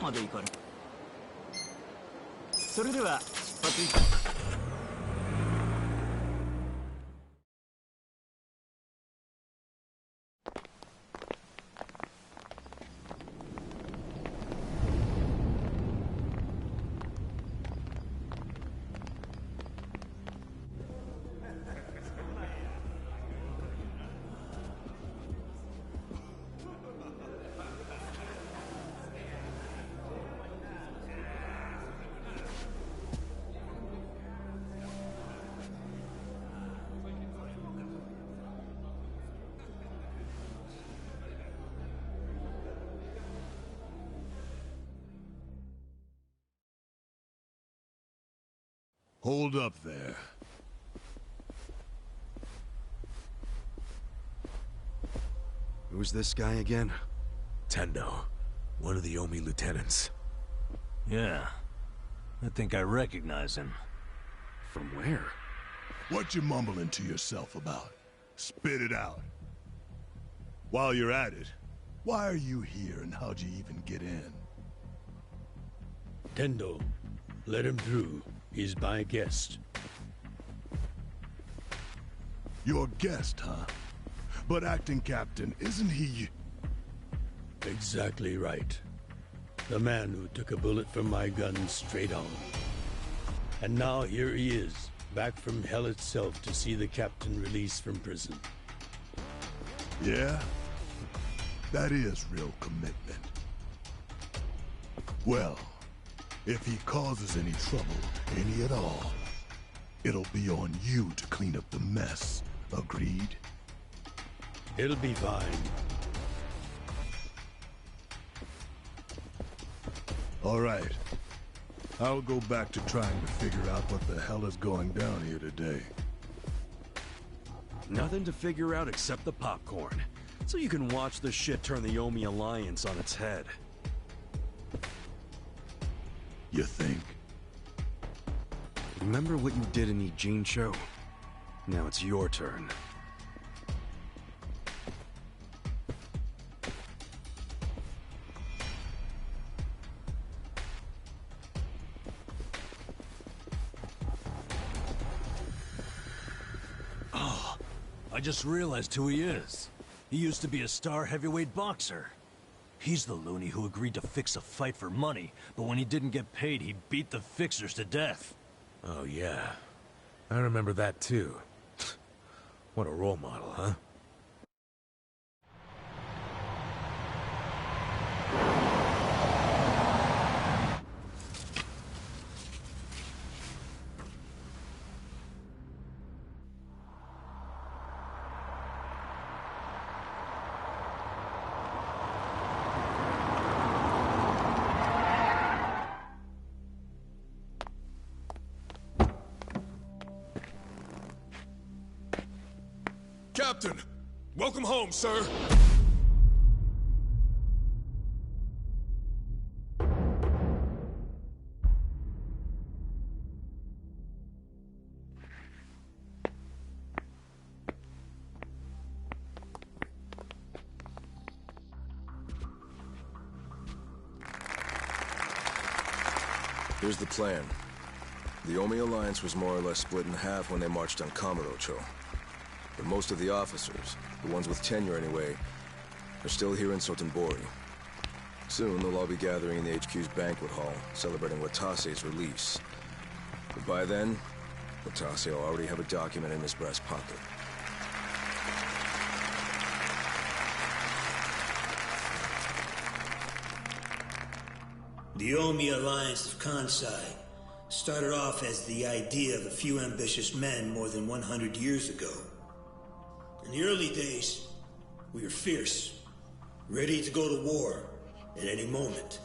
まで行かれ。それでは出発いたします。Hold up there. Who's this guy again? Tendo, one of the Omi lieutenants. Yeah, I think I recognize him. From where? What you mumbling to yourself about? Spit it out. While you're at it, why are you here and how'd you even get in? Tendo, let him through. He's my guest. Your guest, huh? But acting captain, isn't he... Exactly right. The man who took a bullet from my gun straight on. And now here he is, back from hell itself to see the captain released from prison. Yeah? That is real commitment. Well, if he causes any trouble, any at all, it'll be on you to clean up the mess. Agreed? It'll be fine. All right. I'll go back to trying to figure out what the hell is going down here today. Nothing to figure out except the popcorn. So you can watch the shit turn the Omi Alliance on its head. You think? Remember what you did in Ijincho? Now it's your turn. Oh, I just realized who he is. He used to be a star heavyweight boxer. He's the loony who agreed to fix a fight for money, but when he didn't get paid, he beat the fixers to death. Oh, yeah. I remember that, too. What a role model, huh? Captain! Welcome home, sir! Here's the plan. The Omi Alliance was more or less split in half when they marched on Kamurocho. But most of the officers, the ones with tenure anyway, are still here in Sotenbori. Soon they'll all be gathering in the HQ's banquet hall, celebrating Watase's release. But by then, Watase will already have a document in his breast pocket. The Omi Alliance of Kansai started off as the idea of a few ambitious men more than 100 years ago. In the early days, we were fierce, ready to go to war at any moment.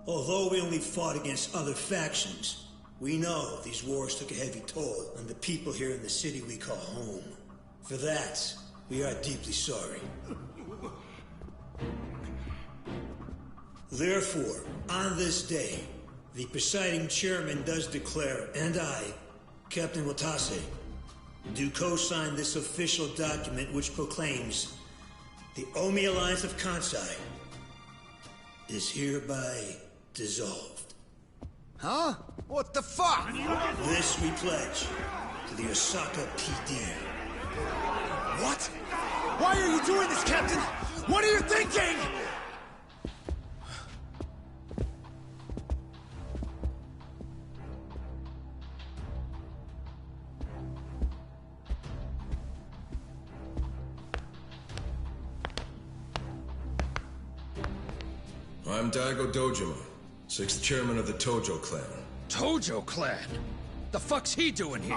Although we only fought against other factions, we know these wars took a heavy toll on the people here in the city we call home. For that, we are deeply sorry. Therefore, on this day, the presiding chairman does declare, and I, Captain Watase, do co-sign this official document which proclaims the Omi Alliance of Kansai is hereby dissolved. Huh? What the fuck? This we pledge to the Osaka PD. What? Why are you doing this, Captain? What are you thinking? I'm Daigo Dojima, 6th chairman of the Tojo clan. Tojo clan? The fuck's he doing here?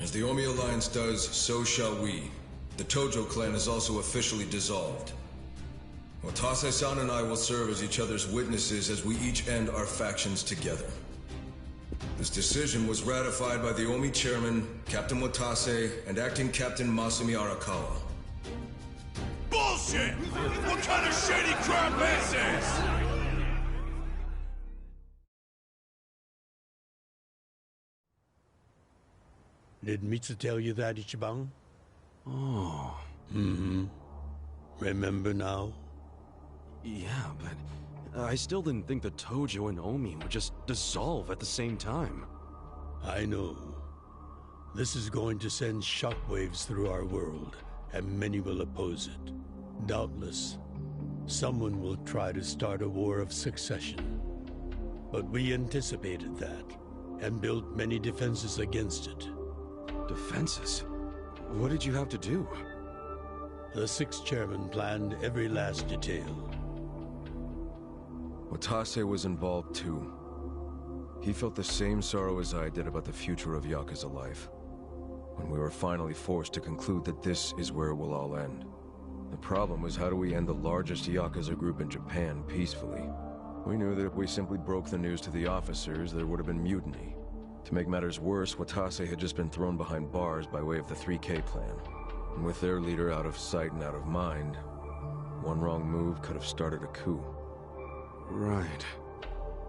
As the Omi Alliance does, so shall we. The Tojo clan is also officially dissolved. Watase-san and I will serve as each other's witnesses as we each end our factions together. This decision was ratified by the Omi chairman, Captain Watase, and acting Captain Masumi Arakawa. Bullshit! What kind of shady crap is this? Did Mitsu tell you that, Ichiban? Oh. Remember now? Yeah, but I still didn't think the Tojo and Omi would just dissolve at the same time. I know. This is going to send shockwaves through our world, and many will oppose it. Doubtless, someone will try to start a war of succession. But we anticipated that, and built many defenses against it. Defenses? What did you have to do? The 6th chairman planned every last detail. Watase was involved too. He felt the same sorrow as I did about the future of Yakuza life. When we were finally forced to conclude that this is where it will all end. The problem was, how do we end the largest Yakuza group in Japan peacefully? We knew that if we simply broke the news to the officers, there would have been mutiny. To make matters worse, Watase had just been thrown behind bars by way of the 3K plan. And with their leader out of sight and out of mind, one wrong move could have started a coup. Right.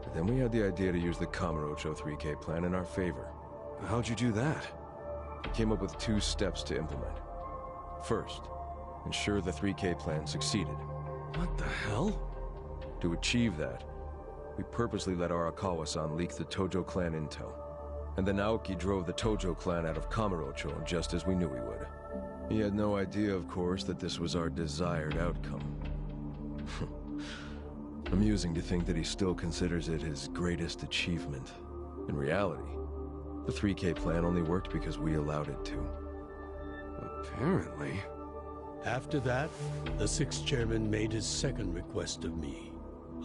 But then we had the idea to use the Kamurocho 3K plan in our favor. How'd you do that? We came up with 2 steps to implement. First, ensure the 3K plan succeeded. What the hell? To achieve that, we purposely let Arakawa-san leak the Tojo clan intel. And then Aoki drove the Tojo clan out of Kamurocho just as we knew he would. He had no idea, of course, that this was our desired outcome. Amusing to think that he still considers it his greatest achievement. In reality, the 3K plan only worked because we allowed it to. Apparently. After that, the 6th chairman made his second request of me.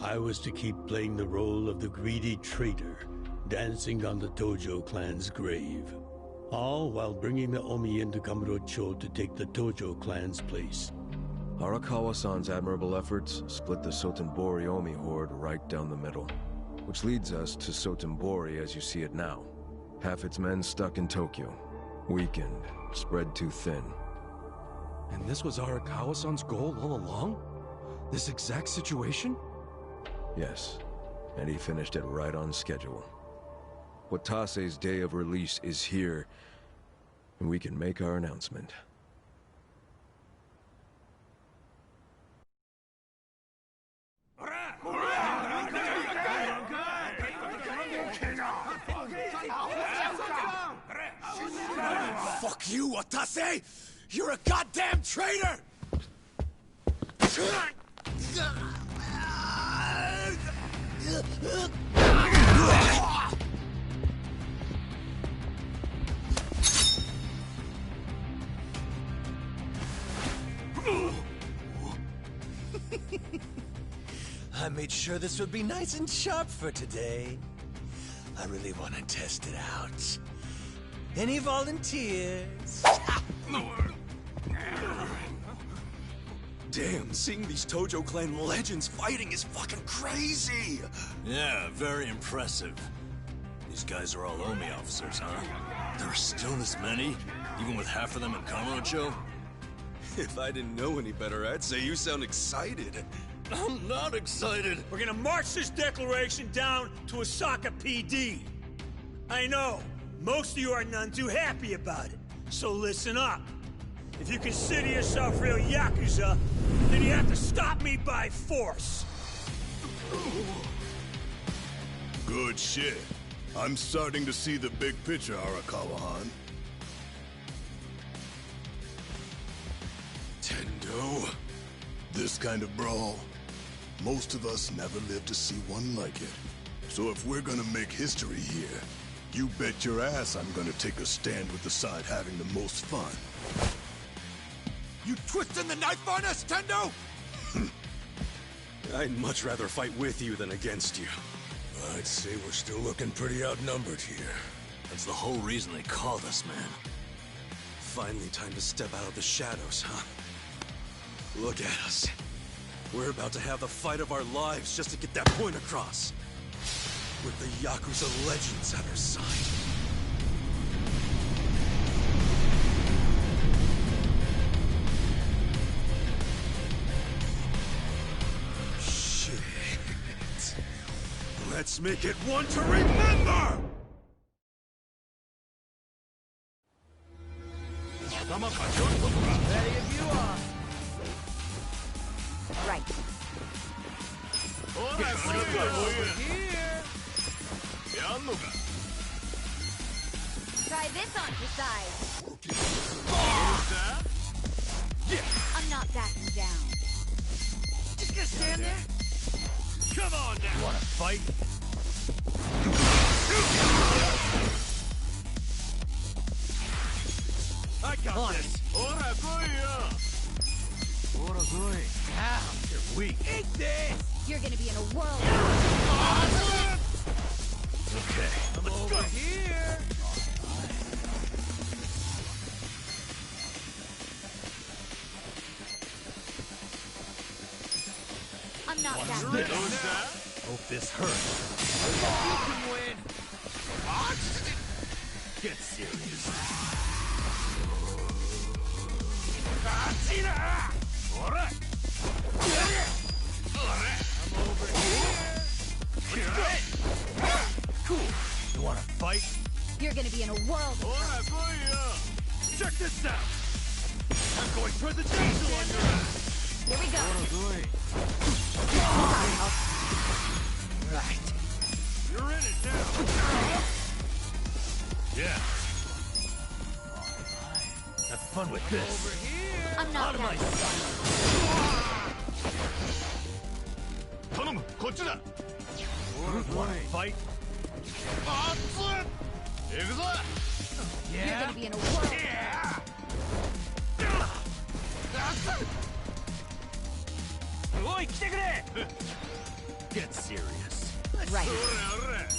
I was to keep playing the role of the greedy traitor, dancing on the Tojo clan's grave. All while bringing the Omi into Kamurocho to take the Tojo clan's place. Arakawa-san's admirable efforts split the Sotenbori Omi horde right down the middle. Which leads us to Sotenbori as you see it now. Half its men stuck in Tokyo. Weakened, spread too thin. And this was Arakawa-san's goal all along? This exact situation? Yes, and he finished it right on schedule. Watase's day of release is here, and we can make our announcement. Fuck you, Watase! You're a goddamn traitor! I made sure this would be nice and sharp for today. I really want to test it out. Any volunteers? Damn, seeing these Tojo clan legends fighting is fucking crazy! Yeah, very impressive. These guys are all Omi officers, huh? There are still this many? Even with half of them in Kamurocho? If I didn't know any better, I'd say you sound excited. I'm not excited! We're gonna march this declaration down to Osaka PD. I know, most of you are none too happy about it, so listen up. If you consider yourself real Yakuza, then you have to stop me by force. Good shit. I'm starting to see the big picture, Arakawa-han. Tendo? This kind of brawl, most of us never lived to see one like it. So if we're gonna make history here, you bet your ass I'm gonna take a stand with the side having the most fun. You twisting the knife on us, Tendo? I'd much rather fight with you than against you. I'd say we're still looking pretty outnumbered here. That's the whole reason they called us, man. Finally time to step out of the shadows, huh? Look at us. We're about to have the fight of our lives just to get that point across. With the Yakuza legends at our side. Shit. Let's make it one to remember! Ready if you are. Right. Over here. Try this on your side. I'm not backing down. Just gonna stand there? Come on now! You wanna fight? I got this. Ow, you're weak. Eat this. You're gonna be in a world. Okay, I'm over here. I'm not backing this? down. Hope this hurts. You can win. Get serious. Alright. I'm over here. Cool. You wanna fight? You're gonna be in a world. Check this out. I'm going presidential on your ass. Here we go. Right. You're in it now. Yeah. Have fun with this. Over here. I'm not Out of my backing down. sight. Wanna fight? You're gonna be in a world. Get serious. Right. I'm ready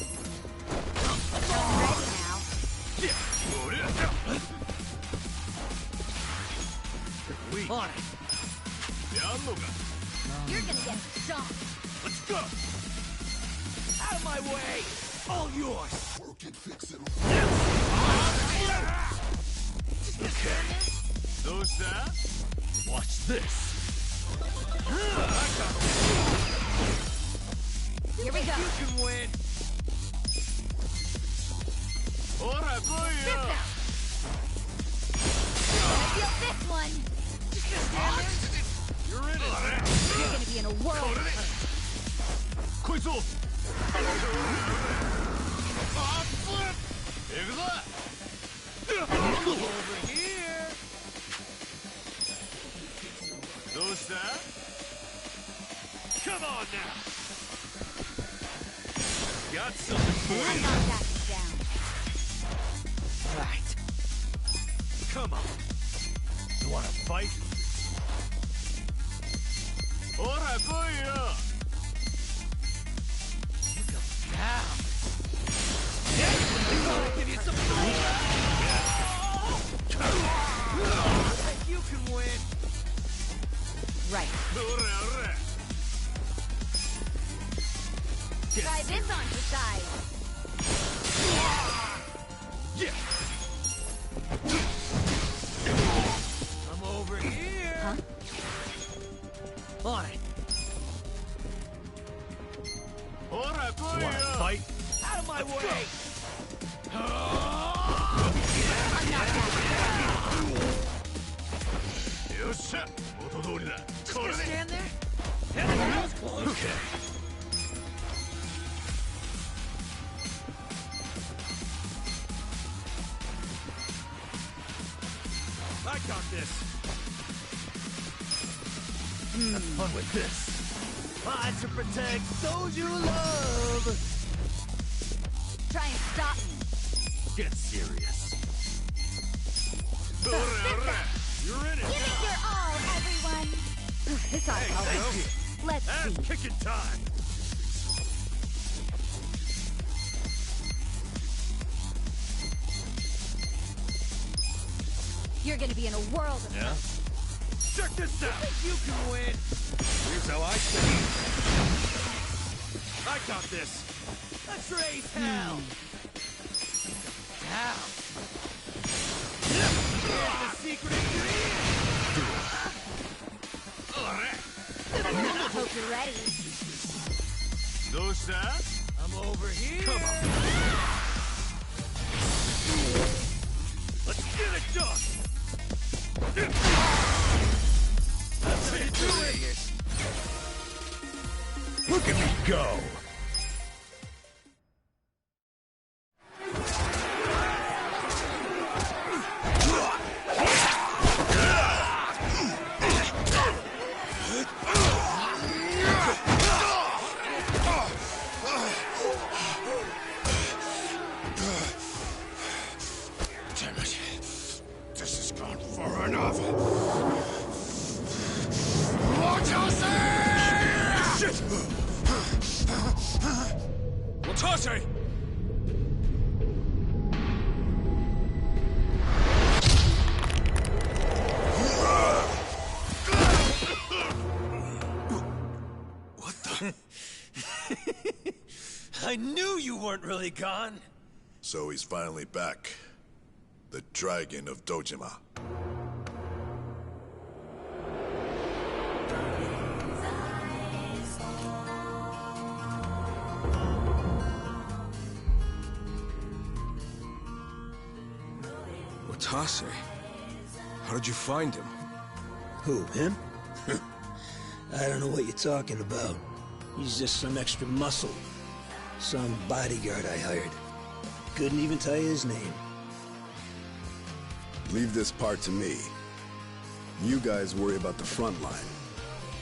now. Weak. On it. You're gonna get shot. Let's go. Out of my way. All yours. Watch this. Here we go. You can win. This out. Gonna feel this one. You're in it. You're gonna be in a world. Over here. Come on now. Got something for I'm you. not backing down. Right. Come on. You wanna fight? Down. Yeah. Wanna give you some fire. Think you can win. Right. Try this on your side. I'm over here. Huh? On it. You wanna fight? Out of my way. I'm not backing down. Just gonna stand there? Okay. I got this. Have fun with this. Fight to protect those you love. Try and stop me. Get serious. You're in it. Give it your all, everyone. This ought to help. Let's Ass see. kicking time. You're gonna be in a world of hurt. Check this out. You can win. Here's how I see it. I got this. Let's raise hell. Down. Here's the secret ingredient. Hope you're ready. I'm over here. Come on. Let's get it done. That's how you do it. Look at me go. Damn it. This has gone far enough. Shit! Watase! What the? I knew you weren't really gone. So he's finally back. The Dragon of Dojima. Watase? How did you find him? Who, him? I don't know what you're talking about. He's just some extra muscle. Some bodyguard I hired. Couldn't even tell you his name. Leave this part to me. You guys worry about the front line.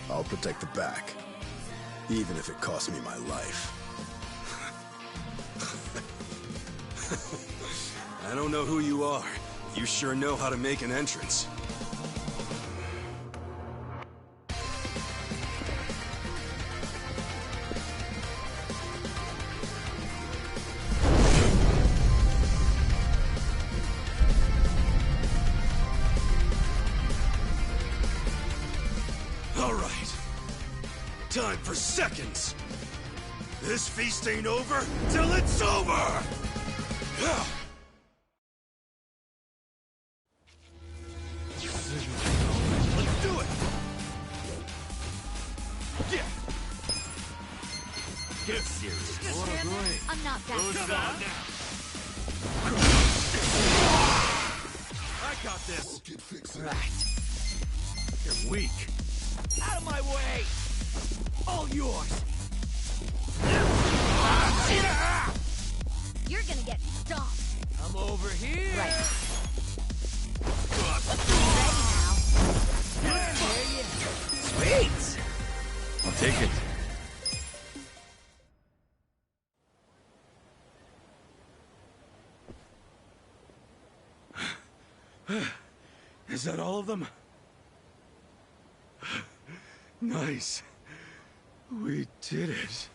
I'll protect the back. Even if it costs me my life. I don't know who you are. You sure know how to make an entrance. All right. Time for seconds. This feast ain't over till it's over! Let's do it! Yeah! Get serious. Just stand there. I'm not that Come strong. on now! I got this! Right. You're weak. Out of my way. All yours. You're gonna get stomped. I'm over here. Right. Ready now. Sweet. I'll take it. Is that all of them? Nice. We did it.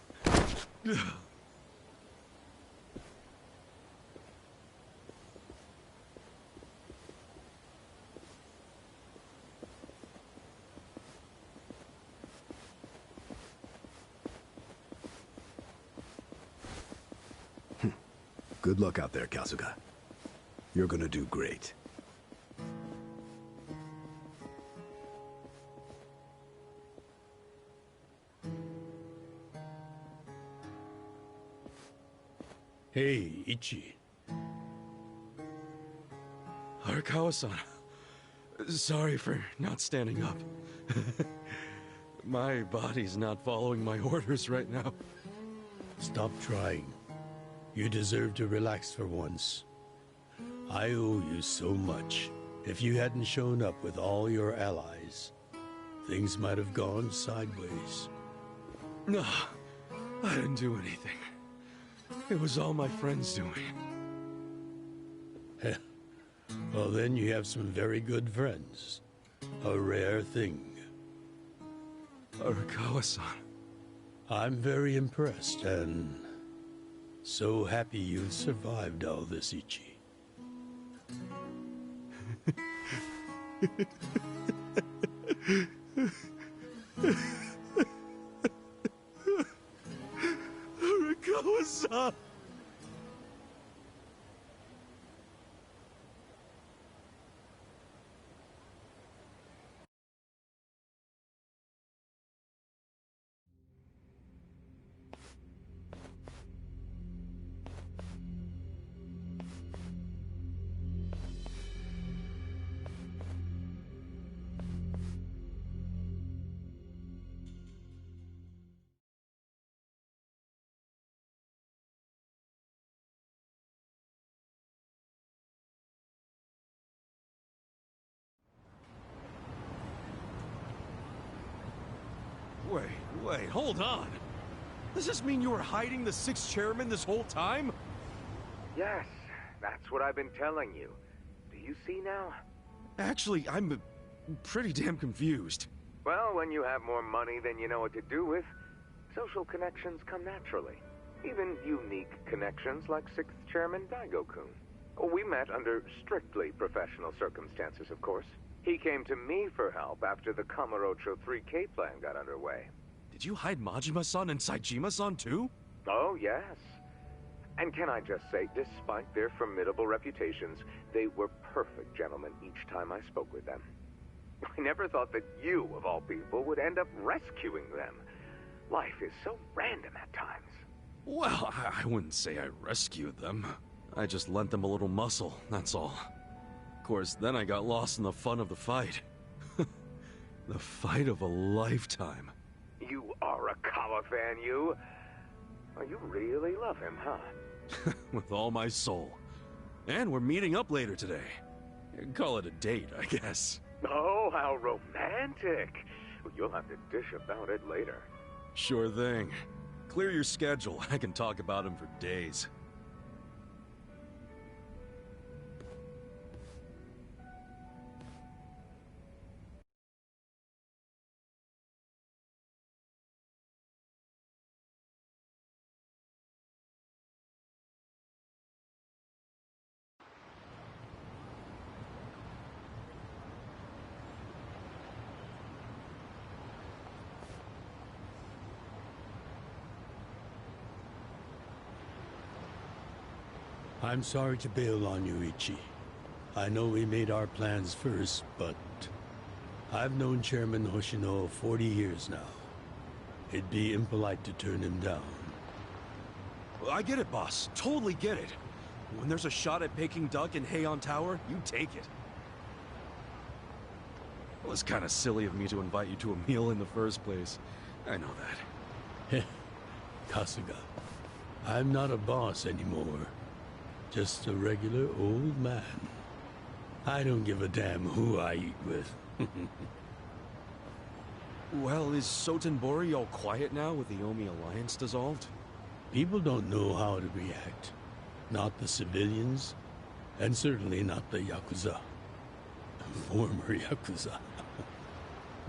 Good luck out there, Kasuga. You're gonna do great. Hey, Ichi. Arakawa-san. Sorry for not standing up. My body's not following my orders right now. Stop trying. You deserve to relax for once. I owe you so much. If you hadn't shown up with all your allies, things might have gone sideways. No, I didn't do anything. It was all my friends doing. Well, then you have some very good friends. A rare thing. Arakawa-san. I'm very impressed and so happy you've survived all this, Ichi. Arakawa-san! Wait, hold on! Does this mean you were hiding the sixth chairman this whole time? Yes, that's what I've been telling you. Do you see now? Actually, I'm pretty damn confused. Well, when you have more money than you know what to do with, social connections come naturally. Even unique connections like sixth chairman Daigo-kun. We met under strictly professional circumstances, of course. He came to me for help after the Kamurocho 3K plan got underway. Did you hide Majima-san and Saejima-san too? Oh, yes. And can I just say, despite their formidable reputations, they were perfect gentlemen each time I spoke with them. I never thought that you, of all people, would end up rescuing them. Life is so random at times. Well, I wouldn't say I rescued them. I just lent them a little muscle, that's all. Of course, then I got lost in the fun of the fight. The fight of a lifetime. You are a Kawa fan, you. Oh, you really love him, huh? With all my soul. And we're meeting up later today. Call it a date, I guess. Oh, how romantic. You'll have to dish about it later. Sure thing. Clear your schedule. I can talk about him for days. I'm sorry to bail on you, Ichi. I know we made our plans first, but I've known Chairman Hoshino 40 years now. It'd be impolite to turn him down. I get it, boss. Totally get it. When there's a shot at Peking Duck in Heian Tower, you take it. It was kind of silly of me to invite you to a meal in the first place. I know that. Kasuga, I'm not a boss anymore. Just a regular old man. I don't give a damn who I eat with. Well, is Sotenbori all quiet now with the Omi Alliance dissolved? People don't know how to react. Not the civilians, and certainly not the Yakuza. Former Yakuza.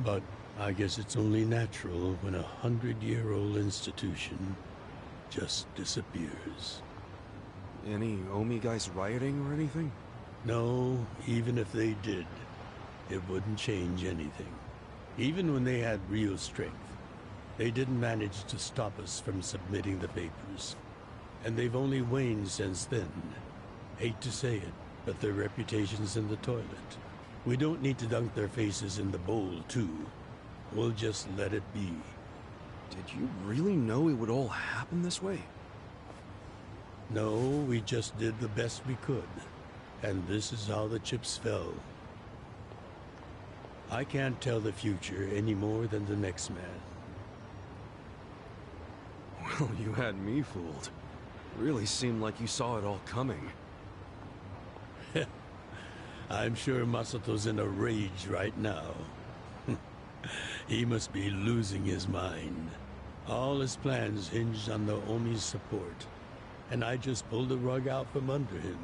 But I guess it's only natural when a 100-year-old institution just disappears. Any Omi guys rioting or anything? No, even if they did, it wouldn't change anything. Even when they had real strength, they didn't manage to stop us from submitting the papers. And they've only waned since then. Hate to say it, but their reputation's in the toilet. We don't need to dunk their faces in the bowl, too. We'll just let it be. Did you really know it would all happen this way? No, we just did the best we could. And this is how the chips fell. I can't tell the future any more than the next man. Well, you had me fooled. Really seemed like you saw it all coming. I'm sure Masato's in a rage right now. He must be losing his mind. All his plans hinged on the Omi's support, and I just pulled the rug out from under him.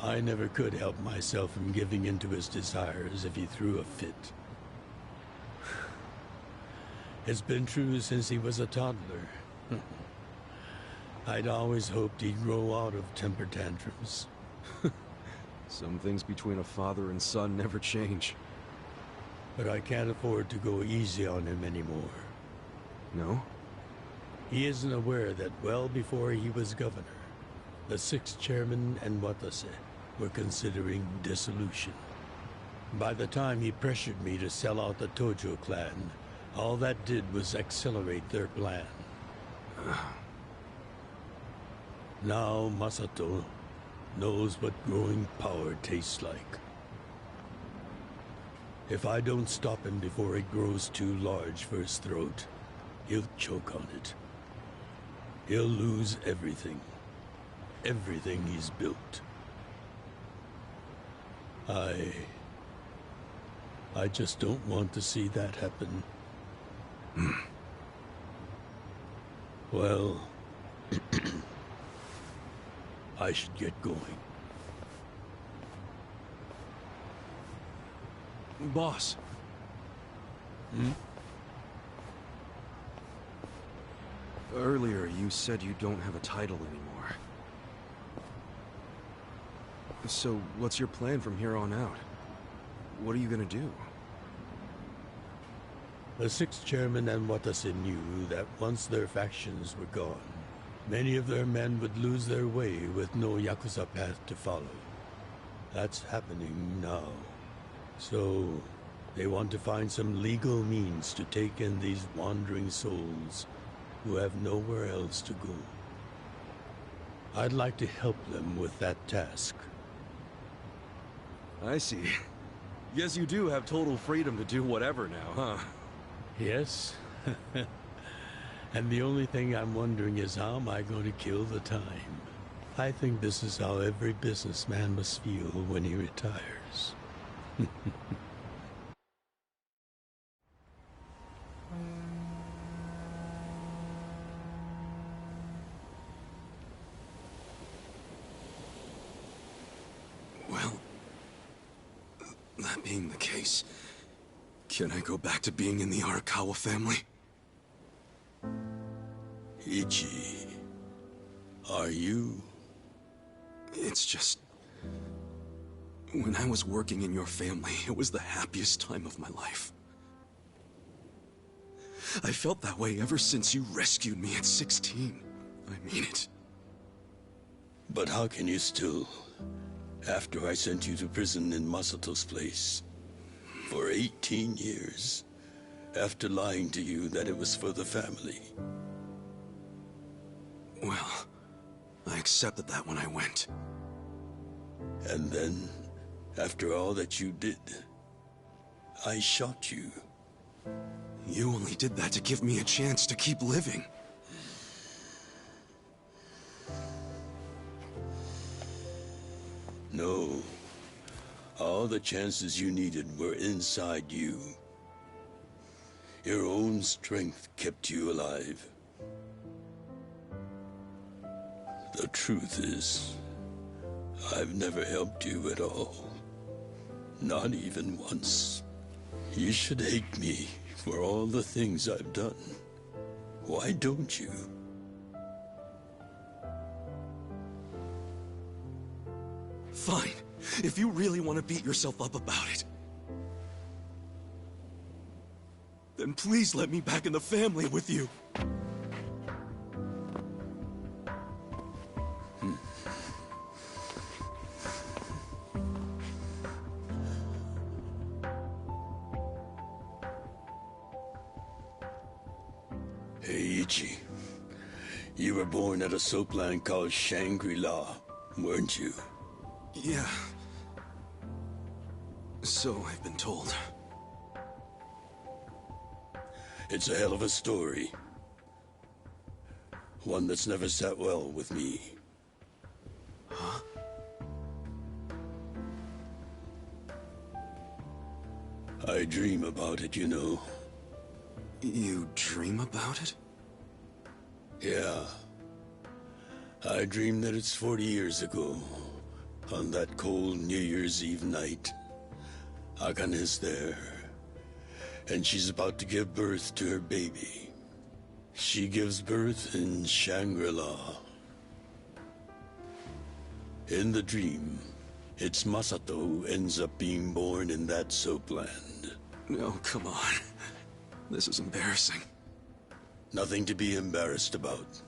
I never could help myself from giving in to his desires if he threw a fit. It's been true since he was a toddler. I'd always hoped he'd grow out of temper tantrums. Some things between a father and son never change. But I can't afford to go easy on him anymore. No? He isn't aware that well before he was governor, the 6th chairman and Watase were considering dissolution. By the time he pressured me to sell out the Tojo clan, all that did was accelerate their plan. Now Masato knows what growing power tastes like. If I don't stop him before it grows too large for his throat, he'll choke on it. He'll lose everything. Everything he's built. I just don't want to see that happen. Well, I should get going. Boss. Earlier, you said you don't have a title anymore. So, what's your plan from here on out? What are you gonna do? The 6th chairman and Watase knew that once their factions were gone, many of their men would lose their way with no Yakuza path to follow. That's happening now. So, they want to find some legal means to take in these wandering souls who have nowhere else to go. I'd like to help them with that task. I see. Guess you do have total freedom to do whatever now, huh? Yes. And the only thing I'm wondering is how am I going to kill the time? I think this is how every businessman must feel when he retires. Well, that being the case, can I go back to being in the Arakawa family? Ichi, are you? It's just... when I was working in your family, it was the happiest time of my life. I felt that way ever since you rescued me at 16. I mean it. But how can you still, after I sent you to prison in Masato's place, for 18 years, after lying to you that it was for the family? Well, I accepted that when I went. And then, after all that you did, I shot you. You only did that to give me a chance to keep living. No. All the chances you needed were inside you. Your own strength kept you alive. The truth is, I've never helped you at all. Not even once. You should hate me for all the things I've done. Why don't you? Fine. If you really want to beat yourself up about it, then please let me back in the family with you. Hey, Ichi. You were born at a soapland called Shangri-La, weren't you? Yeah. So I've been told. It's a hell of a story. One that's never sat well with me. Huh? I dream about it, you know. You dream about it? Yeah. I dream that it's 40 years ago. On that cold New Year's Eve night. Akane is there. And she's about to give birth to her baby. She gives birth in Shangri-La. In the dream, it's Masato who ends up being born in that soapland. No, come on. This is embarrassing. Nothing to be embarrassed about.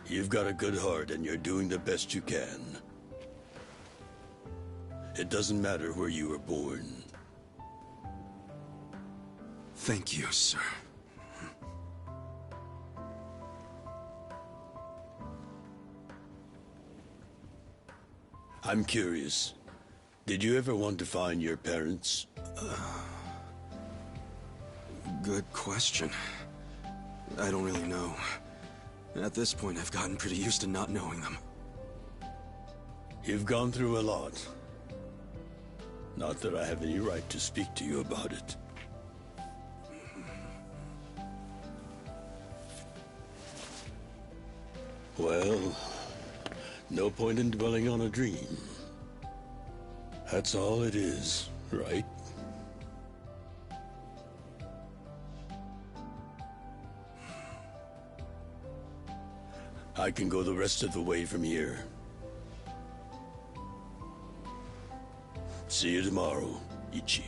You've got a good heart and you're doing the best you can. It doesn't matter where you were born. Thank you, sir. I'm curious. Did you ever want to find your parents? Good question. I don't really know. At this point, I've gotten pretty used to not knowing them. You've gone through a lot. Not that I have any right to speak to you about it. Well, no point in dwelling on a dream. That's all it is, right? I can go the rest of the way from here. See you tomorrow, Ichi.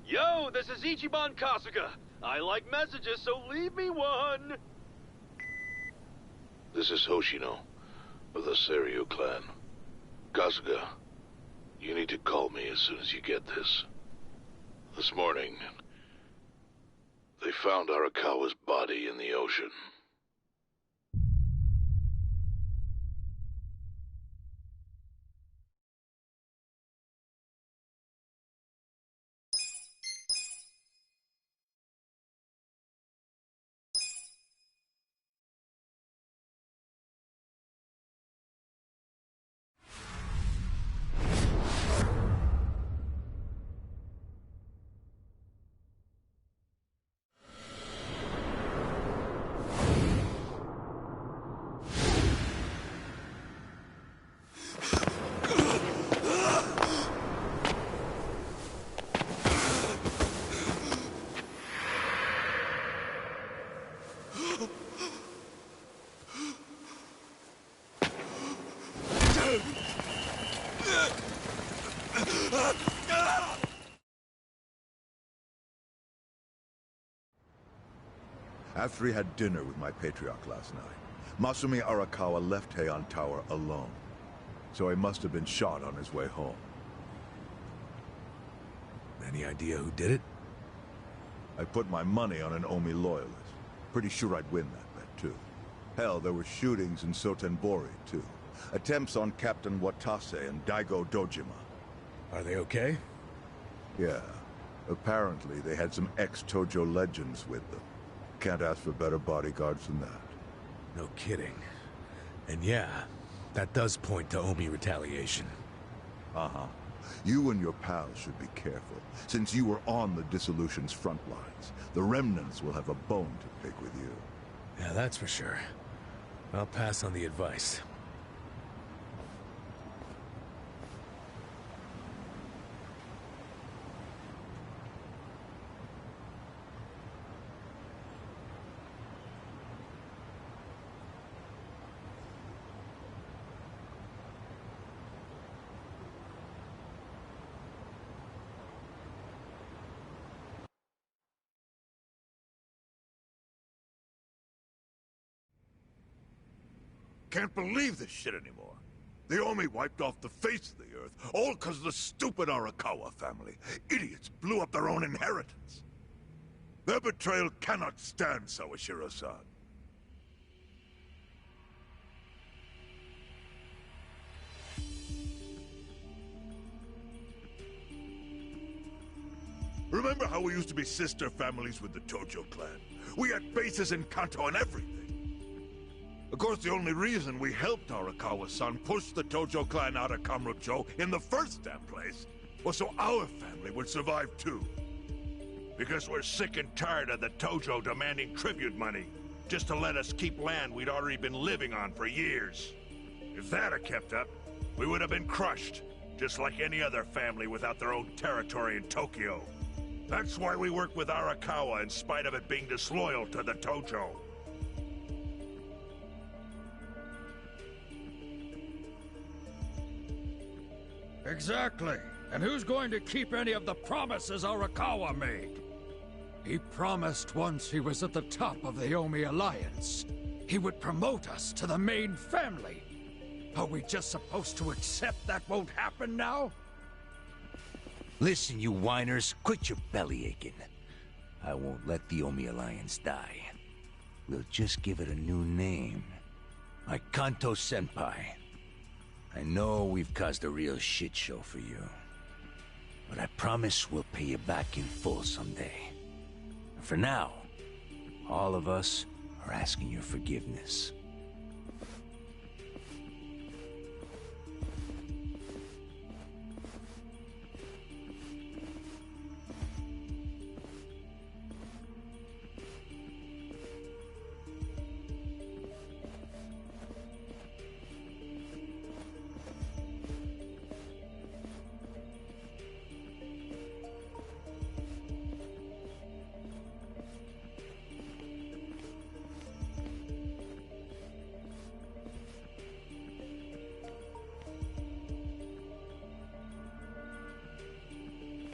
Yo, this is Ichiban Kasuga. I like messages, so leave me one. This is Hoshino, of the Seiryu clan. Kasuga, you need to call me as soon as you get this. This morning, they found Arakawa's body in the ocean. After he had dinner with my patriarch last night, Masumi Arakawa left Heian Tower alone. So he must have been shot on his way home. Any idea who did it? I put my money on an Omi loyalist. Pretty sure I'd win that bet, too. Hell, there were shootings in Sotenbori, too. Attempts on Captain Watase and Daigo Dojima. Are they okay? Yeah. Apparently, they had some ex-Tojo legends with them. Can't ask for better bodyguards than that. No kidding. And yeah, that does point to Omi retaliation. Uh-huh. You and your pals should be careful, since you were on the dissolution's front lines. The remnants will have a bone to pick with you. Yeah, that's for sure. I'll pass on the advice. Can't believe this shit anymore. The Omi wiped off the face of the earth, all because of the stupid Arakawa family. Idiots blew up their own inheritance. Their betrayal cannot stand, Sawashiro-san. Remember how we used to be sister families with the Tojo clan? We had bases in Kanto and everything. Of course, the only reason we helped Arakawa-san push the Tojo clan out of Kamurocho in the first damn place was so our family would survive too. Because we're sick and tired of the Tojo demanding tribute money just to let us keep land we'd already been living on for years. If that had kept up, we would have been crushed, just like any other family without their own territory in Tokyo. That's why we work with Arakawa in spite of it being disloyal to the Tojo. Exactly. And who's going to keep any of the promises Arakawa made? He promised once he was at the top of the Omi Alliance, he would promote us to the main family. Are we just supposed to accept that won't happen now? Listen, you whiners, quit your belly aching. I won't let the Omi Alliance die. We'll just give it a new name. Like Kanto-senpai. I know we've caused a real shit show for you. But I promise we'll pay you back in full someday. And for now, all of us are asking your forgiveness.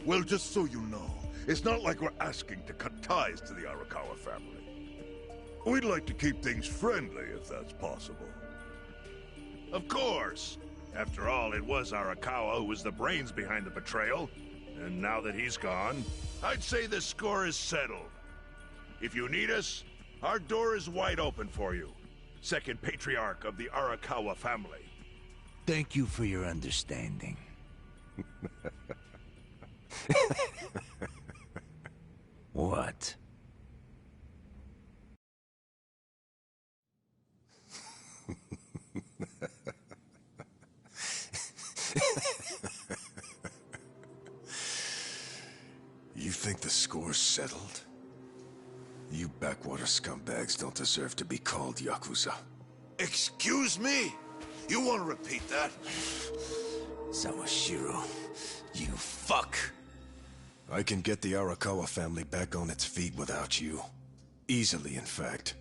Well, just so you know, it's not like we're asking to cut ties to the Arakawa family. We'd like to keep things friendly, if that's possible. Of course. After all, it was Arakawa who was the brains behind the betrayal. And now that he's gone, I'd say the score is settled. If you need us, our door is wide open for you. Second patriarch of the Arakawa family. Thank you for your understanding. What? You think the score's settled? You backwater scumbags don't deserve to be called Yakuza. Excuse me? You want to repeat that? Sawashiro, you fuck! I can get the Arakawa family back on its feet without you. Easily, in fact.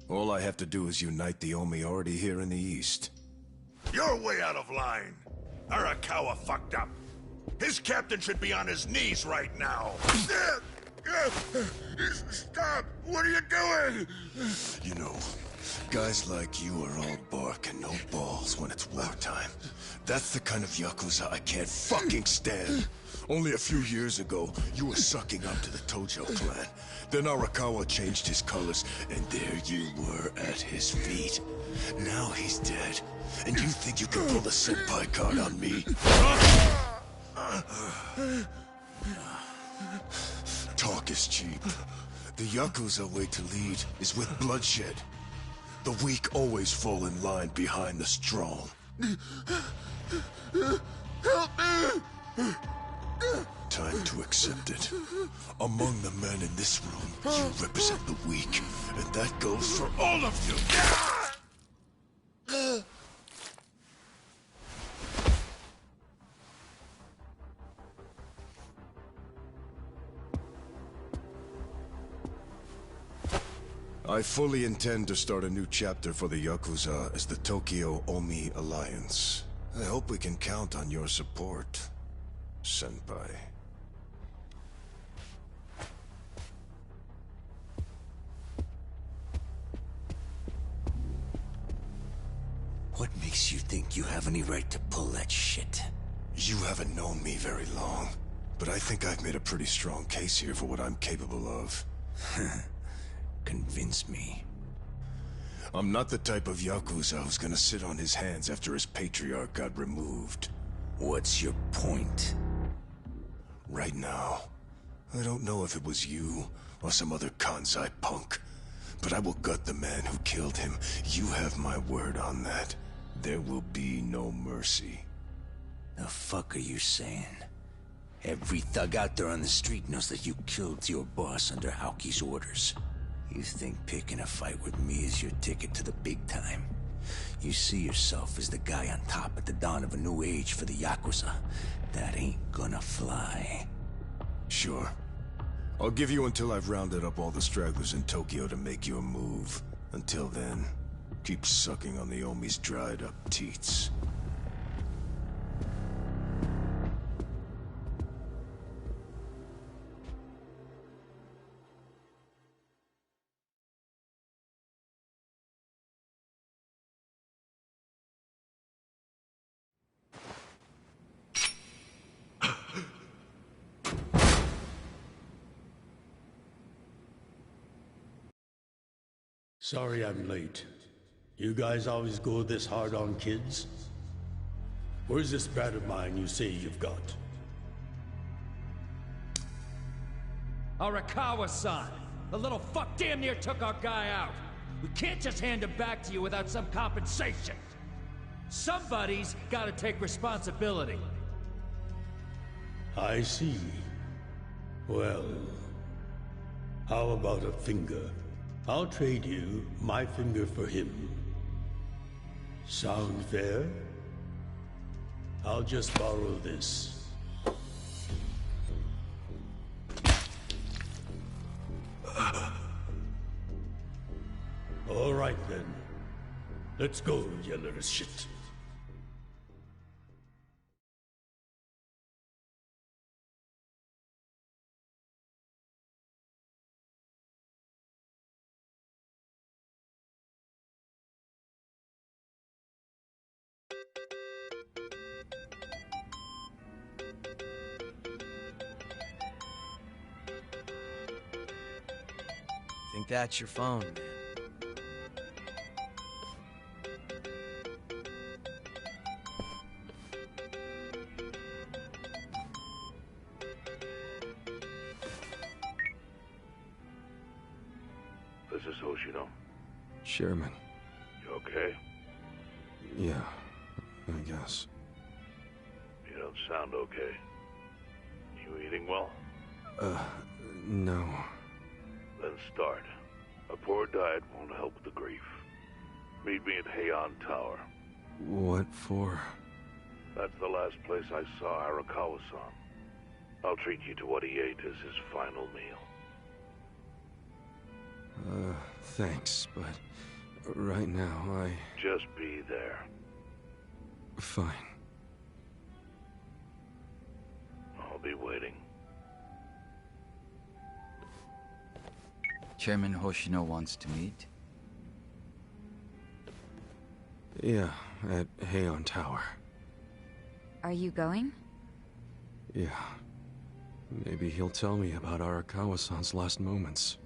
All I have to do is unite the Omi already here in the East. You're way out of line. Arakawa fucked up. His captain should be on his knees right now. Stop! What are you doing? You know, guys like you are all bark and no balls when it's wartime. That's the kind of Yakuza I can't fucking stand. Only a few years ago, you were sucking up to the Tojo clan. Then Arakawa changed his colors, and there you were at his feet. Now he's dead, and you think you can pull the senpai card on me? Talk is cheap. The Yakuza way to lead is with bloodshed. The weak always fall in line behind the strong. Help me! Time to accept it. Among the men in this room, you represent the weak, and that goes for all of you! I fully intend to start a new chapter for the Yakuza as the Tokyo Omi Alliance. I hope we can count on your support, senpai. makes you think you have any right to pull that shit? You haven't known me very long, but I think I've made a pretty strong case here for what I'm capable of. Convince me. I'm not the type of Yakuza who's gonna sit on his hands after his patriarch got removed. What's your point? Right now, I don't know if it was you or some other Kansai punk, but I will gut the man who killed him. You have my word on that. There will be no mercy. The fuck are you saying? Every thug out there on the street knows that you killed your boss under Haoki's orders. You think picking a fight with me is your ticket to the big time? You see yourself as the guy on top at the dawn of a new age for the Yakuza. That ain't gonna fly. Sure. I'll give you until I've rounded up all the stragglers in Tokyo to make your move. Until then, keep sucking on the Omi's dried up teats. Sorry I'm late. You guys always go this hard on kids? Where's this brat of mine you say you've got? Arakawa-san! The little fuck damn near took our guy out! We can't just hand him back to you without some compensation! Somebody's gotta take responsibility! I see. Well, how about a finger? I'll trade you my finger for him. Sound fair? I'll just borrow this. All right then. Let's go, you little shit. Think that's your phone, man. This is Hoshino. Chairman. You okay? Yeah, I guess. You don't sound okay. You eating well? No. Then start. A poor diet won't help the grief. Meet me at Heian Tower. What for? That's the last place I saw Arakawa-san. I'll treat you to what he ate as his final meal. Thanks, but right now Just be there. Fine. I'll be waiting. Chairman Hoshino wants to meet. Yeah, at Heian Tower. Are you going? Yeah. Maybe he'll tell me about Arakawa-san's last moments.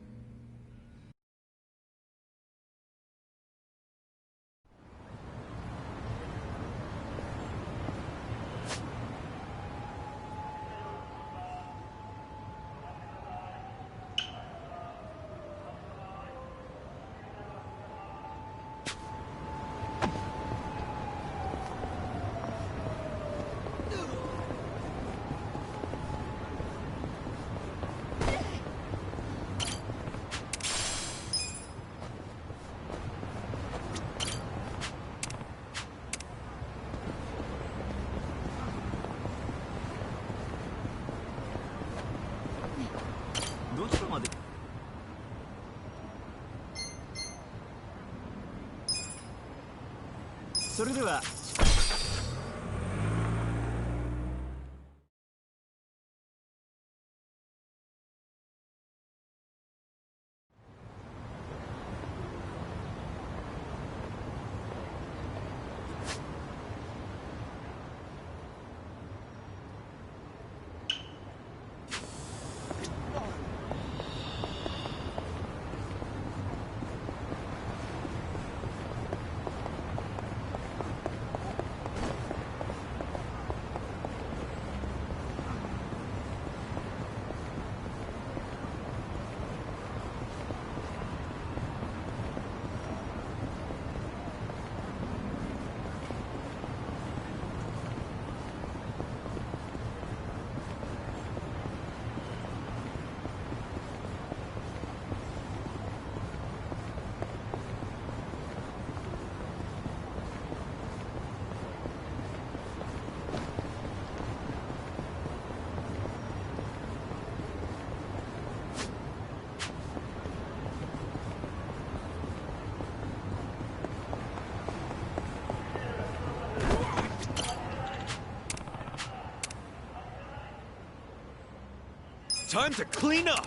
Time to clean up!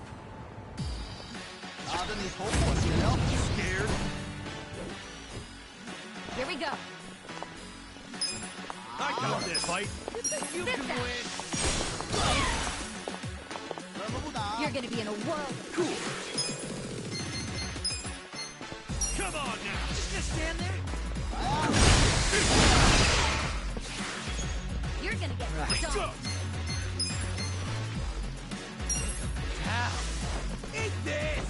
Scared? Here we go. I got this. Fight? You can win. You're gonna be in a world. Cool. Come on now. Just gonna stand there? You're gonna get stomped. Ow. Eat this.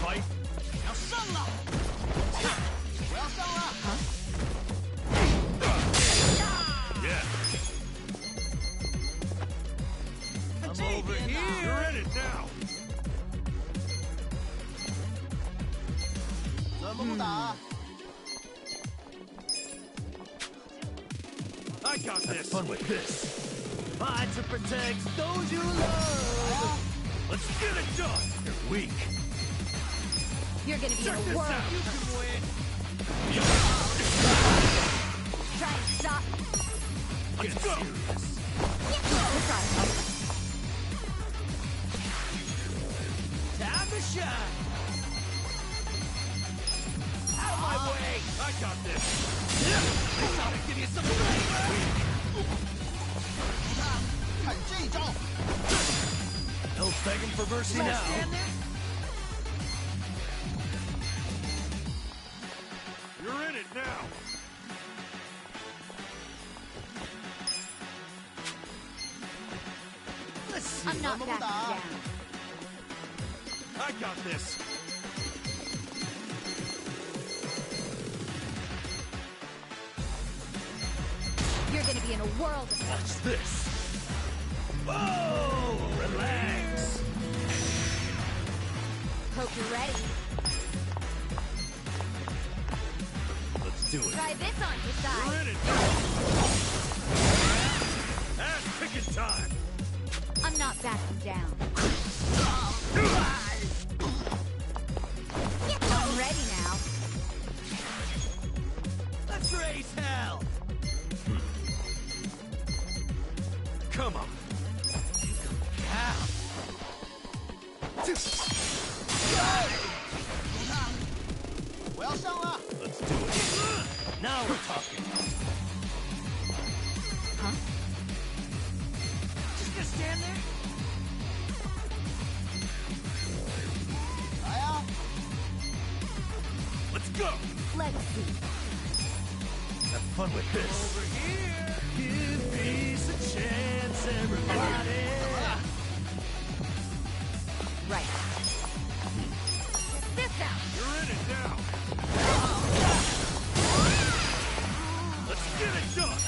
Fight? Yeah. I'm over here. You're in it now. I got Have this. fun with this. Fight to protect those you love. Let's get it done. You're weak. You're gonna be Check in a this world. out. You can win. Try and stop. Let's go. Time to shine. Out of my way. I got this. I thought I'd give you some flavor. No begging for mercy Let's now. stand there. You're in it now. Let's see. I'm not backing down. I got this. You're gonna be in a world. Watch this. Whoa! Relax. Hope you're ready. Let's do it. Try this on your side. You're in it now. Ass picking time. I'm not backing down. I'm ready now. Let's raise hell. Come on. Ow. Let's do it. Now we're talking. Huh? Just gonna stand there? Let's go. Let's see. Have fun with this. Over here. Give peace a chance, everybody. Right. Check this out. You're in it now. Let's get it done.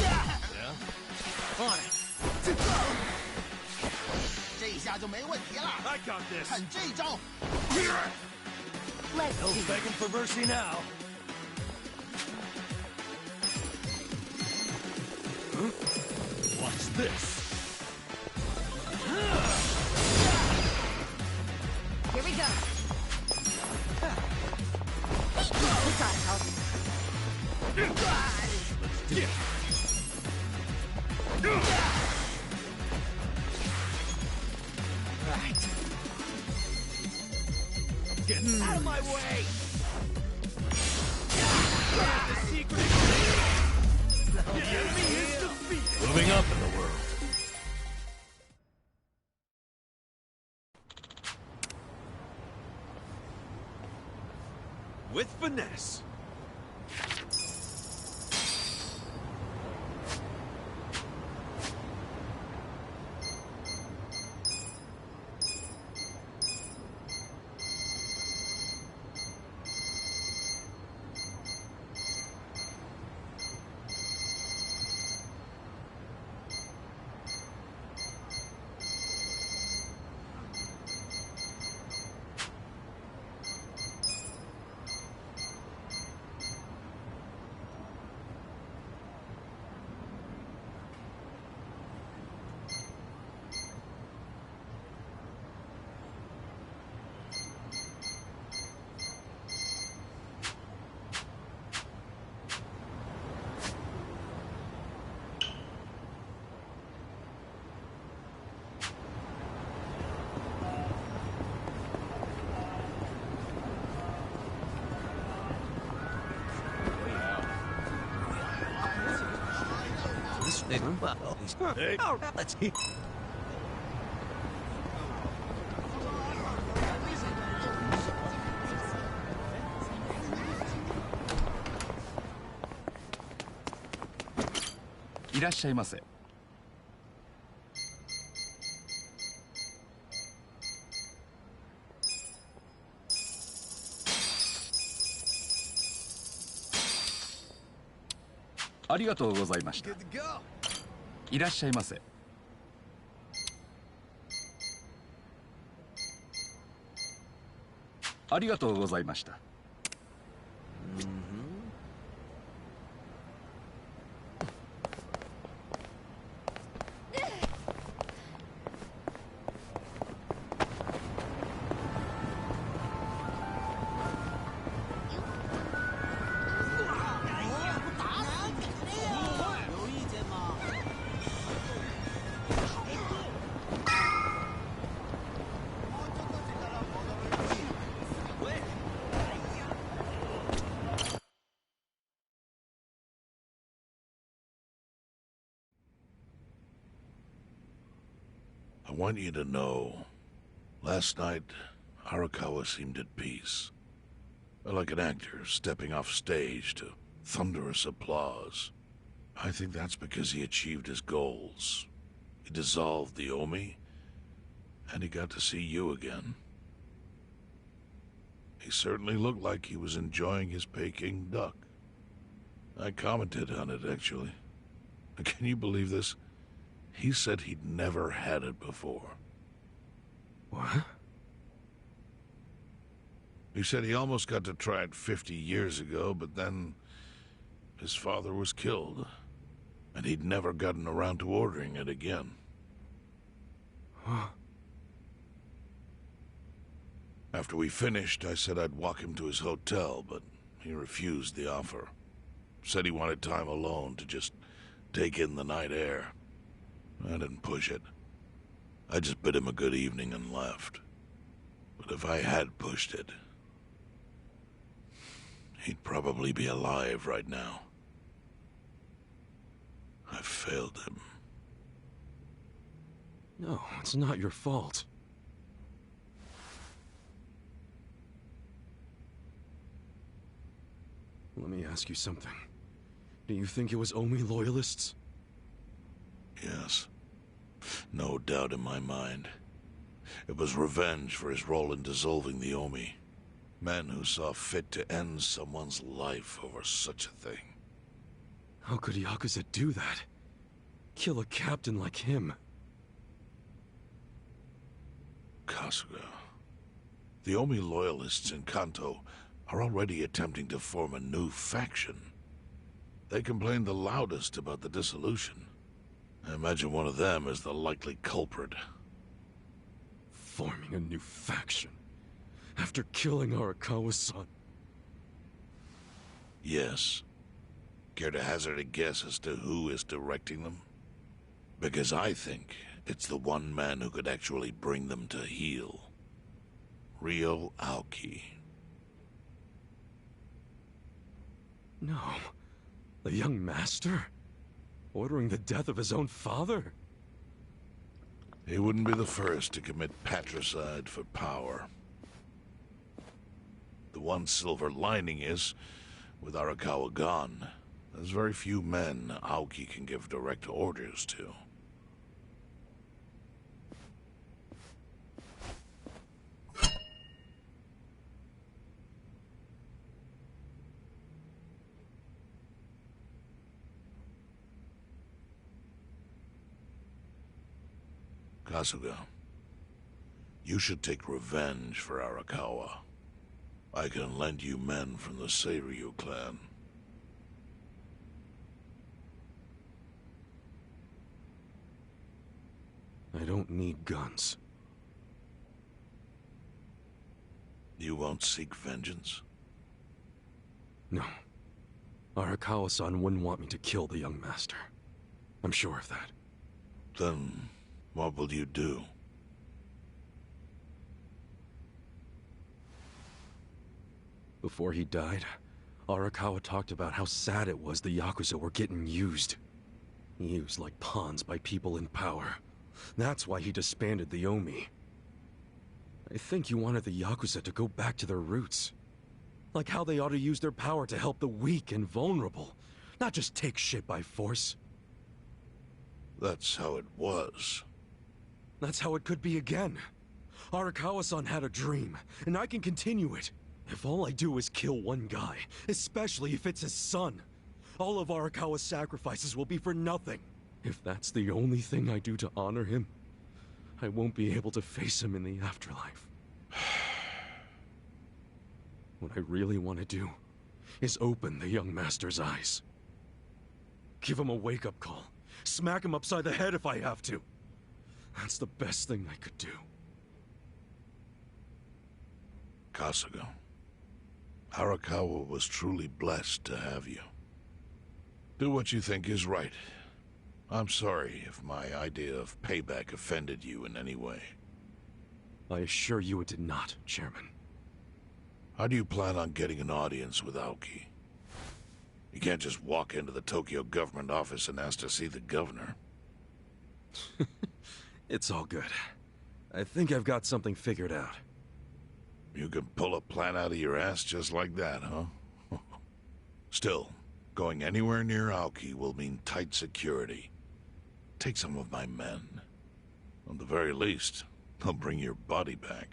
Yeah? On it. I got this. Let's No see. begging for mercy now. Watch this. Here we go. We gotta help. Let's do it. Right. Get out of my way. The secret ingredient. The enemy is defeated. Moving up in the world. With finesse. Hey, let's hear. いらっしゃいませ。ありがとうございました。いらっしゃいませ。ありがとうございました。I want you to know, last night, Arakawa seemed at peace. Like an actor stepping off stage to thunderous applause. I think that's because he achieved his goals. He dissolved the Omi, and he got to see you again. He certainly looked like he was enjoying his Peking duck. I commented on it, actually. Can you believe this? He said he'd never had it before. What? He said he almost got to try it 50 years ago, but then his father was killed, and he'd never gotten around to ordering it again. Huh? After we finished, I said I'd walk him to his hotel, but he refused the offer. Said he wanted time alone to just take in the night air. I didn't push it. I just bid him a good evening and left. But if I had pushed it, he'd probably be alive right now. I failed him. No, it's not your fault. Let me ask you something. Do you think it was Omi loyalists? Yes. No doubt in my mind. It was revenge for his role in dissolving the Omi. Men who saw fit to end someone's life over such a thing. How could Yakuza do that? Kill a captain like him? Kasuga. The Omi loyalists in Kanto are already attempting to form a new faction. They complain the loudest about the dissolution. I imagine one of them is the likely culprit. Forming a new faction? After killing Arakawa-san? Yes. Care to hazard a guess as to who is directing them? Because I think it's the one man who could actually bring them to heel. Ryo Aoki. No. The young master? Ordering the death of his own father? He wouldn't be the first to commit patricide for power. The one silver lining is, with Arakawa gone, there's very few men Aoki can give direct orders to. Kasuga, you should take revenge for Arakawa. I can lend you men from the Seiryu clan. I don't need guns. You won't seek vengeance? No. Arakawa-san wouldn't want me to kill the young master. I'm sure of that. Then, what will you do? Before he died, Arakawa talked about how sad it was the Yakuza were getting used. Used like pawns by people in power. That's why he disbanded the Omi. I think you wanted the Yakuza to go back to their roots. Like how they ought to use their power to help the weak and vulnerable, not just take shit by force. That's how it was. That's how it could be again. Arakawa-san had a dream, and I can continue it. If all I do is kill one guy, especially if it's his son, all of Arakawa's sacrifices will be for nothing. If that's the only thing I do to honor him, I won't be able to face him in the afterlife. What I really want to do is open the young master's eyes. Give him a wake-up call. Smack him upside the head if I have to. That's the best thing I could do. Kasuga, Arakawa was truly blessed to have you. Do what you think is right. I'm sorry if my idea of payback offended you in any way. I assure you it did not, Chairman. How do you plan on getting an audience with Aoki? You can't just walk into the Tokyo government office and ask to see the governor. It's all good. I think I've got something figured out. You can pull a plan out of your ass just like that, huh? Still, going anywhere near Aoki will mean tight security. Take some of my men. At the very least, they'll bring your body back.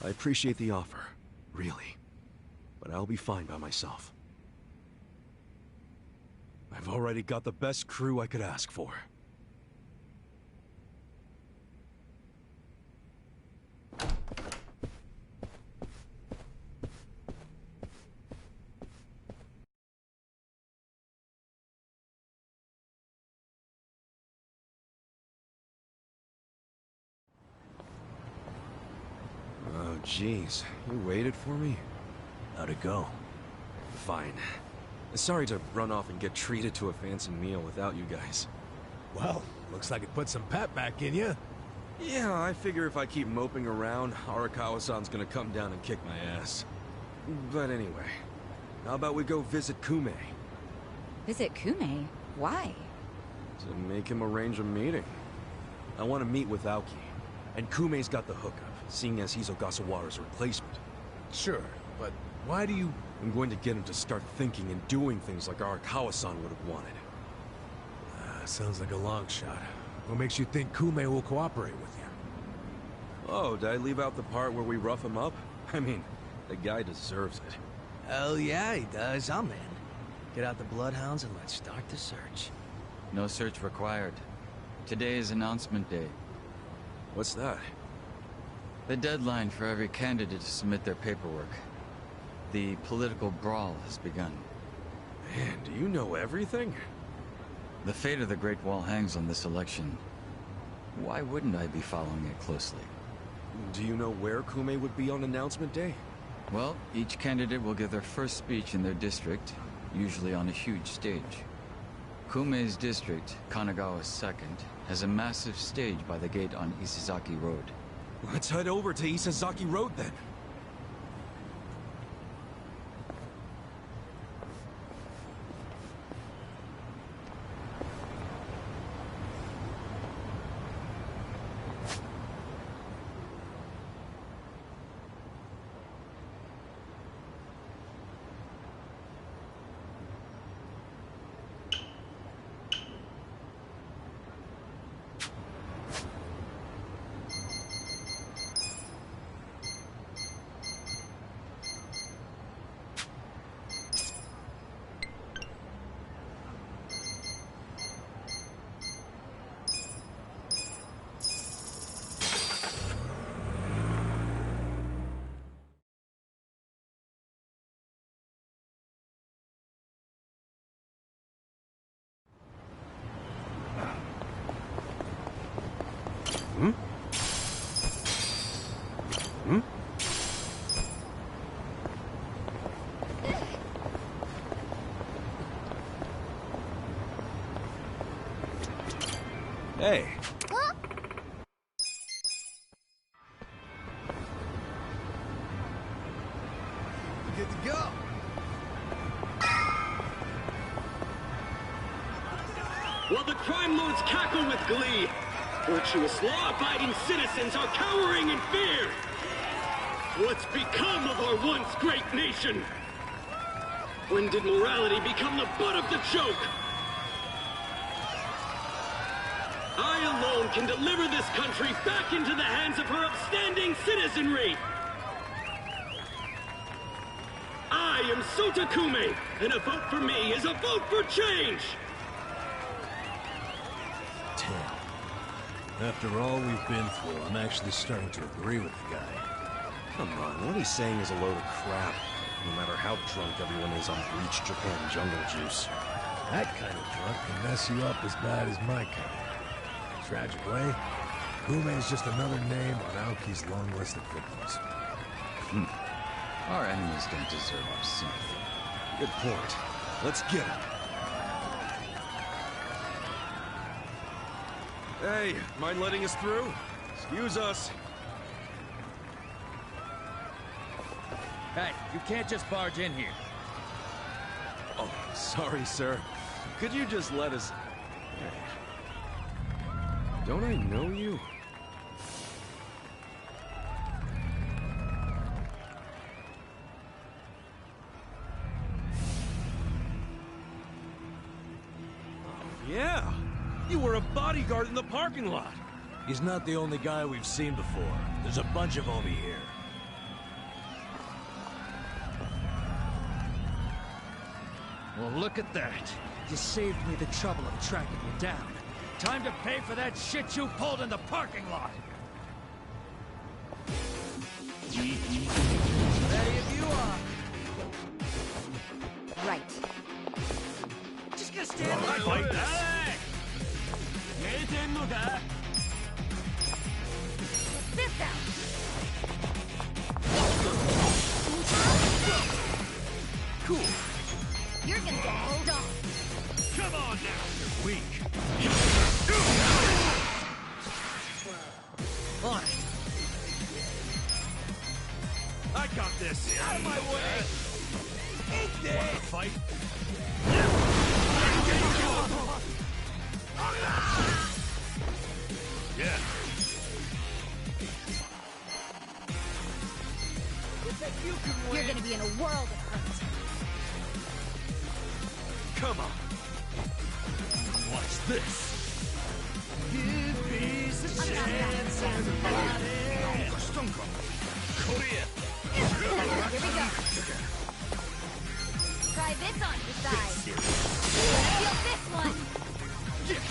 I appreciate the offer, really. But I'll be fine by myself. I've already got the best crew I could ask for. Oh, jeez. You waited for me? How'd it go? Fine. Sorry to run off and get treated to a fancy meal without you guys. Well, looks like it put some pep back in you. Yeah, I figure if I keep moping around, Arakawa-san's gonna come down and kick my ass. But anyway, how about we go visit Kume? Visit Kume? Why? To make him arrange a meeting. I want to meet with Aoki, and Kume's got the hookup, seeing as he's Ogasawara's replacement. Sure, but why do you... I'm going to get him to start thinking and doing things like Arakawa-san would have wanted. Sounds like a long shot. What makes you think Kume will cooperate with you? Oh, did I leave out the part where we rough him up? I mean, the guy deserves it. Hell yeah, he does. I'm in. Get out the bloodhounds and let's start the search. No search required. Today is announcement day. What's that? The deadline for every candidate to submit their paperwork. The political brawl has begun. Man, do you know everything? The fate of the Great Wall hangs on this election. Why wouldn't I be following it closely? Do you know where Kume would be on announcement day? Well, each candidate will give their first speech in their district, usually on a huge stage. Kume's district, Kanagawa's second, has a massive stage by the gate on Isazaki Road. Let's head over to Isazaki Road then. Hmm? Hmm? Hey. Huh? Good to go. while the crime lords cackle with glee. Virtuous, law-abiding citizens are cowering in fear. What's become of our once great nation? When did morality become the butt of the joke? I alone can deliver this country back into the hands of her upstanding citizenry. I am Sota Kume, and a vote for me is a vote for change! Damn. After all we've been through, I'm actually starting to agree with the guy. Come on, what he's saying is a load of crap. No matter how drunk everyone is on bleached Japan jungle juice. That kind of drunk can mess you up as bad as my kind. Tragic way, Kume is just another name on Aoki's long list of victims. Our enemies don't deserve our sympathy. Good point. Let's get him. Hey, mind letting us through? Excuse us. Hey, you can't just barge in here. Oh, sorry, sir. Could you just let us... Don't I know you? Yeah! You were a bodyguard in the parking lot! He's not the only guy we've seen before. There's a bunch of Omi here. Well, look at that. You saved me the trouble of tracking you down. Time to pay for that shit you pulled in the parking lot! Ready if you are. Right. Just gonna stand there like that. This out! Cool. You're gonna get held off. Come on now. You're weak. On it. I got this. Out of my way. Eat this. Want to fight? Yeah. You think you can win? You're gonna be in a world of hurt. Come on. Watch this. Give peace a chance, everybody. Korea. Here we go. Try this on your side. Feel this one. Yes.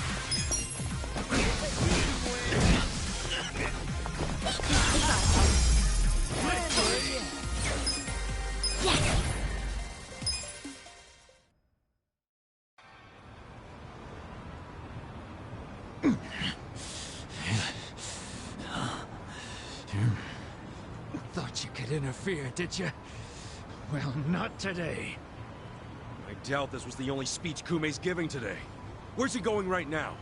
Thought you could interfere, did you? Well, not today. I doubt this was the only speech Kume's giving today. Where's he going right now?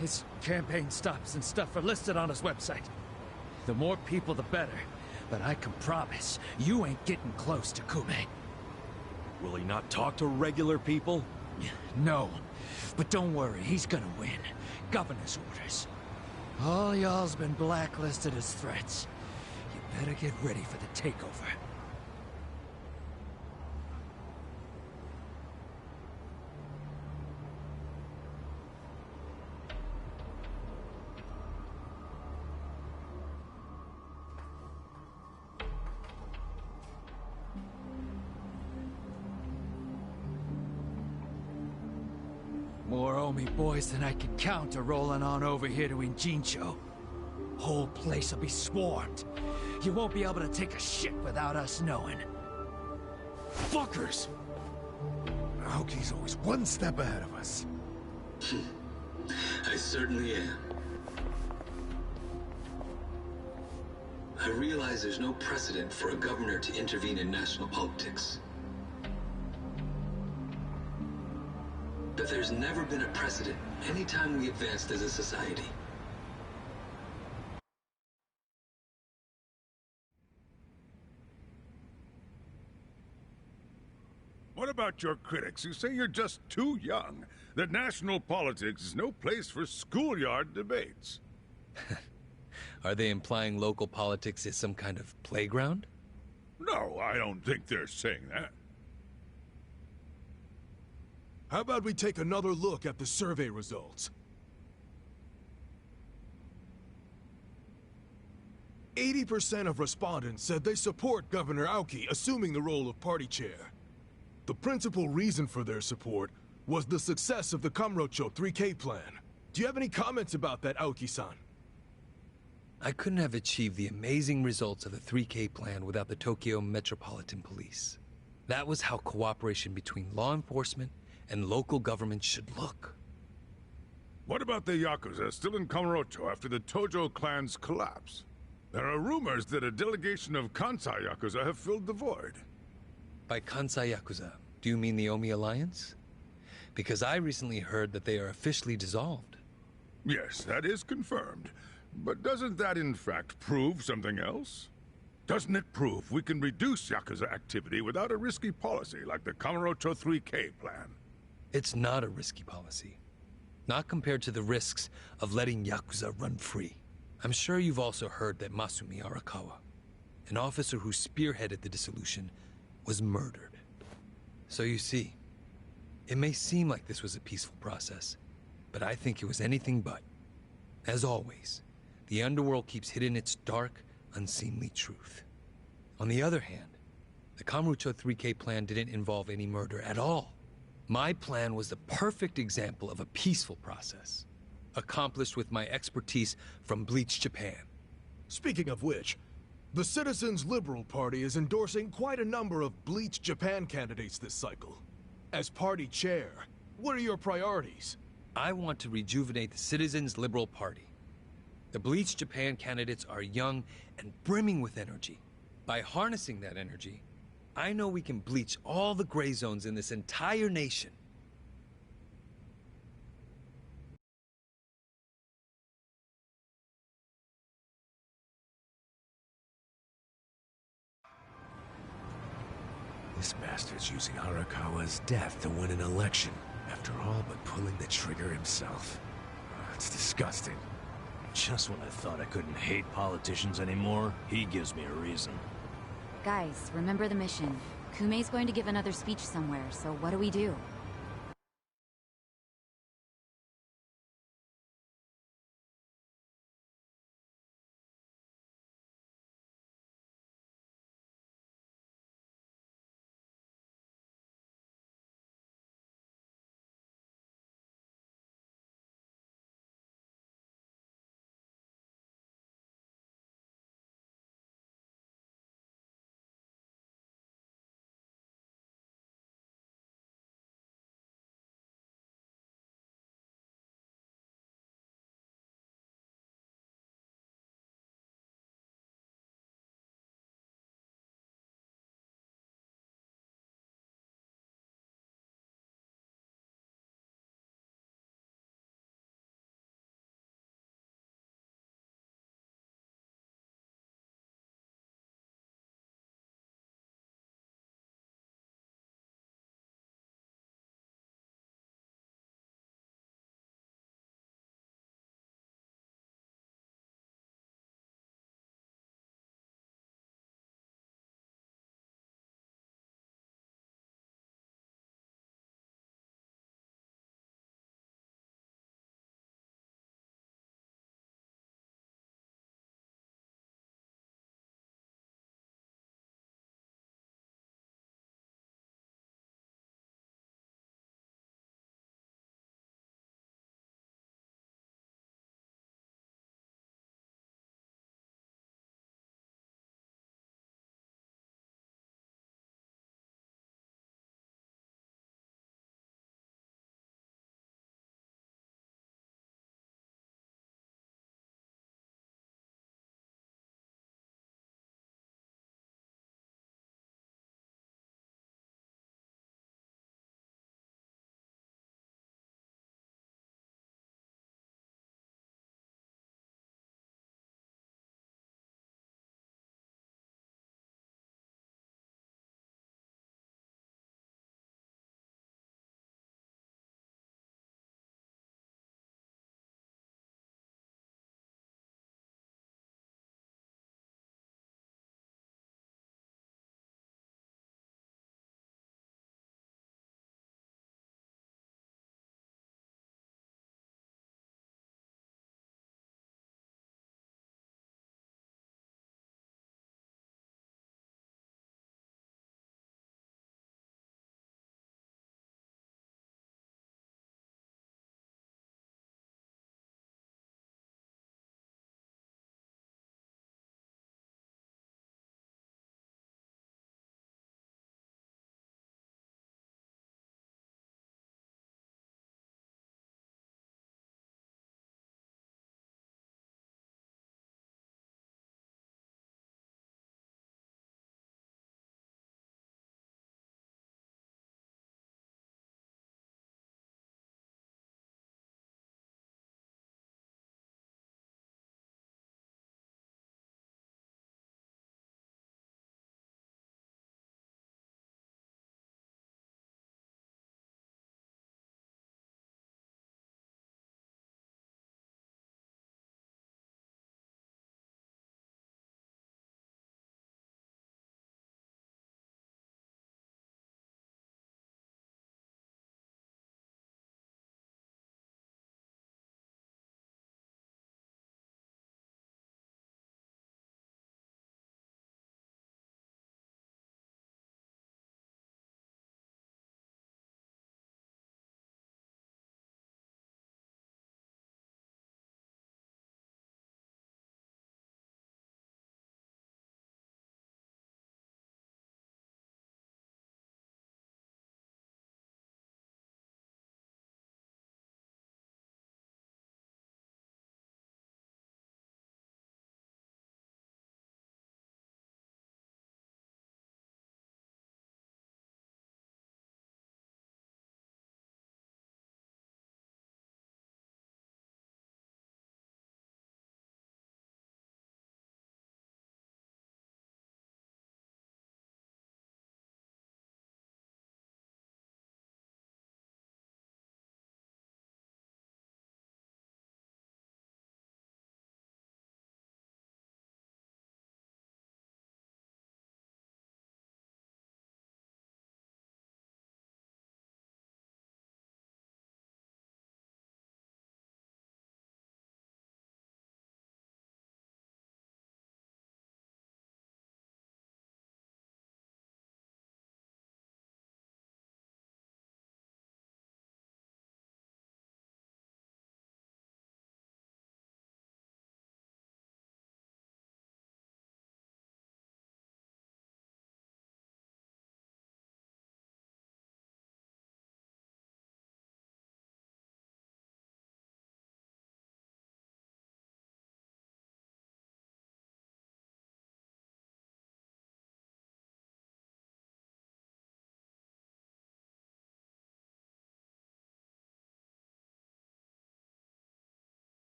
His campaign stops and stuff are listed on his website. The more people, the better. But I can promise, you ain't getting close to Kume. Will he not talk to regular people? No. But don't worry, he's gonna win. Governor's orders. All y'all's been blacklisted as threats. You better get ready for the takeover. More Omi boys than I can count are rolling on over here to Injincho. Whole place will be swarmed. You won't be able to take a shit without us knowing. Fuckers! Aoki's always one step ahead of us. I certainly am. I realize there's no precedent for a governor to intervene in national politics. But there's never been a precedent anytime we advanced as a society. What about your critics who say you're just too young? That national politics is no place for schoolyard debates? Are they implying local politics is some kind of playground? No, I don't think they're saying that. How about we take another look at the survey results? 80% of respondents said they support Governor Aoki assuming the role of party chair. The principal reason for their support was the success of the Kamurocho 3K plan. Do you have any comments about that, Aoki-san? I couldn't have achieved the amazing results of the 3K plan without the Tokyo Metropolitan Police. That was how cooperation between law enforcement and local government should look. What about the Yakuza still in Kamurocho after the Tojo clan's collapse? There are rumors that a delegation of Kansai Yakuza have filled the void. By Kansai Yakuza, do you mean the Omi Alliance? Because I recently heard that they are officially dissolved. Yes, that is confirmed. But doesn't that in fact prove something else? Doesn't it prove we can reduce Yakuza activity without a risky policy like the Kamurocho 3K plan? It's not a risky policy. Not compared to the risks of letting Yakuza run free. I'm sure you've also heard that Masumi Arakawa, an officer who spearheaded the dissolution, was murdered. So you see, it may seem like this was a peaceful process, but I think it was anything but. As always, the underworld keeps hidden its dark, unseemly truth. On the other hand, the Kamurocho 3K plan didn't involve any murder at all. My plan was the perfect example of a peaceful process, accomplished with my expertise from Bleach Japan. Speaking of which, the Citizens Liberal Party is endorsing quite a number of Bleach Japan candidates this cycle. As party chair, what are your priorities? I want to rejuvenate the Citizens Liberal Party. The Bleach Japan candidates are young and brimming with energy. By harnessing that energy, I know we can bleach all the gray zones in this entire nation. This bastard's using Arakawa's death to win an election, after all but pulling the trigger himself. It's disgusting. Just when I thought I couldn't hate politicians anymore, he gives me a reason. Guys, remember the mission. Kumei's going to give another speech somewhere, so what do we do?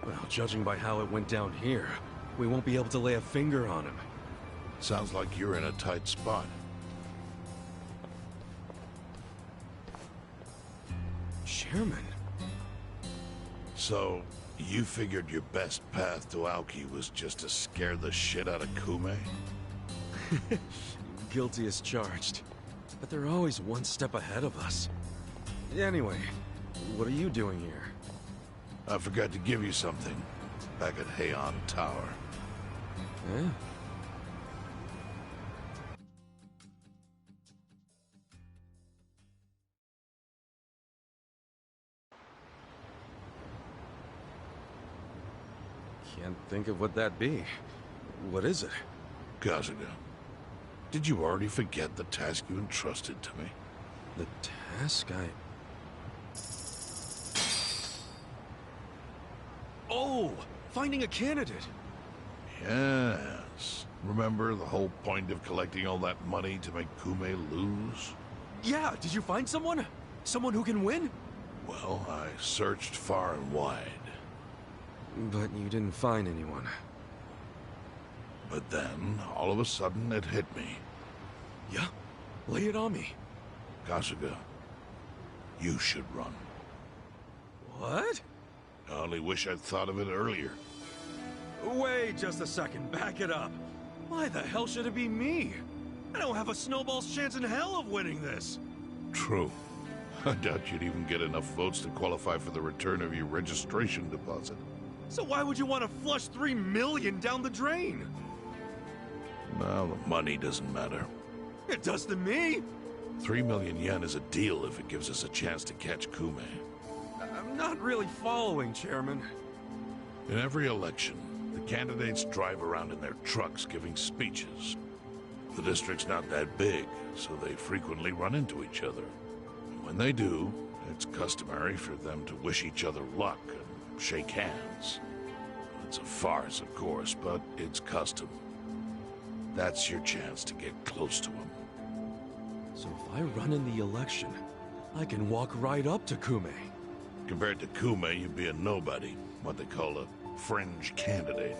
Well, judging by how it went down here, we won't be able to lay a finger on him. Sounds like you're in a tight spot. Chairman? So, you figured your best path to Aoki was just to scare the shit out of Kume? Guilty as charged. But they're always one step ahead of us. Anyway, what are you doing here? I forgot to give you something back at Heian Tower. Eh? Can't think of what that'd be. What is it? Kasuga, did you already forget the task you entrusted to me? The task Oh! Finding a candidate! Yes. Remember the whole point of collecting all that money to make Kume lose? Yeah, did you find someone? Someone who can win? Well, I searched far and wide. But you didn't find anyone. But then, all of a sudden, it hit me. Yeah? Lay it on me. Kasuga, you should run. What? I only wish I'd thought of it earlier. Wait just a second, back it up. Why the hell should it be me? I don't have a snowball's chance in hell of winning this. True. I doubt you'd even get enough votes to qualify for the return of your registration deposit. So why would you want to flush $3 million down the drain? Well, the money doesn't matter. It does to me. 3 million yen is a deal if it gives us a chance to catch Kume. I'm not really following, Chairman. In every election, the candidates drive around in their trucks giving speeches. The district's not that big, so they frequently run into each other. And when they do, it's customary for them to wish each other luck and shake hands. It's a farce, of course, but it's custom. That's your chance to get close to him. So if I run in the election, I can walk right up to Kume. Compared to Kume, you'd be a nobody, what they call a fringe candidate.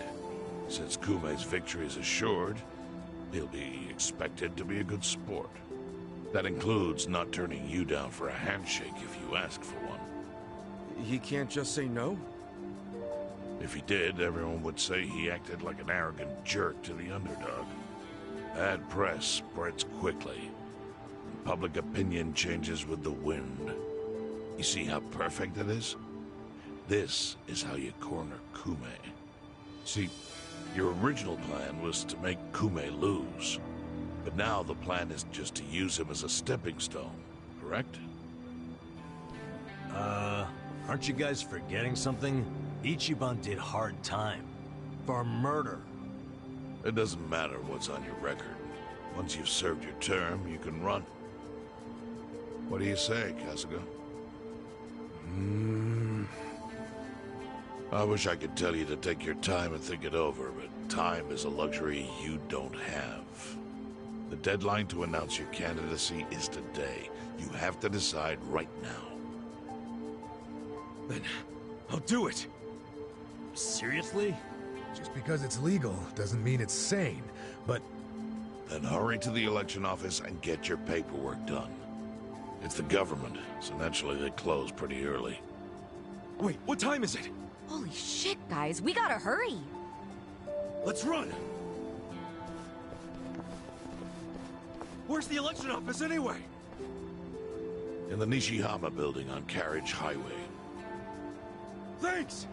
Since Kume's victory is assured, he'll be expected to be a good sport. That includes not turning you down for a handshake if you ask for one. He can't just say no? If he did, everyone would say he acted like an arrogant jerk to the underdog. Bad press spreads quickly, and public opinion changes with the wind. You see how perfect it is? This is how you corner Kume. See, your original plan was to make Kume lose. But now the plan is just to use him as a stepping stone, correct? Aren't you guys forgetting something? Ichiban did hard time. For murder. It doesn't matter what's on your record. Once you've served your term, you can run. What do you say, Kasuga? I wish I could tell you to take your time and think it over, but time is a luxury you don't have. The deadline to announce your candidacy is today. You have to decide right now. Then I'll do it. Seriously? Just because it's legal doesn't mean it's sane, but... Then hurry to the election office and get your paperwork done. It's the government, so naturally they close pretty early. Wait, what time is it? Holy shit, guys, we gotta hurry. Let's run! Where's the election office anyway? In the Nishihama building on Carriage Highway. Thanks!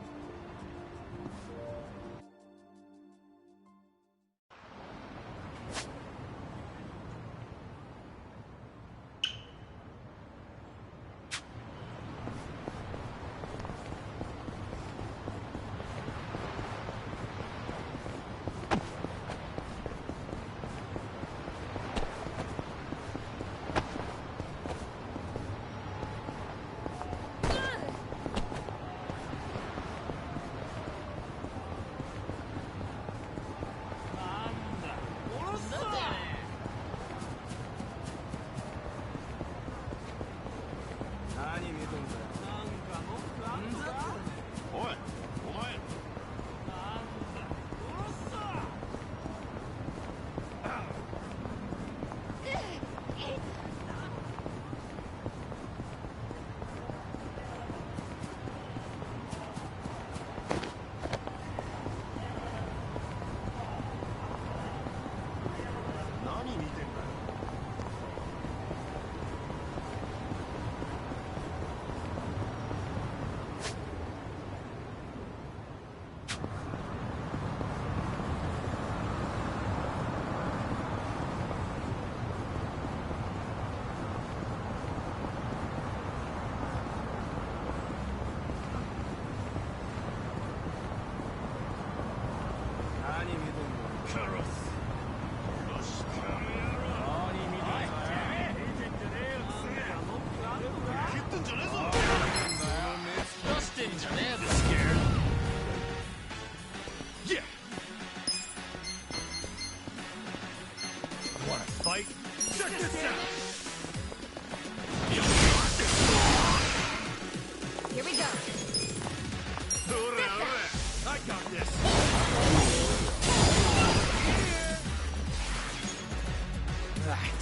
Right.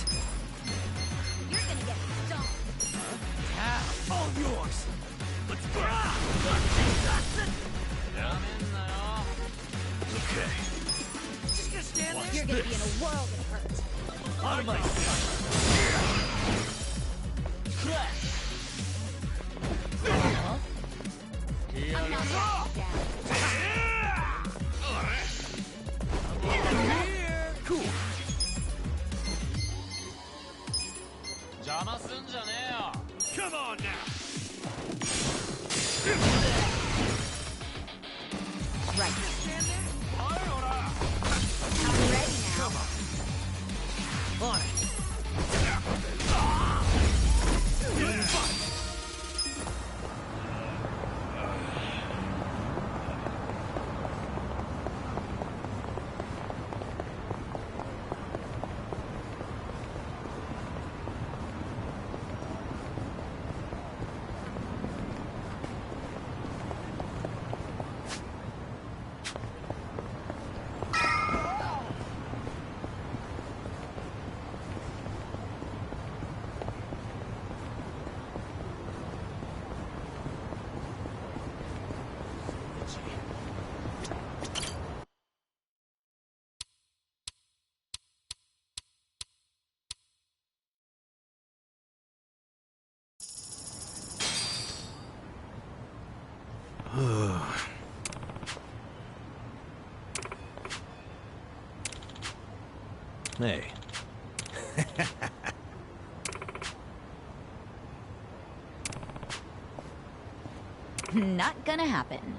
You're gonna get stomped. All yours. Let's go. Okay. Just gonna stand there. You're gonna be in a world of hurt. On my I'm not backing down. Cool. Come on now! Right. I'm ready now. Come on. On it. Hey. Not gonna happen.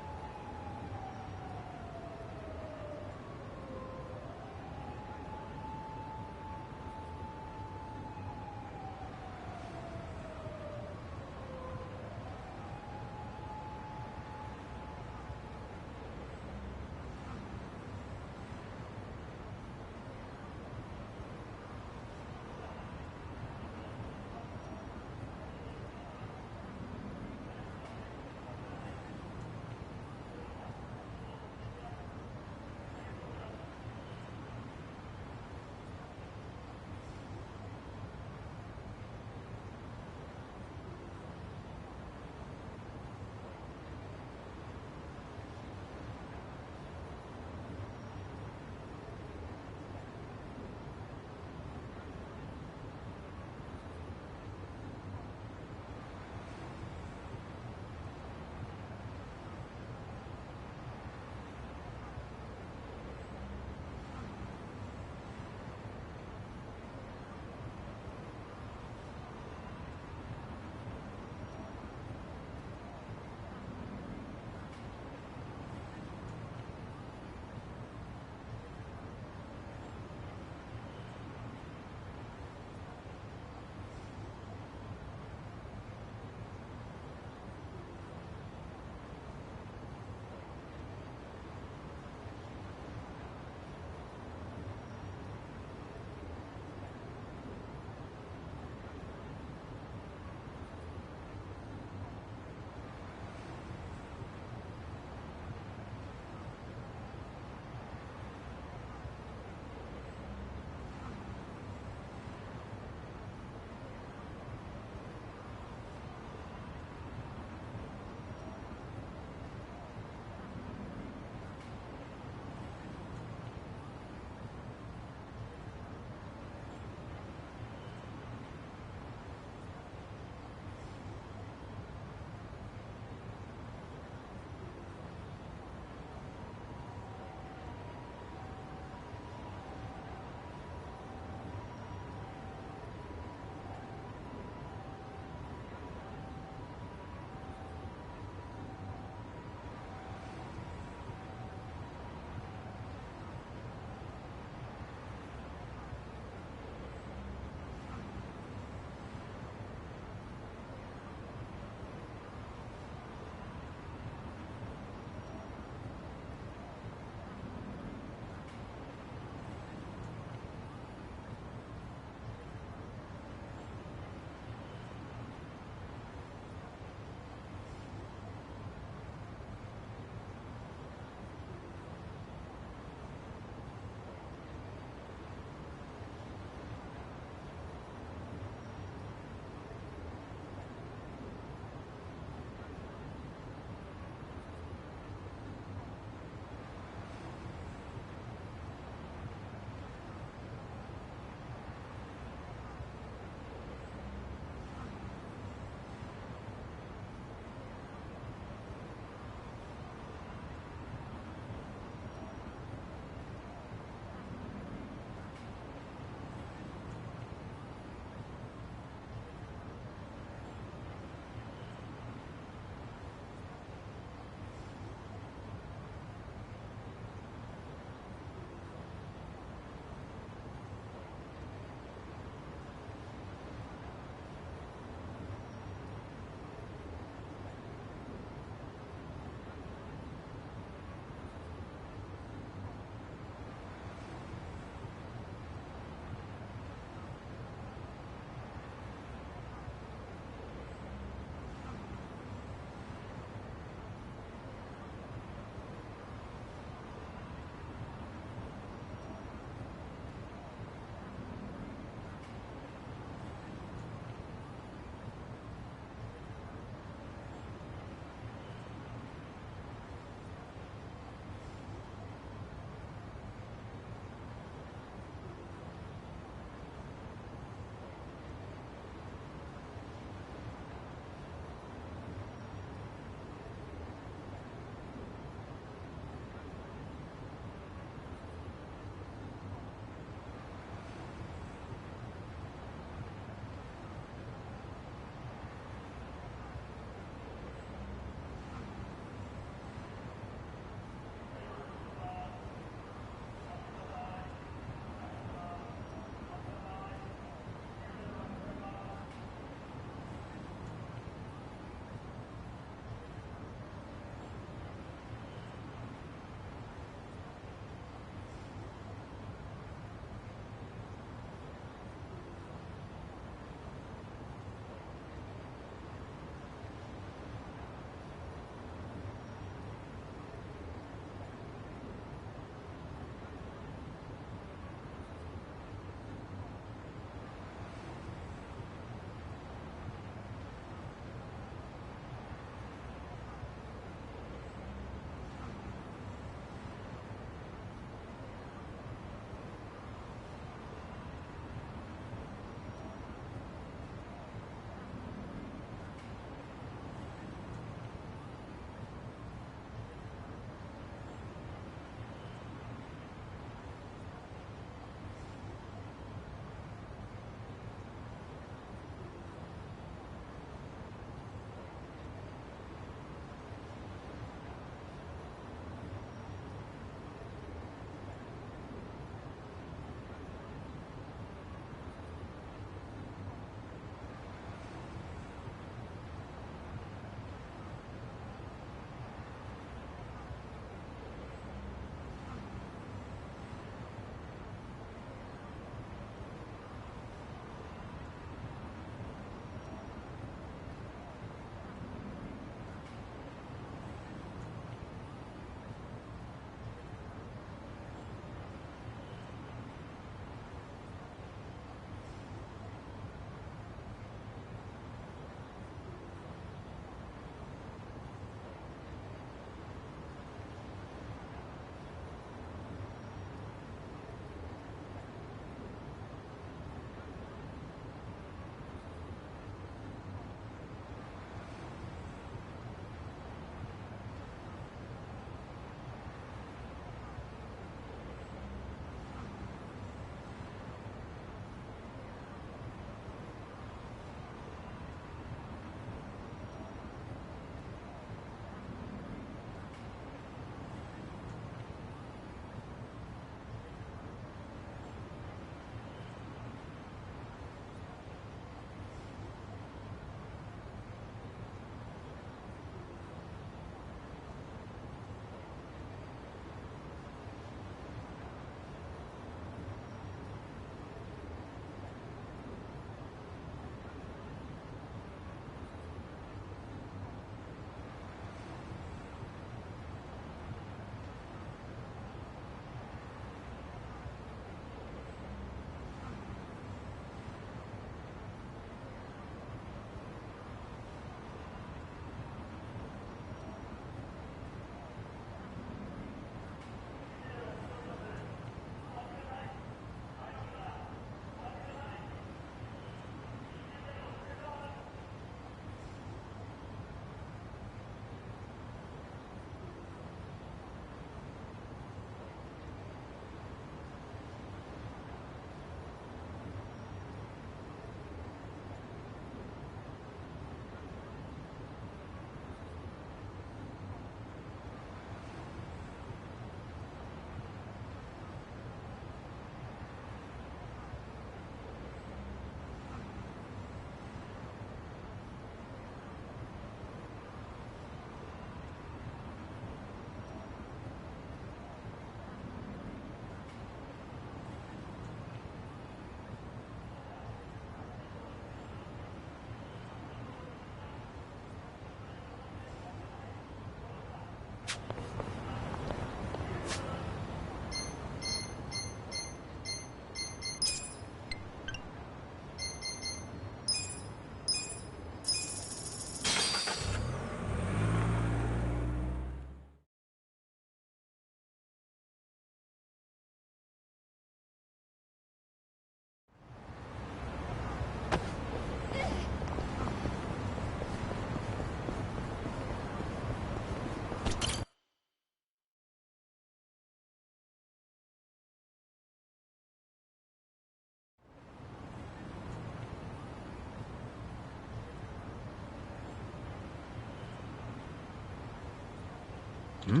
Hmm?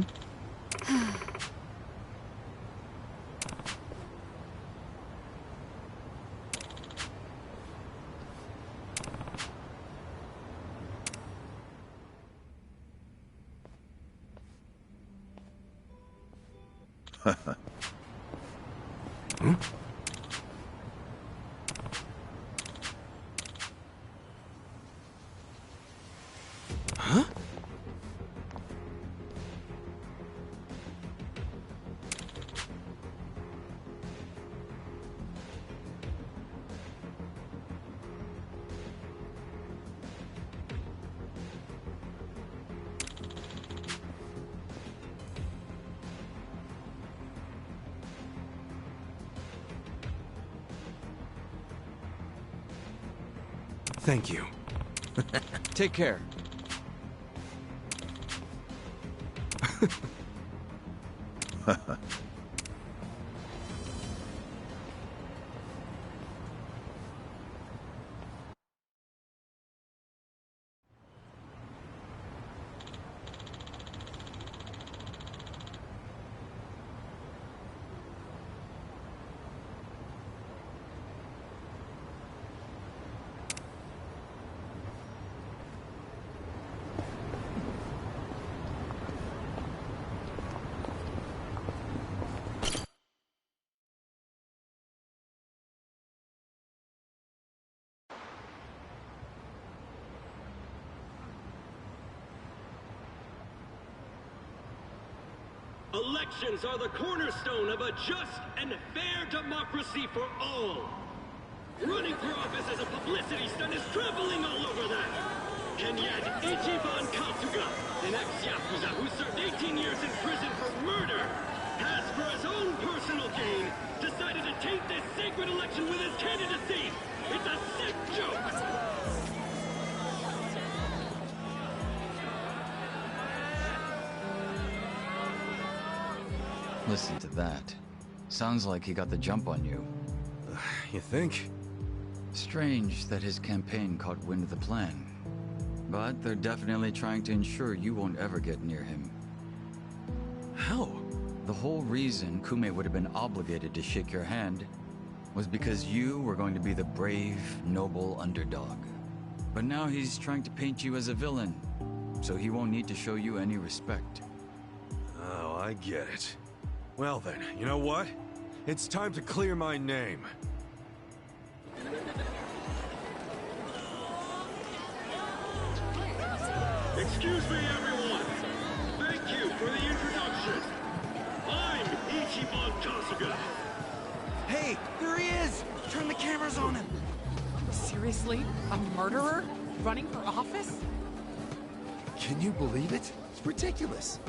Hmm? Huh? Thank you. Take care. Elections are the cornerstone of a just and fair democracy for all. Running for office as a publicity stunt is traveling all over that. And yet, Ichiban Kasuga, an ex-Yakuza who served 18 years in prison for murder, has, for his own personal gain, decided to taint this sacred election with his candidacy. It's a sick joke. Listen to that. Sounds like he got the jump on you. You think? Strange that his campaign caught wind of the plan. But they're definitely trying to ensure you won't ever get near him. How? The whole reason Kume would have been obligated to shake your hand was because you were going to be the brave, noble underdog. But now he's trying to paint you as a villain, so he won't need to show you any respect. Oh, I get it. Well then, you know what? It's time to clear my name. Excuse me, everyone. Thank you for the introduction. I'm Ichiban Kasuga. Hey, there he is! Turn the cameras on him! Seriously? A murderer? Running for office? Can you believe it? It's ridiculous.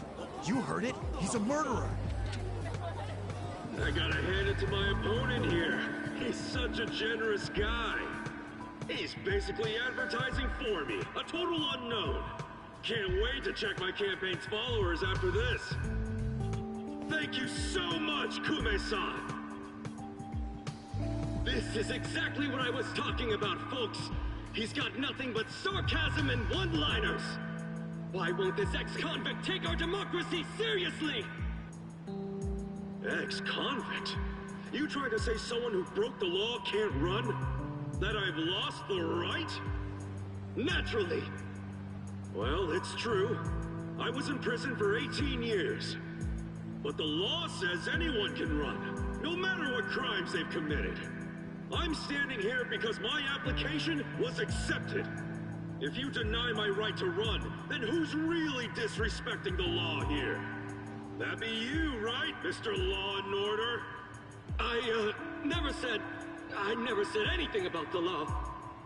You heard it. He's a murderer. I gotta hand it to my opponent here. He's such a generous guy. He's basically advertising for me, a total unknown. Can't wait to check my campaign's followers after this. Thank you so much, Kume-san. This is exactly what I was talking about, folks. He's got nothing but sarcasm and one-liners. Why won't this ex-convict take our democracy seriously? Ex-convict? You trying to say someone who broke the law can't run? That I've lost the right? Naturally. Well, it's true. I was in prison for 18 years. But the law says anyone can run, no matter what crimes they've committed. I'm standing here because my application was accepted. If you deny my right to run, then who's really disrespecting the law here? That be you, right, Mr. Law and Order? I never said anything about the law.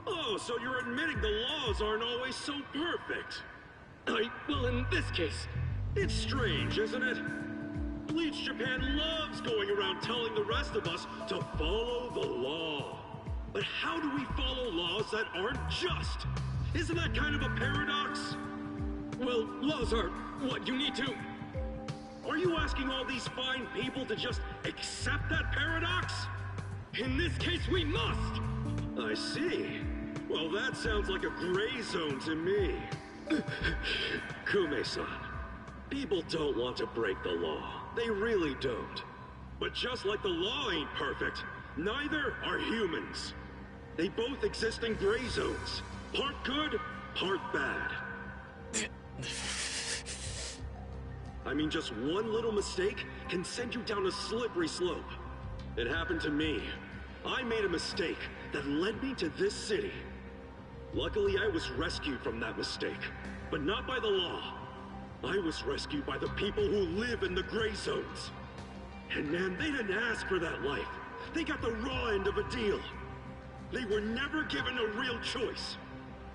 Oh, so you're admitting the laws aren't always so perfect. Well, in this case, it's strange, isn't it? Bleach Japan loves going around telling the rest of us to follow the law. But how do we follow laws that aren't just? Isn't that kind of a paradox? Well, laws are what you need to... Are you asking all these fine people to just accept that paradox? In this case, we must! I see. Well, that sounds like a gray zone to me. Kume-san, People don't want to break the law. They really don't. But just like the law ain't perfect, neither are humans. They both exist in gray zones. Part good, part bad. I mean, just one little mistake can send you down a slippery slope. It happened to me. I made a mistake that led me to this city. Luckily, I was rescued from that mistake, but not by the law. I was rescued by the people who live in the gray zones. And man, they didn't ask for that life. They got the raw end of a deal. They were never given a real choice.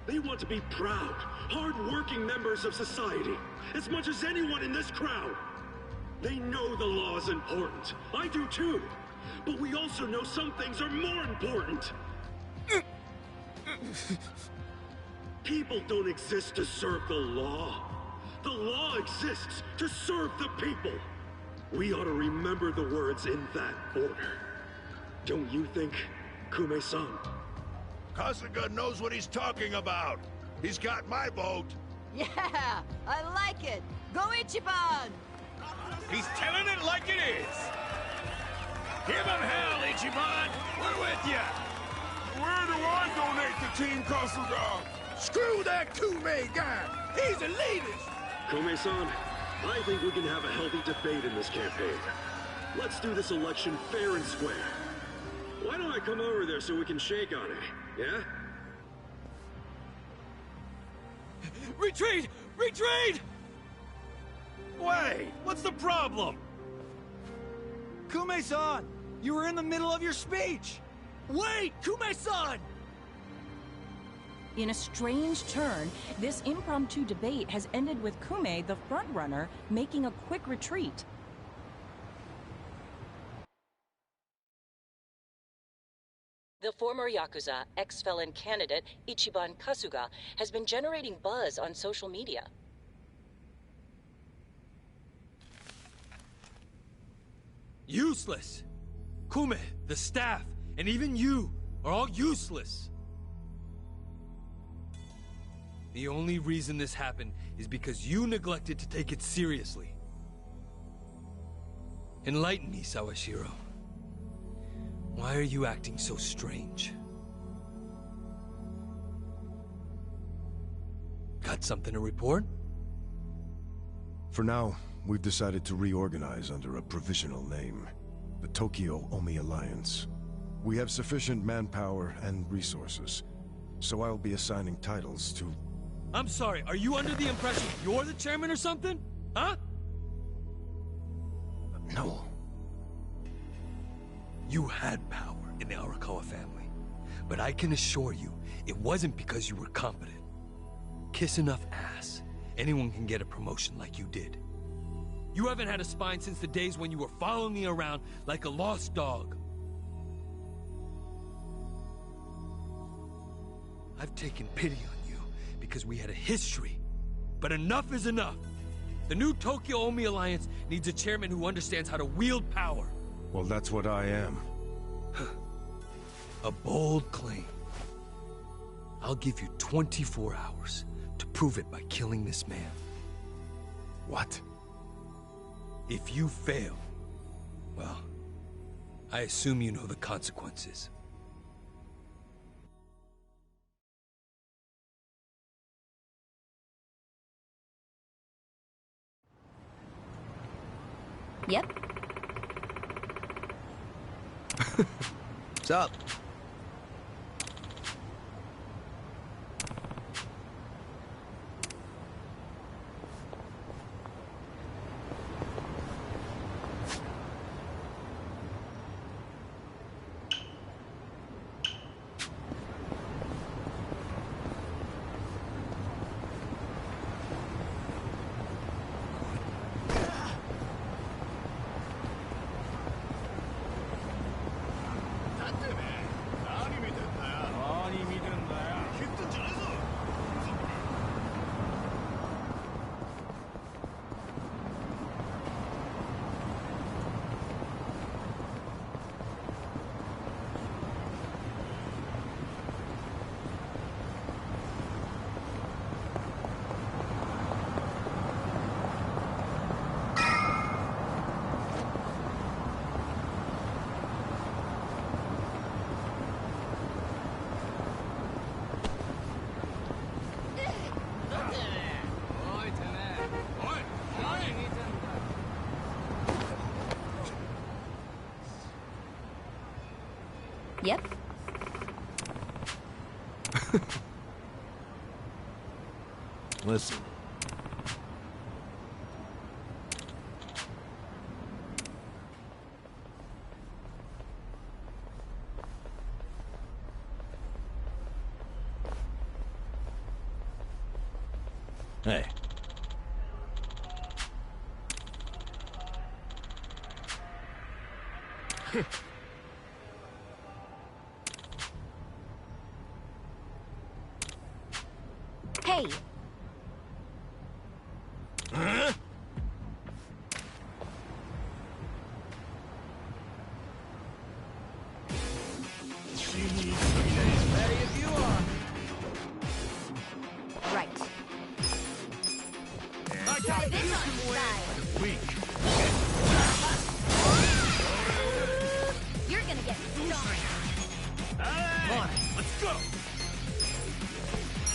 They want to be proud, hard-working members of society, as much as anyone in this crowd. They know the law is important. I do too. But we also know some things are more important. People don't exist to serve the law. The law exists to serve the people. We ought to remember the words in that order. Don't you think, Kume-san? Kasuga knows what he's talking about. He's got my vote. Yeah, I like it. Go Ichiban! He's telling it like it is. Give him hell, Ichiban. We're with you. Where do I donate to Team Kasuga? Screw that Kume guy. He's the elitist. Kume-san, I think we can have a healthy debate in this campaign. Let's do this election fair and square. Why don't I come over there so we can shake on it, yeah? Retreat! Retreat! Wait, what's the problem? Kume-san, you were in the middle of your speech. Wait, Kume-san! In a strange turn, this impromptu debate has ended with Kume, the frontrunner, making a quick retreat. The former Yakuza ex-felon candidate, Ichiban Kasuga, has been generating buzz on social media. Useless! Kume, the staff, and even you are all useless! The only reason this happened is because you neglected to take it seriously. Enlighten me, Sawashiro. Why are you acting so strange? Got something to report? For now, we've decided to reorganize under a provisional name. The Tokyo Omi Alliance. We have sufficient manpower and resources, so I'll be assigning titles to... I'm sorry, are you under the impression you're the chairman or something? Huh? No. You had power in the Arakawa family, but I can assure you, it wasn't because you were competent. Kiss enough ass, anyone can get a promotion like you did. You haven't had a spine since the days when you were following me around like a lost dog. I've taken pity on you because we had a history, but enough is enough. The new Tokyo Omi Alliance needs a chairman who understands how to wield power. Well, that's what I am. A bold claim. I'll give you 24 hours to prove it by killing this man. What? If you fail, well, I assume you know the consequences. Yep. What's up? Yep. Listen. Hey. Hey! Huh? Ready if you are. Right. I got This this. on side. Weak. You're gonna get stoned. Come on, let's go.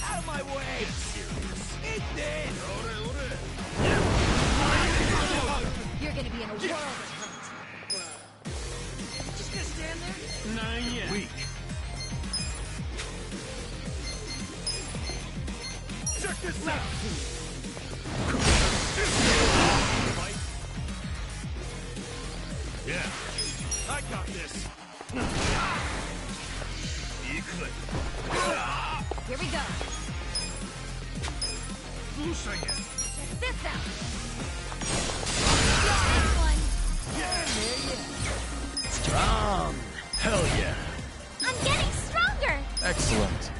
Out of my way! Eat this! You're gonna be in a world of hurt. Just gonna stand there? Not yet. Weak. Check this out. Yeah. I got this. Here we go. Слушай. This out. Strong. Hell yeah. I'm getting stronger. Excellent.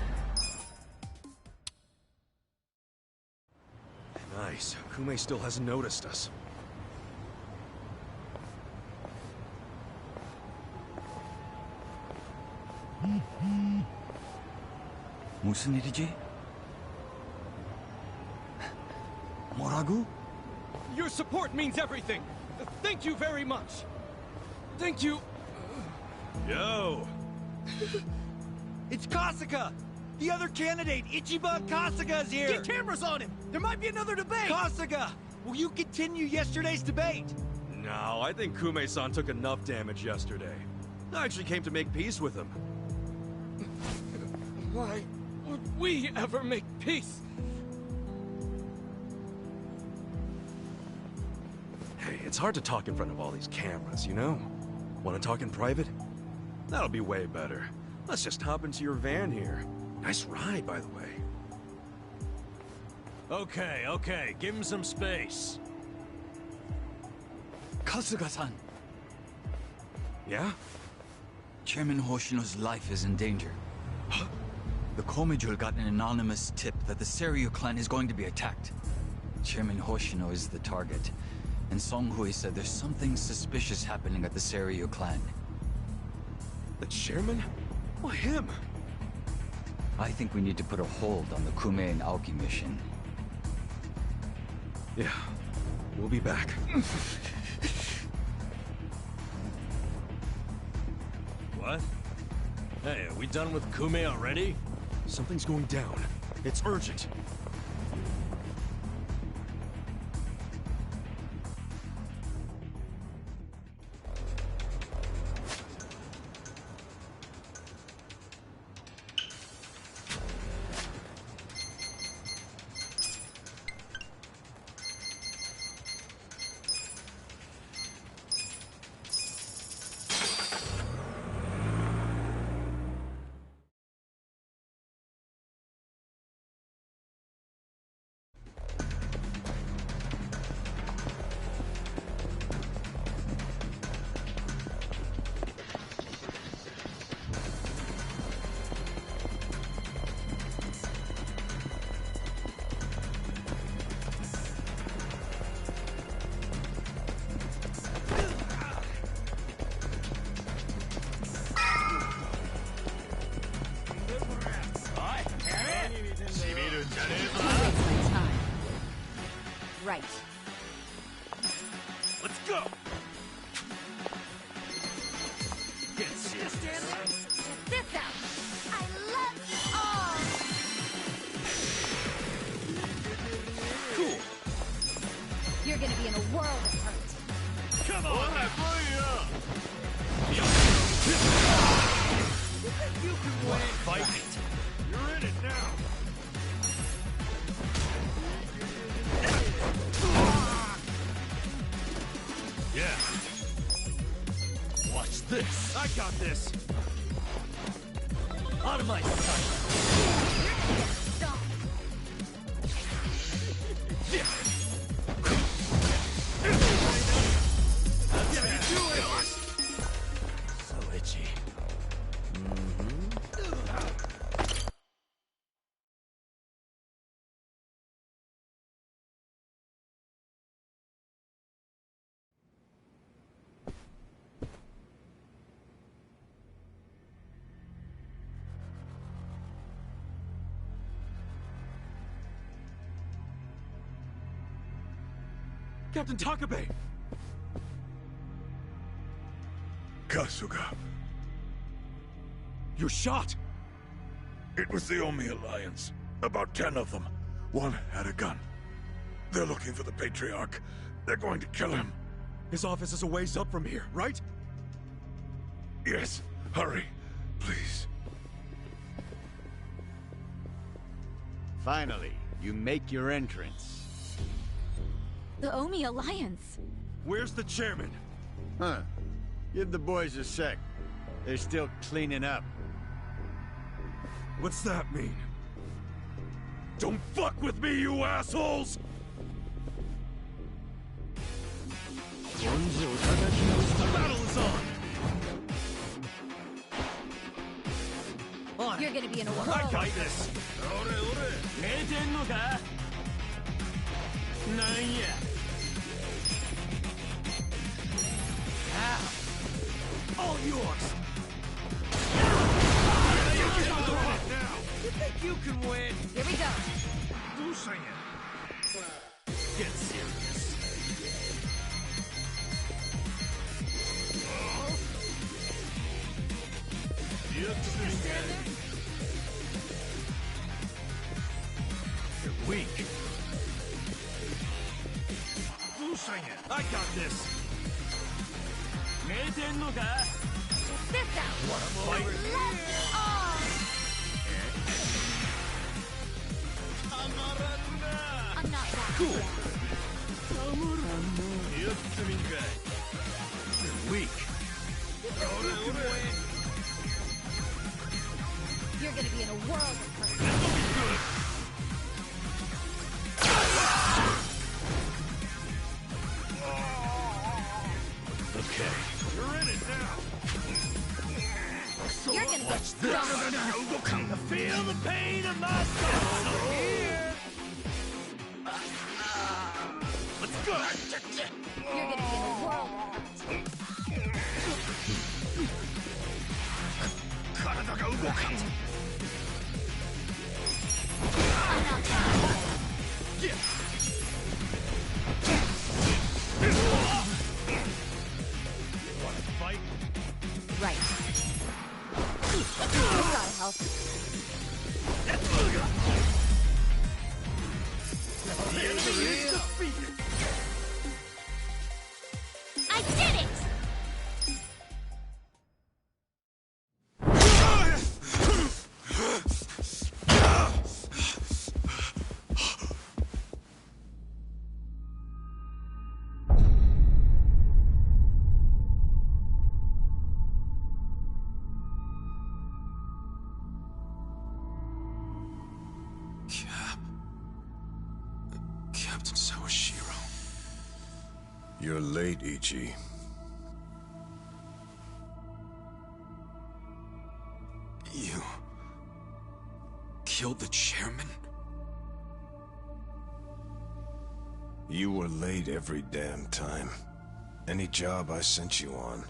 Nice. Kume still hasn't noticed us. 무슨 일이지? 뭐라고? Your support means everything. Thank you very much. Thank you. Yo! It's Kasuga! The other candidate, Ichiban Kasuga, is here! Get cameras on him! There might be another debate! Kasuga! Will you continue yesterday's debate? No, I think Kume-san took enough damage yesterday. I actually came to make peace with him. Why would we ever make peace? Hey, it's hard to talk in front of all these cameras, you know? Want to talk in private? That'll be way better. Let's just hop into your van here. Nice ride, by the way. Okay, okay. Give him some space. Kasuga-san. Yeah? Chairman Hoshino's life is in danger. The Komijul got an anonymous tip that the Seiryu clan is going to be attacked. Chairman Hoshino is the target, and Song Hui said there's something suspicious happening at the Seiryu clan. The chairman? Why him? I think we need to put a hold on the Kume and Aoki mission. Yeah, we'll be back. What? Hey, are we done with Kume already? Something's going down. It's urgent. Right. Let's go. Get serious. Check this out. I love you all. Cool. You're gonna be in a world of hurt. Come on. you can win. Fight. You're in it now. Yeah. Watch this. I got this. Out of my sight. Stop. That's how you do it. So itchy. Captain Takabe! Kasuga. You're shot! It was the Omi Alliance. About 10 of them. One had a gun. They're looking for the Patriarch. They're going to kill him. His office is a ways up from here, right? Yes. Hurry. Please. Finally, you make your entrance. The Omi Alliance. Where's the chairman? Huh. Give the boys a sec. They're still cleaning up. What's that mean? Don't fuck with me, you assholes! The battle is on! You're gonna be in a world. I got this! All yours! You think you can win? Here we go. Get serious. You're weak. I got this! Sit down. What a fight! I'm not that. Cool. You're weak. You're gonna be in a world of hurt. Okay. You're in it now. You're gonna get stronger. Feel the pain of my soul here! Let's go! You're gonna be in a world of hurt. 体が動かん。 I'm not that. Wanna fight? Right. You gotta help. The enemy is defeated! I did it! Captain Sawashiro. You're late, Ichi. You... killed the chairman? You were late every damn time. Any job I sent you on,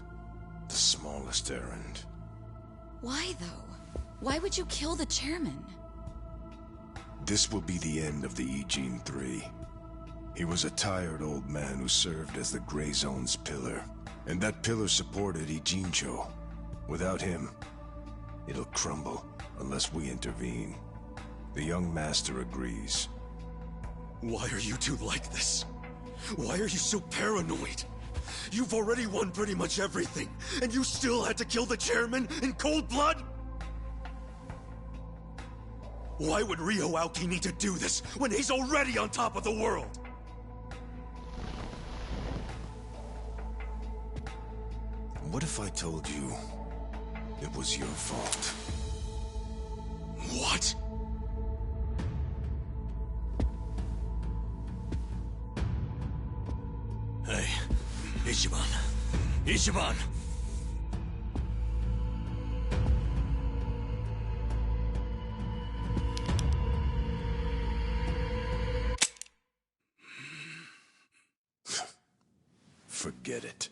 the smallest errand. Why, though? Why would you kill the chairman? This will be the end of the Ijin 3. He was a tired old man who served as the Gray Zone's pillar. And that pillar supported Ijincho. Without him, it'll crumble unless we intervene. The young master agrees. Why are you two like this? Why are you so paranoid? You've already won pretty much everything, and you still had to kill the chairman in cold blood? Why would Ryo Aoki need to do this when he's already on top of the world? What if I told you it was your fault? What? Hey, Ichiban. Ichiban! Forget it.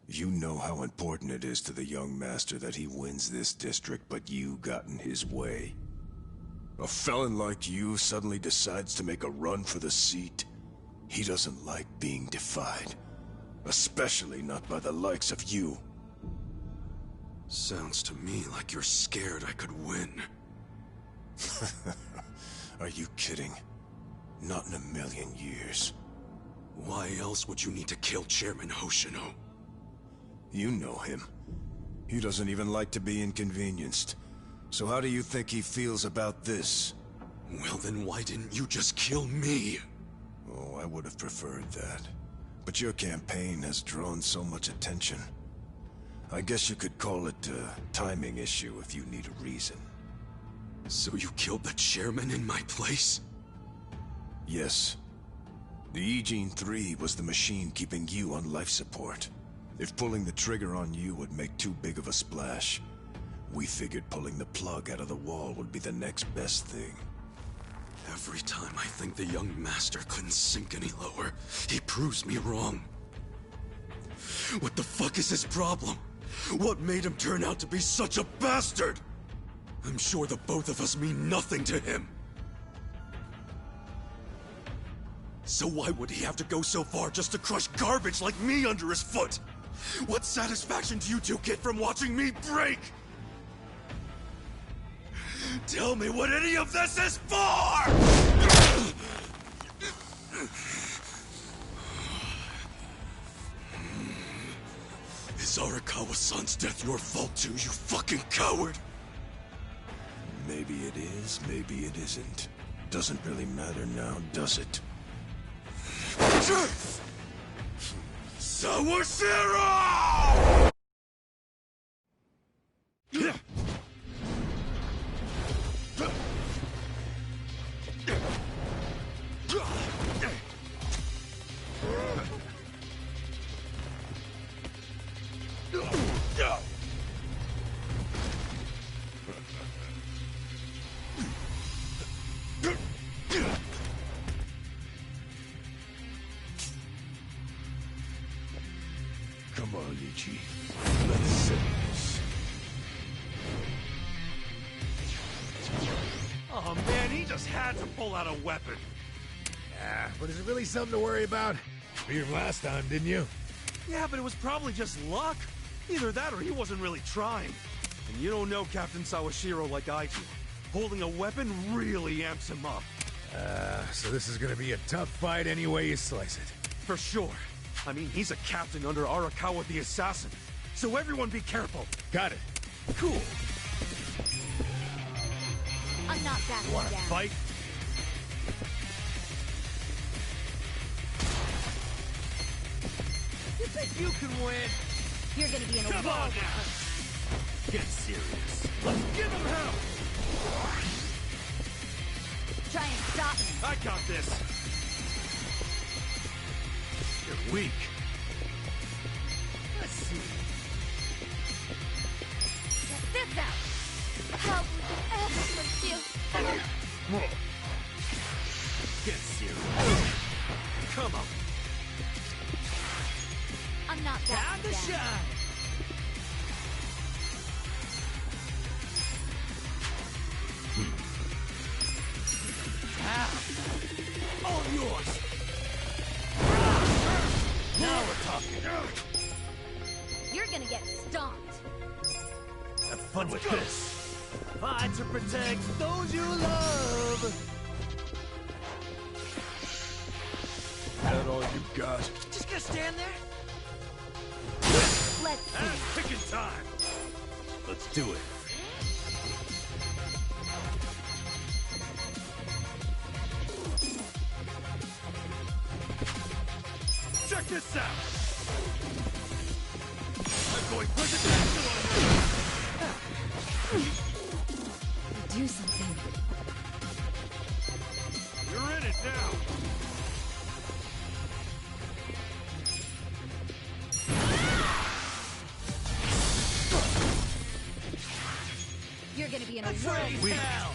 You know how important it is to the young master that he wins this district, but you got in his way. A felon like you suddenly decides to make a run for the seat. He doesn't like being defied. Especially not by the likes of you. Sounds to me like you're scared I could win. Are you kidding? Not in a million years. Why else would you need to kill Chairman Hoshino? You know him. He doesn't even like to be inconvenienced. So how do you think he feels about this? Well, then why didn't you just kill me? Oh, I would have preferred that. But your campaign has drawn so much attention. I guess you could call it a timing issue if you need a reason. So you killed the chairman in my place? Yes. The E-Gene 3 was the machine keeping you on life support. If pulling the trigger on you would make too big of a splash, we figured pulling the plug out of the wall would be the next best thing. Every time I think the young master couldn't sink any lower, he proves me wrong. What the fuck is his problem? What made him turn out to be such a bastard? I'm sure the both of us mean nothing to him. So why would he have to go so far just to crush garbage like me under his foot? What satisfaction do you two get from watching me break? Tell me what any of this is for! Is Arakawa-san's death your fault too, you fucking coward? Maybe it is, maybe it isn't. Doesn't really matter now, does it? Sawashiro! Come on, Ichi. Let's settle this. Oh man, he just had to pull out a weapon. Yeah, but is it really something to worry about? Beat him last time, didn't you? Yeah, but it was probably just luck. Either that or he wasn't really trying. And you don't know Captain Sawashiro like I do. Holding a weapon really amps him up. So this is gonna be a tough fight any way you slice it. For sure. I mean, he's a captain under Arakawa the Assassin. So everyone be careful. Got it. Cool. I'm not backing Wanna down. fight? You think you can win? You're gonna be in a Come on world. now. Get serious. Let's give him hell. Try and stop me. I got this. You're weak. Let's see. Check this out. How would you ever feel? Get serious. Come on. I'm not Time backing to down. shine. All yours. Now we're talking. You're gonna get stomped. Have fun with this. Fight to protect those you love. That all you got? Just gonna stand there? Let's see. Picking time. Let's do it. Check this out! I'm going presidential on you! Do something. You're in it now! You're gonna be in a That's world right, of hell!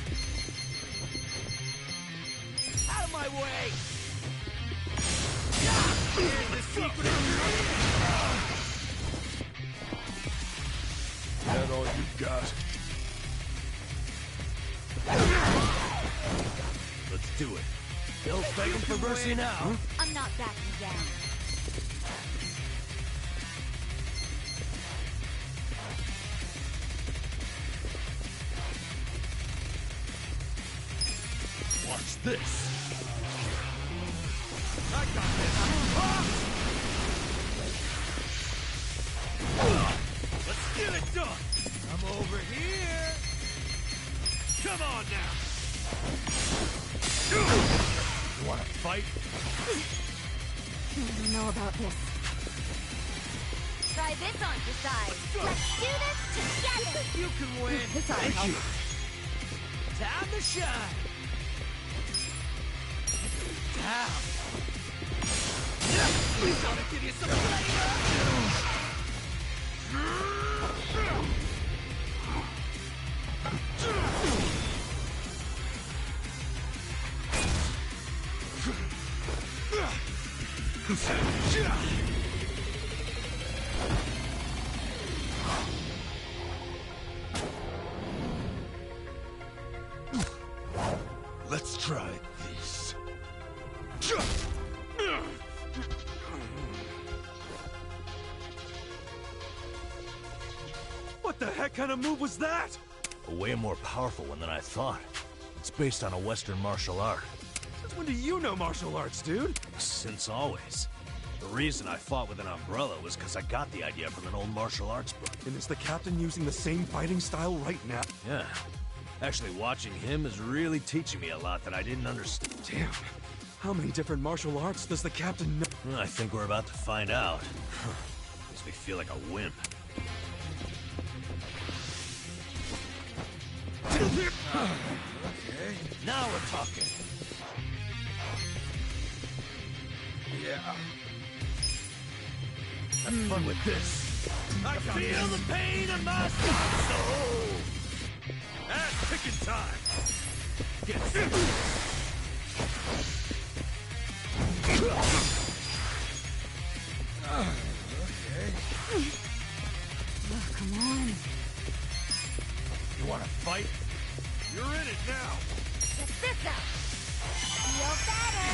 Out of my way! Here's the secret! That all you got? Let's do it. No begging for mercy now. I'm not backing down. Watch this. I got this! Let's get it done! I'm over here! Come on now! You wanna fight? I don't know about this. Try this on your side. Let's do this together! You can win! This ought to help. Time to shine! Down! We're gonna give you some flavor! Let's try this. What the heck kind of move was that? A way more powerful one than I thought. It's based on a Western martial art. Since when do you know martial arts, dude? Since always. The reason I fought with an umbrella was because I got the idea from an old martial arts book. And is the captain using the same fighting style right now? Yeah. Actually, watching him is really teaching me a lot that I didn't understand. Damn. How many different martial arts does the captain know? I think we're about to find out. Makes me feel like a wimp. Okay. Now we're talking. Yeah. Have fun with this. I feel the pain in my soul. Ass kicking time. Get sick. Okay. Oh, come on. You wanna fight? You're in it now. Check this out. Feel better.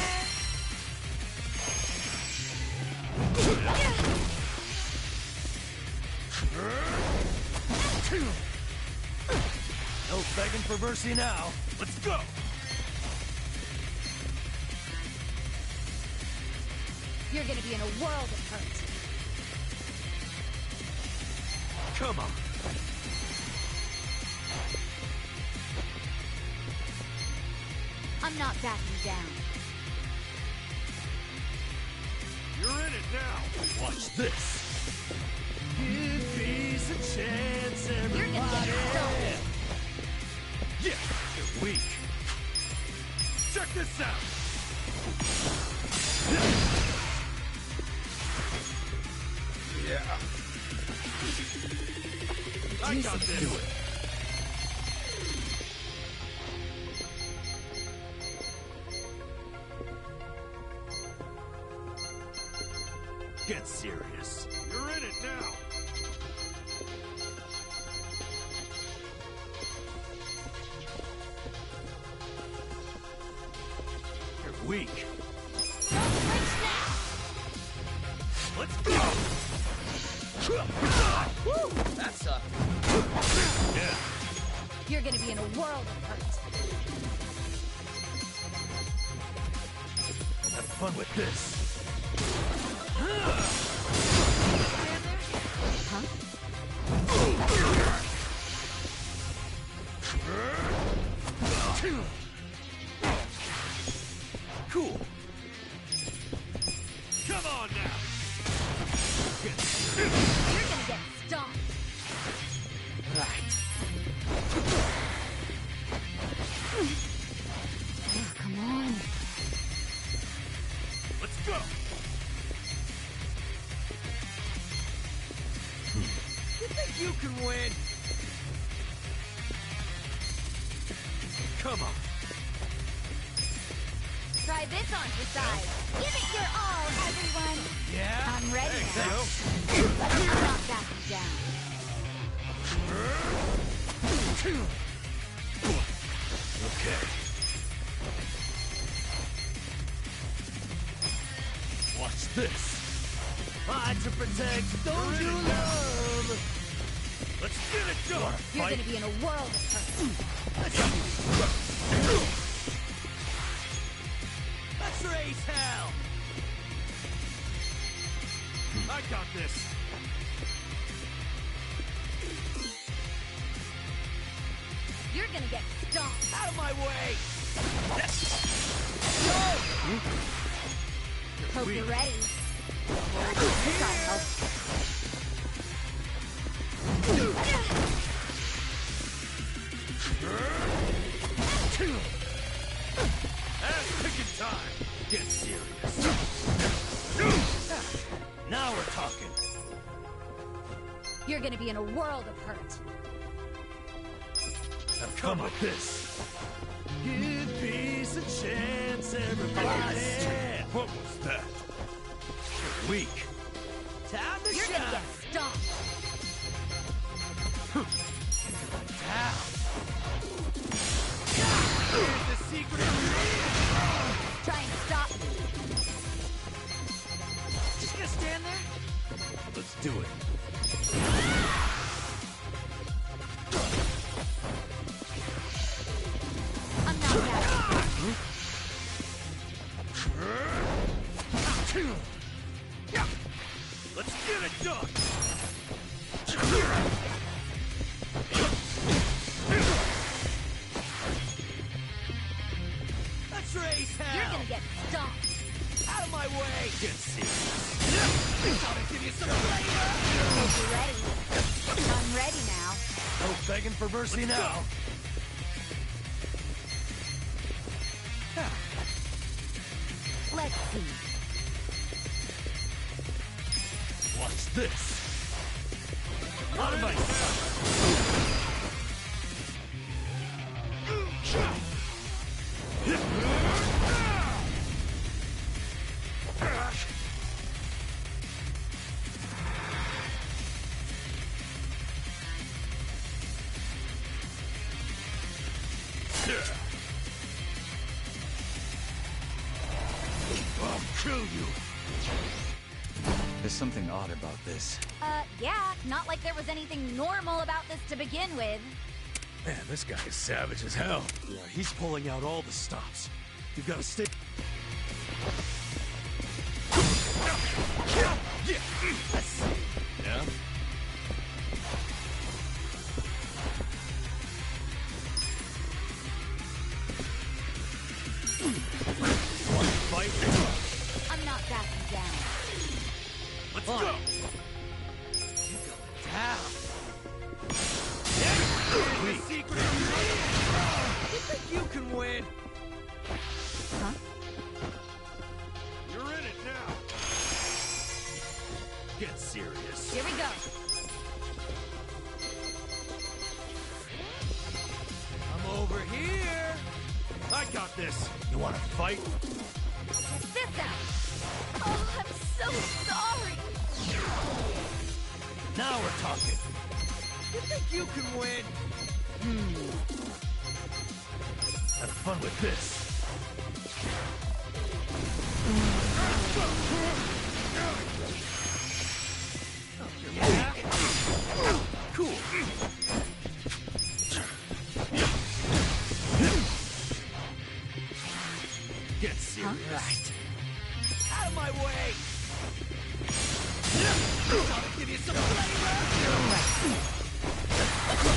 No begging for mercy now. Let's go. You're gonna be in a world of hurt. Come on. I'm not backing down. You're in it now. Watch this. Give peace a chance, everybody. You're gonna get stoned. Yeah, you're weak. Check this out. Yeah. I got this. Do it. Get serious. You're in it now. You're weak. Don't flinch now. Let's go. Woo, that sucked. Yeah. You're gonna be in a world of hurt. Have fun with this. Huh? Cool. Come on now. try this on for size. Give it your all, everyone. Yeah? I'm ready now. I'm not backing down. Okay. What's this? Fight to protect those you love. Let's get it done. You're gonna be in a world of hurt. Let's raise hell. I got this. You're gonna get stomped. Out of my way. Hope you're ready. Gotta help. Ass picking time. Get serious. Now we're talking. You're gonna be in a world of hurt. I've come with this. Give peace a chance, everybody. What was that? You're weak. Time to You're shine. gonna get stomped. Down. Here's the secret ingredient. Try and stop me. Just gonna stand there? Let's do it. I'm not backing. Let's get it done. Let's raise hell. You're gonna get stomped. Out of my way. Get serious. Gotta give you some flavor. Hope you're ready. I'm ready now. No begging for mercy now. Let's see. What's this? Out of my I'll kill you. There's something odd about this. Yeah, not like there was anything normal about this to begin with. Man, this guy is savage as hell. Yeah, he's pulling out all the stops. You've got to stay. Yeah? Want to fight? I'm not backing down. Let's go! Down. Here's the secret ingredient. You think you can win? Huh? You're in it now. Get serious. Here we go. I'm over here. I got this. You want to fight? Check this out. Oh, I'm so sorry. Now we're talking. You think you can win? Have fun with this. Yeah? Cool. Get serious. Right. Out of my way. Gotta give you some flavor.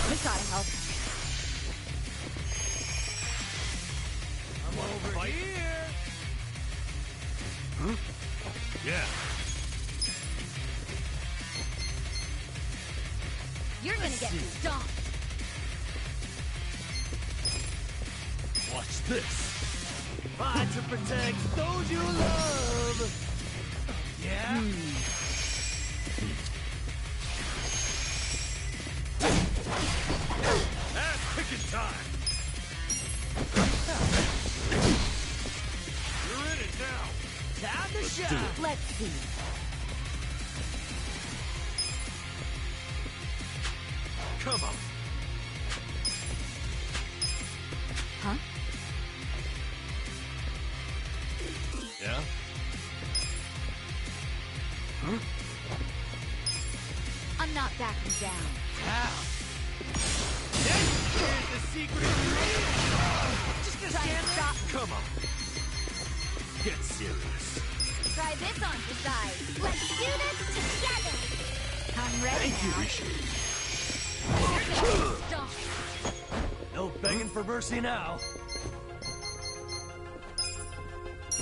We gotta help. I'm over here. Yeah. You're gonna get stomped. Watch this. Fight to protect those you love. Yeah? Ass picking time. You're Let's do it. Let's see. Come on. Huh? Yeah? Huh? I'm not backing down. How? Here's the secret. Just gonna stand there? Stop. Come on. Get serious. Try this on for size. Let's do this together. I'm ready Thank you, now. Rishi. Stop. No begging for mercy now.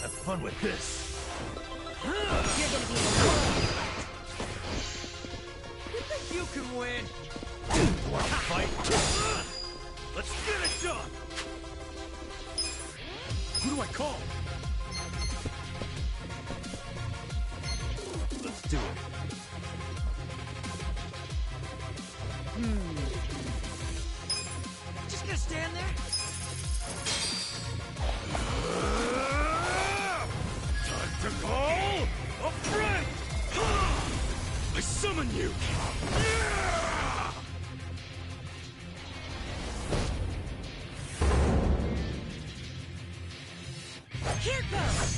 Have fun with this. You're gonna be the world. You think you can win? Wanna fight? Let's get it done! Who do I call? Let's do it. Just gonna stand there? Time to call a friend! I summon you! Here goes!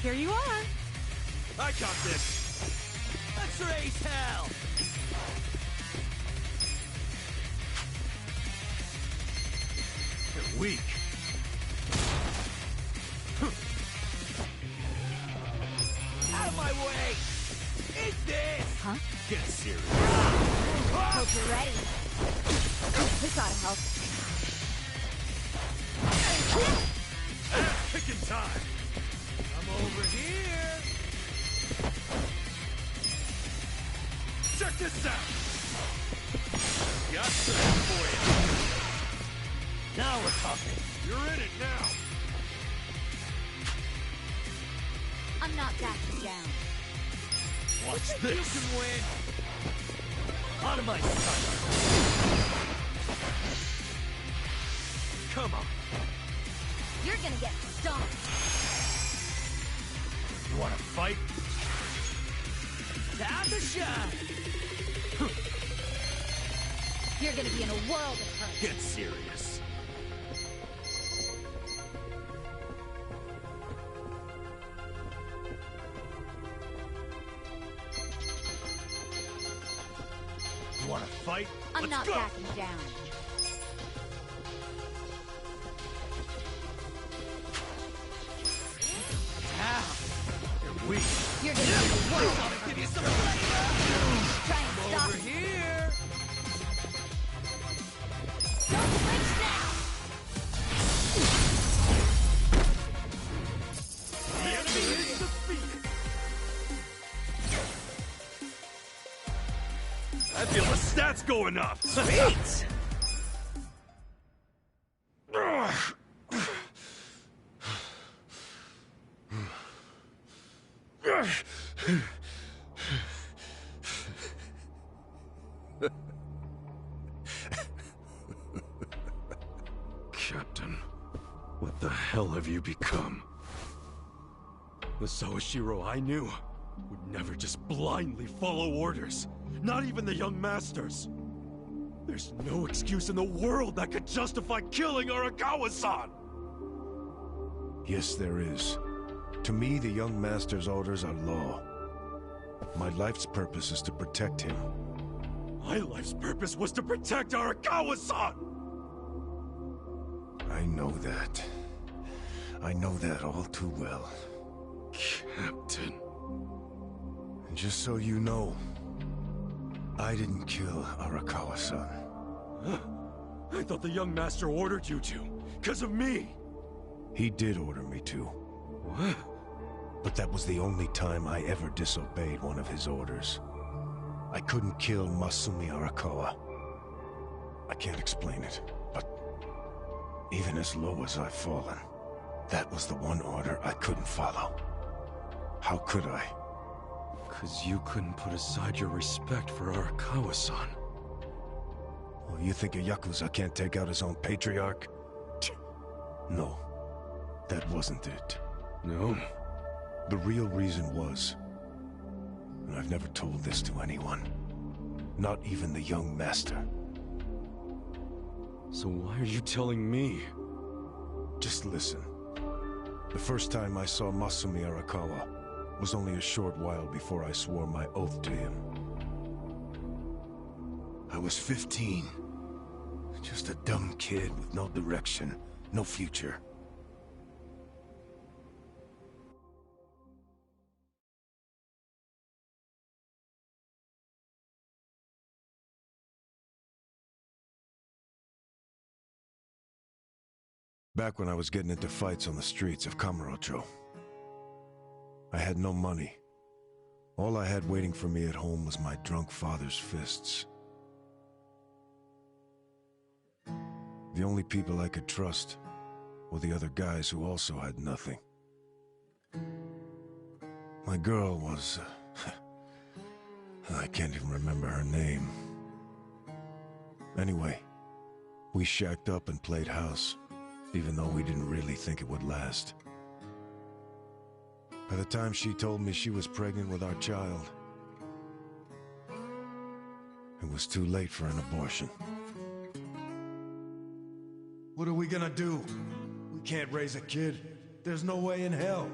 Here you are. I got this! Let's raise hell! You're weak. Out of my way! Eat this! Huh? Get serious. Hope you're ready. This ought to help. Picking time! I'm over here! Check this out! Got something for you! Now we're talking. You're in it now! I'm not backing down. Watch You this. can win! Out of my sight. Come on. You're gonna get stomped. You wanna fight? Time to shine! You're gonna be in a world of hurt. Get serious. You wanna fight? I'm Let's not go. backing down. How? You're weak. You're gonna be in a world of hurt. Give you some flavor! Try and I'm stop. over here! Don't flinch now. The enemy is defeated! I feel the stats going up! Sweet! Captain, what the hell have you become? The Sawashiro I knew would never just blindly follow orders. Not even the young masters. There's no excuse in the world that could justify killing Arakawa-san! Yes, there is. To me, the young master's orders are law. My life's purpose is to protect him. My life's purpose was to protect Arakawa-san! I know that. I know that all too well. Captain... And just so you know, I didn't kill Arakawa-san. I thought the young master ordered you to, because of me! He did order me to. What? But that was the only time I ever disobeyed one of his orders. I couldn't kill Masumi Arakawa. I can't explain it, but even as low as I've fallen, That was the one order I couldn't follow. How could I? 'Cause you couldn't put aside your respect for Arakawa-san. Oh, you think a Yakuza can't take out his own patriarch? No, that wasn't it. No? The real reason was, and I've never told this to anyone, not even the young master. So why are you telling me? Just listen. The first time I saw Masumi Arakawa was only a short while before I swore my oath to him. I was 15. Just a dumb kid with no direction, no future. Back when I was getting into fights on the streets of Kamurocho, I had no money. All I had waiting for me at home was my drunk father's fists. The only people I could trust were the other guys who also had nothing. My girl was... I can't even remember her name. Anyway, we shacked up and played house, even though we didn't really think it would last. By the time she told me she was pregnant with our child, it was too late for an abortion. What are we gonna do? We can't raise a kid. There's no way in hell.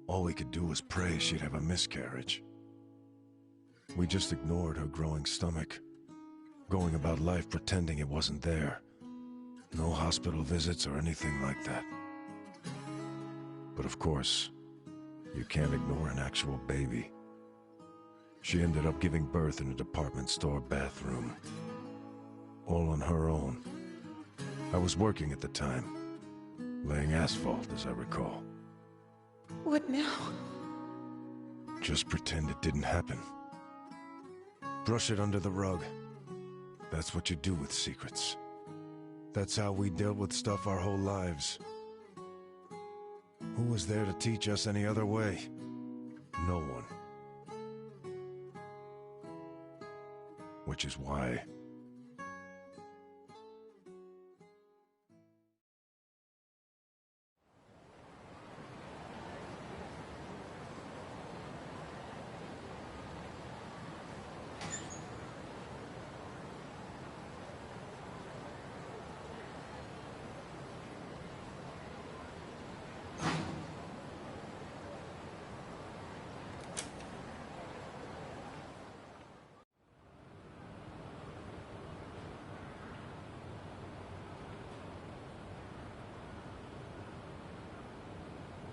All we could do was pray she'd have a miscarriage. We just ignored her growing stomach, going about life pretending it wasn't there. No hospital visits or anything like that. But of course, you can't ignore an actual baby. She ended up giving birth in a department store bathroom. All on her own. I was working at the time, laying asphalt, as I recall. What now? Just pretend it didn't happen. Brush it under the rug. That's what you do with secrets. That's how we dealt with stuff our whole lives. Who was there to teach us any other way? No one. Which is why...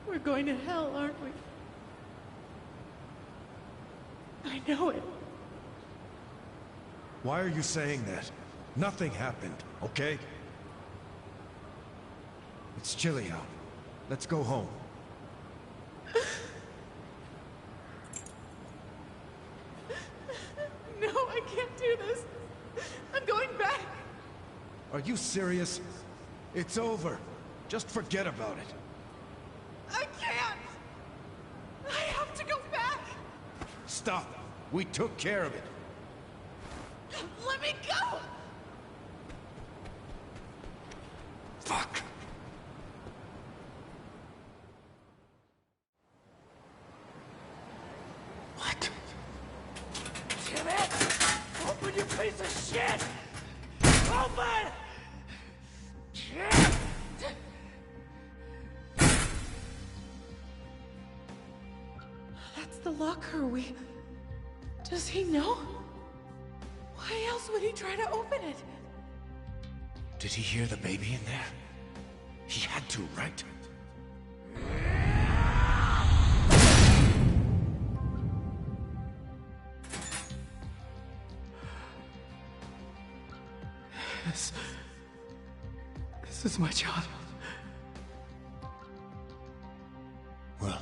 We're going to hell, aren't we? I know it. Why are you saying that? Nothing happened, okay? It's chilly out. Let's go home. No, I can't do this. I'm going back. Are you serious? It's over. Just forget about it. I can't! I have to go back! Stop! We took care of it. Let me go! Fuck! What? Damn it! Open, you piece of shit! Open! That's the locker Does he know? Why else would he try to open it? Did he hear the baby in there? He had to, right? This is my child. Well,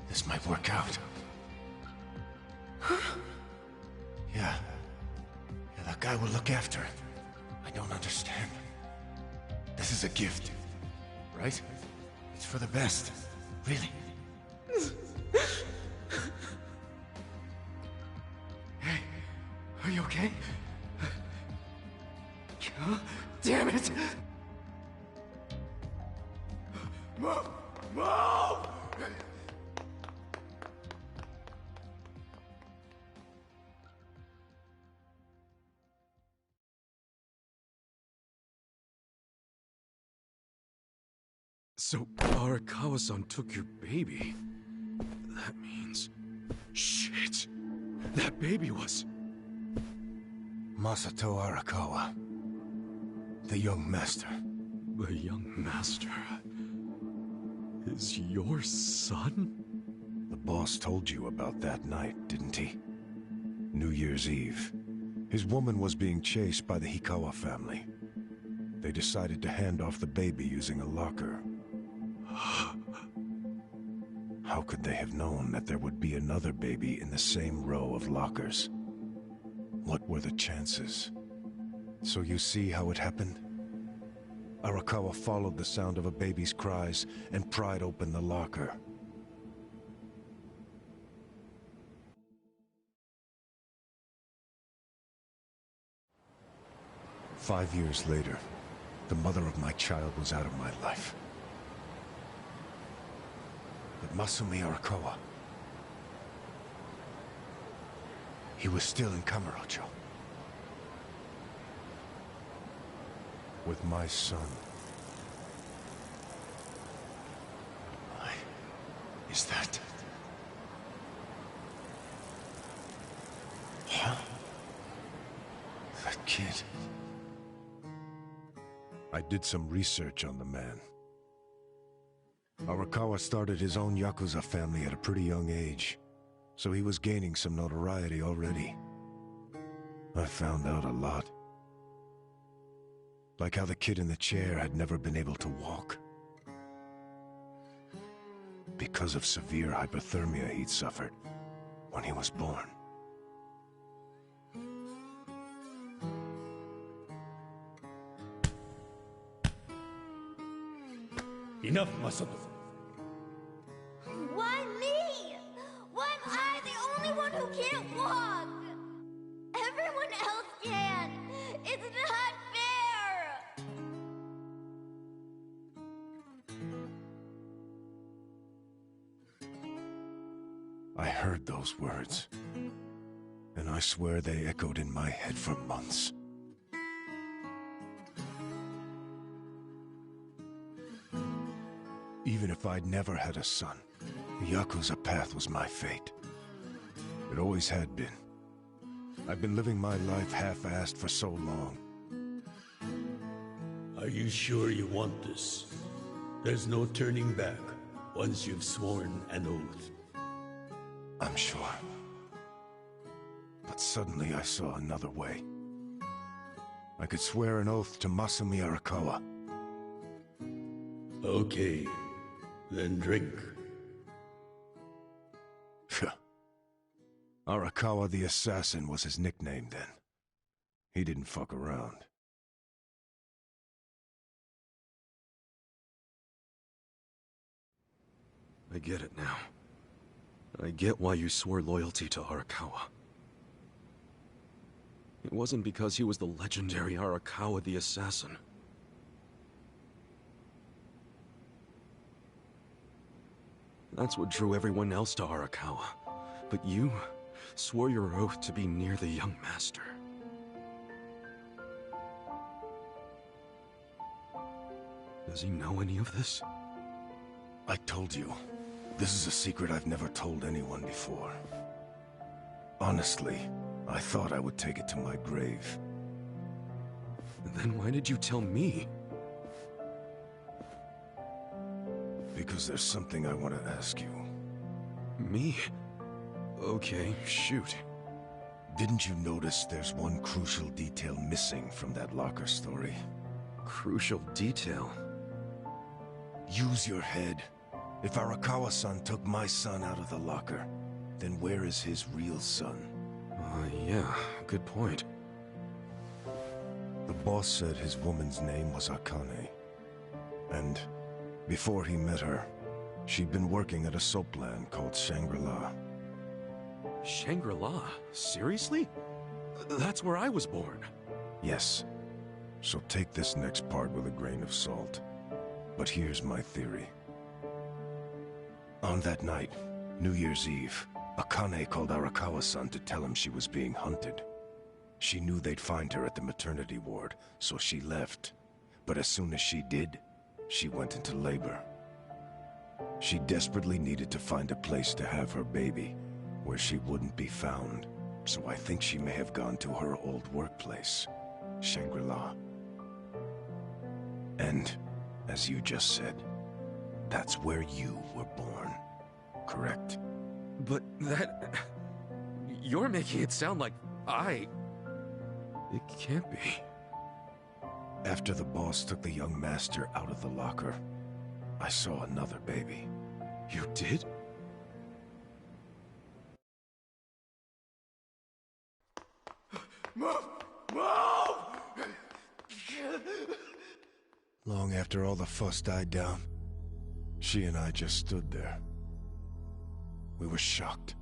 this might work out. Yeah, that guy will look after it. I don't understand. This is a gift. right? It's for the best. Really. Hey, are you okay? God damn it! Move! Move! So, Arakawa-san took your baby. That means... Shit! That baby was... Masato Arakawa. The young master. The young master... is your son? The boss told you about that night, didn't he? New Year's Eve. His woman was being chased by the Hikawa family. They decided to hand off the baby using a locker. How could they have known that there would be another baby in the same row of lockers? What were the chances? So you see how it happened? Arakawa followed the sound of a baby's cries and pried open the locker. "5 years later, the mother of my child was out of my life. But Masumi Arakawa, he was still in Kamurocho. With my son. Why is that? Huh? That kid. I did some research on the man. Arakawa started his own Yakuza family at a pretty young age, so he was gaining some notoriety already. I found out a lot. Like how the kid in the chair had never been able to walk. Because of severe hypothermia he'd suffered when he was born. Enough, Masato. Why me? Why am I the only one who can't walk? Everyone else can. It's not fair. I heard those words, and I swear they echoed in my head for months. Even if I'd never had a son, the Yakuza path was my fate. It always had been. I've been living my life half-assed for so long. Are you sure you want this? There's no turning back once you've sworn an oath. I'm sure. But suddenly I saw another way. I could swear an oath to Masumi Arakawa. Okay, then drink. Arakawa the Assassin was his nickname then. He didn't fuck around. I get it now. I get why you swore loyalty to Arakawa. It wasn't because he was the legendary Arakawa the Assassin. That's what drew everyone else to Arakawa. But you swore your oath to be near the young master. Does he know any of this? I told you, this is a secret I've never told anyone before. Honestly, I thought I would take it to my grave. Then why did you tell me? Because there's something I want to ask you. Me? Okay, shoot. Didn't you notice there's one crucial detail missing from that locker story? Crucial detail? Use your head. If Arakawa-san took my son out of the locker, then where is his real son? Yeah, good point. The boss said his woman's name was Akane. And Before he met her, she'd been working at a soap land called Shangri-La. Shangri-La? Seriously? That's where I was born. Yes. So take this next part with a grain of salt. But here's my theory. On that night, New Year's Eve, Akane called Arakawa-san to tell him she was being hunted. She knew they'd find her at the maternity ward, so she left. But as soon as she did, she went into labor. She desperately needed to find a place to have her baby, where she wouldn't be found. So I think she may have gone to her old workplace, Shangri-La. And, as you just said, that's where you were born, correct? But that... You're making it sound like It can't be. After the boss took the young master out of the locker, I saw another baby. You did? Move! Move! Long after all the fuss died down, she and I just stood there. We were shocked.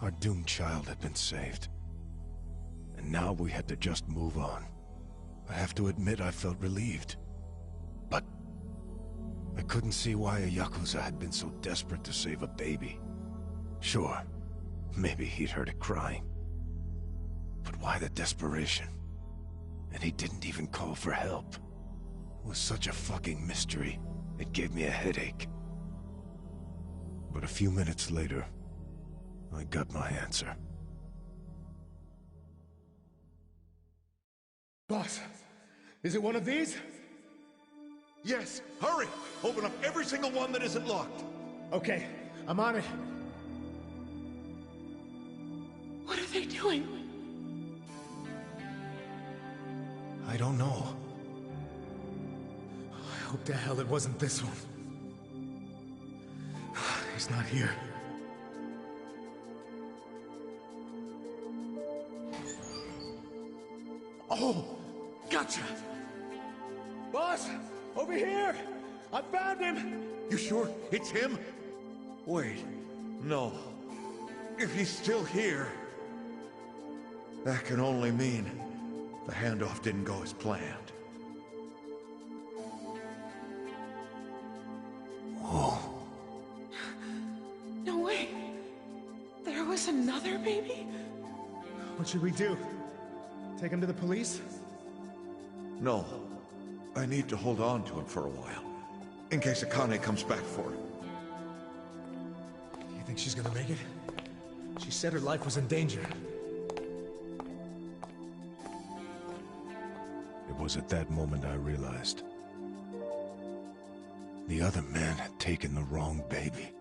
Our doomed child had been saved. And now we had to just move on. I have to admit I felt relieved. But I couldn't see why a Yakuza had been so desperate to save a baby. Sure, maybe he'd heard it crying. But why the desperation? And he didn't even call for help. It was such a fucking mystery. It gave me a headache. But a few minutes later, I got my answer. Boss, is it one of these? Yes, hurry! Open up every single one that isn't locked. Okay, I'm on it. What are they doing? I don't know. I hope to hell it wasn't this one. He's not here. Oh, gotcha! Boss, over here! I found him! You sure it's him? Wait, no. If he's still here, that can only mean the handoff didn't go as planned. Whoa. No way. There was another baby? What should we do? Take him to the police? No. I need to hold on to him for a while, in case Akane comes back for him. You think she's gonna make it? She said her life was in danger. It was at that moment I realized. The other man had taken the wrong baby.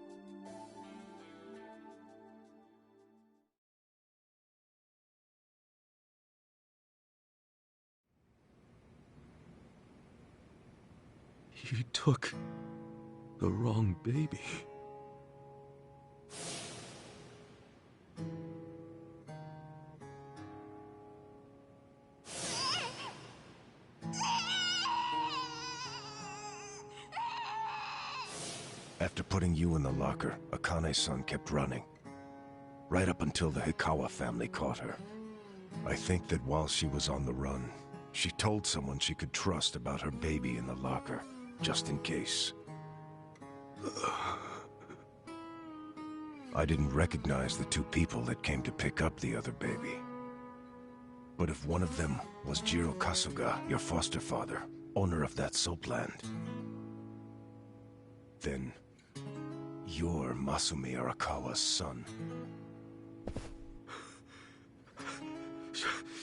He took the wrong baby. After putting you in the locker, Akane's son kept running. Right up until the Hikawa family caught her. I think that while she was on the run, she told someone she could trust about her baby in the locker, just in case. I didn't recognize the two people that came to pick up the other baby. But if one of them was Jiro Kasuga, your foster father, owner of that soap land, then you're Masumi Arakawa's son.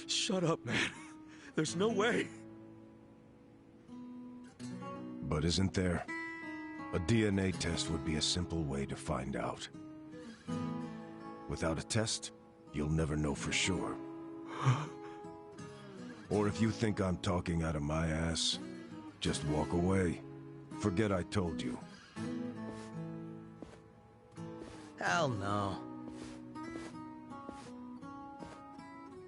Shut up, man. There's no way. But isn't there? A DNA test would be a simple way to find out. Without a test, you'll never know for sure. Or if you think I'm talking out of my ass, just walk away. Forget I told you. Hell no.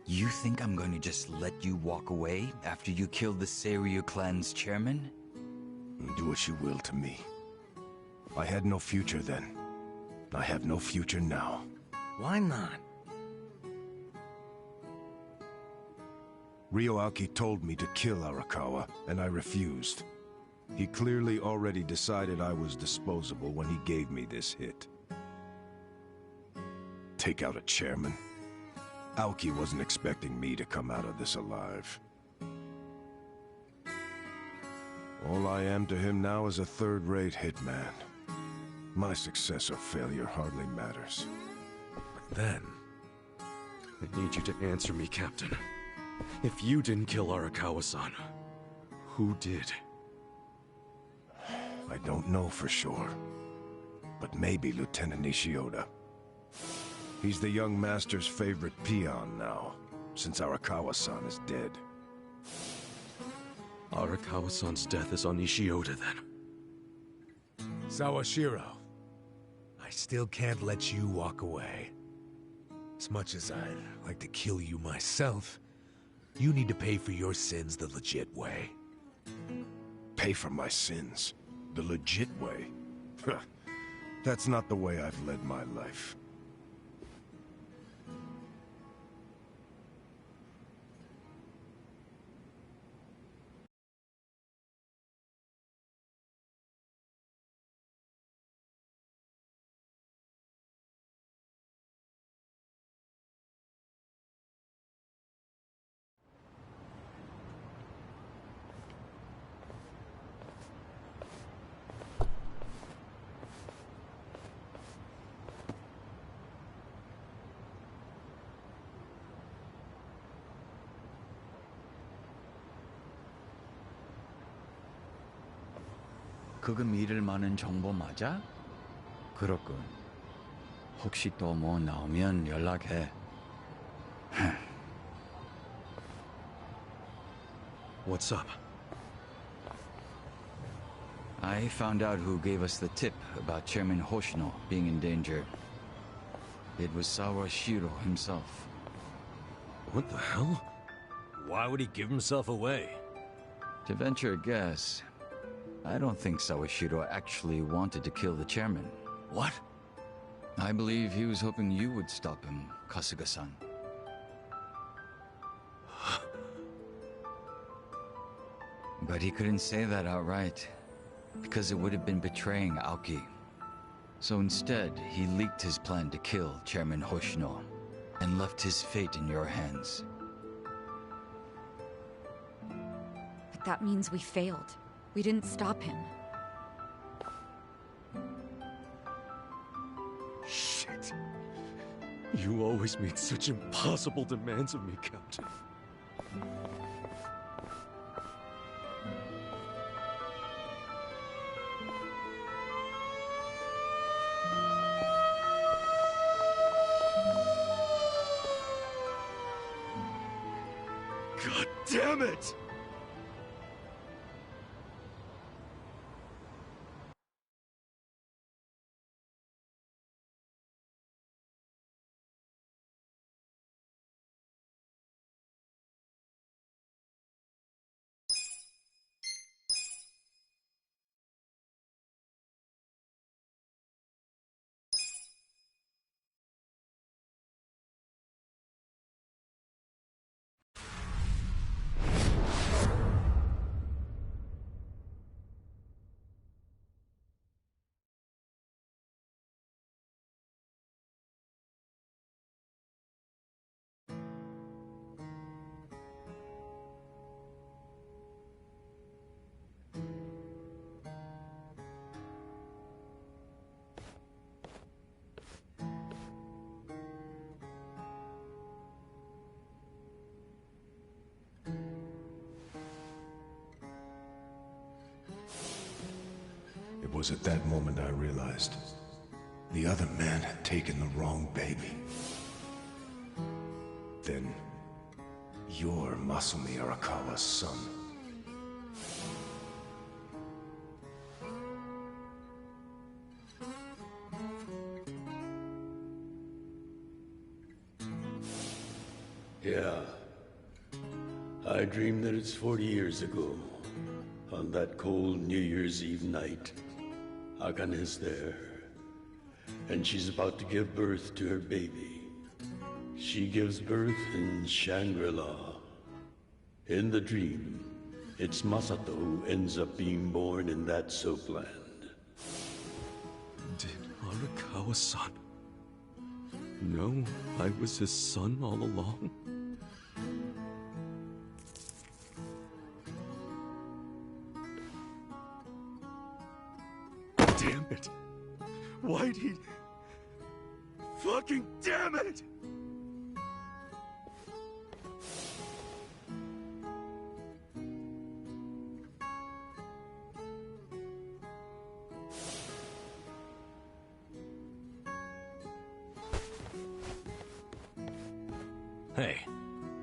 You think I'm going to just let you walk away after you killed the Seiryu clan's chairman? Do what you will to me. I had no future then. I have no future now. Why not? Ryoaki told me to kill Arakawa, and I refused. He clearly already decided I was disposable when he gave me this hit. Take out a chairman? Aoki wasn't expecting me to come out of this alive. All I am to him now is a third-rate hitman. My success or failure hardly matters. Then, I need you to answer me, Captain. If you didn't kill Arakawa-san, who did? I don't know for sure, but maybe Lieutenant Nishioda. He's the young master's favorite peon now, since Arakawa-san is dead. Arakawa-san's death is on Nishioda, then. Sawashiro, I still can't let you walk away. As much as I'd like to kill you myself, you need to pay for your sins the legit way. Pay for my sins? The legit way? That's not the way I've led my life. 그거 믿을 만한 정보 맞아? 그렇군. 혹시 또 뭐 나오면 연락해. What's up? I found out who gave us the tip about Chairman Hoshino being in danger. It was Sawashiro himself. What the hell? Why would he give himself away? To venture a guess, I don't think Sawashiro actually wanted to kill the chairman. What? I believe he was hoping you would stop him, Kasuga-san. But he couldn't say that outright, because it would have been betraying Aoki. So instead, he leaked his plan to kill Chairman Hoshino, and left his fate in your hands. But that means we failed. We didn't stop him. Shit. You always made such impossible demands of me, Captain. God damn it! It was at that moment I realized the other man had taken the wrong baby. Then, you're Masumi Arakawa's son. Yeah. I dreamed that it's 40 years ago. On that cold New Year's Eve night, Akane's there. And she's about to give birth to her baby. She gives birth in Shangri-La. In the dream, it's Masato who ends up being born in that soapland. Did Arakawa-san know I was his son all along? Damn it! Why'd he... Fucking damn it! Hey,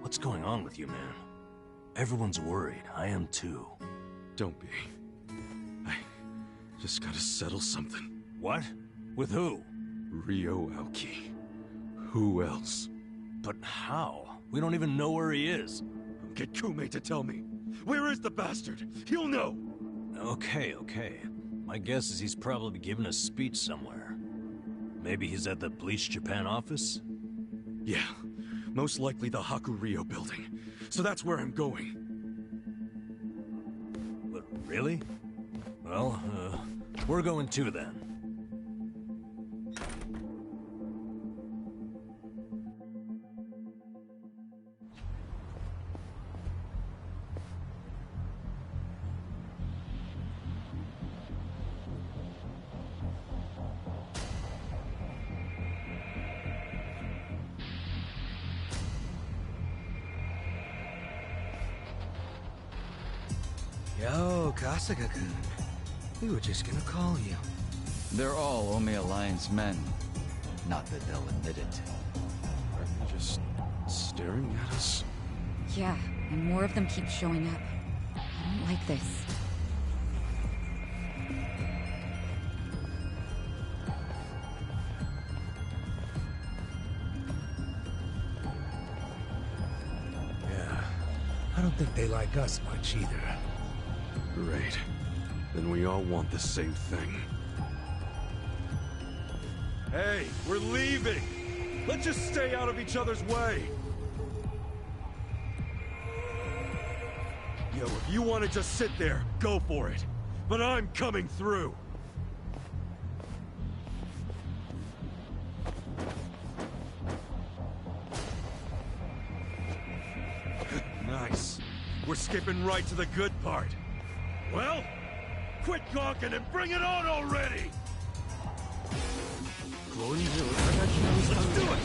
what's going on with you, man? Everyone's worried. I am too. Don't be. I just gotta settle something. What? With who? Ryo Aoki. Who else? But how? We don't even know where he is. Get Kume to tell me. Where is the bastard? He'll know! Okay. My guess is he's probably giving a speech somewhere. Maybe he's at the Bleach Japan office? Yeah. Most likely the Hakuryo building. So that's where I'm going. But really? Well, we're going too then. Yo, Kasuga-kun. We were just gonna call you. They're all Ome Alliance men. Not that they'll admit it. Are they just staring at us? Yeah, and more of them keep showing up. I don't like this. Yeah, I don't think they like us much either. Great. Then we all want the same thing. Hey, we're leaving! Let's just stay out of each other's way! Yo, if you want to just sit there, go for it. But I'm coming through! Nice. We're skipping right to the good part. Well, quit gawking and bring it on already! Let's do it!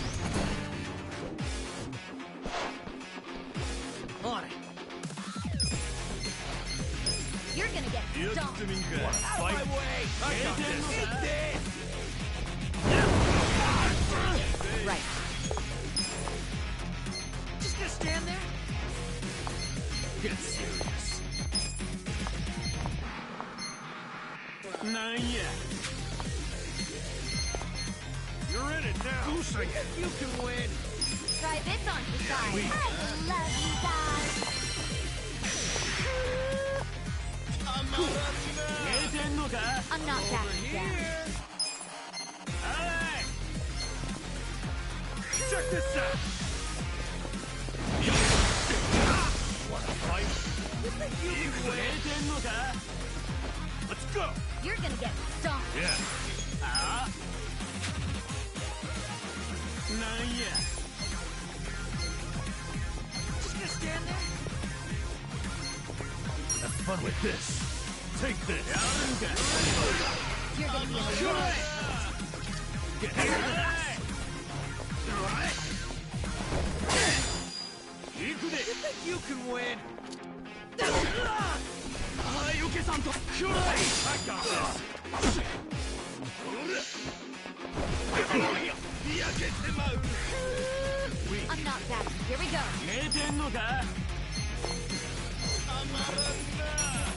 On it. You're gonna get stomped. Out of my way! I got this. Right. Just gonna stand there? Get serious. Nah, yeah. You're in it now. You sing it. You can win. Try this on your side. I love you guys. I'm not backing down. Hey! Check this out! Wanna fight? Let's go! You're gonna get stomped. Yeah. Nah, yeah. Just gonna stand there? Have fun with this. Take this. You're gonna be in a rush. Get You think you can win? I got this. I'm not backing. Here we go.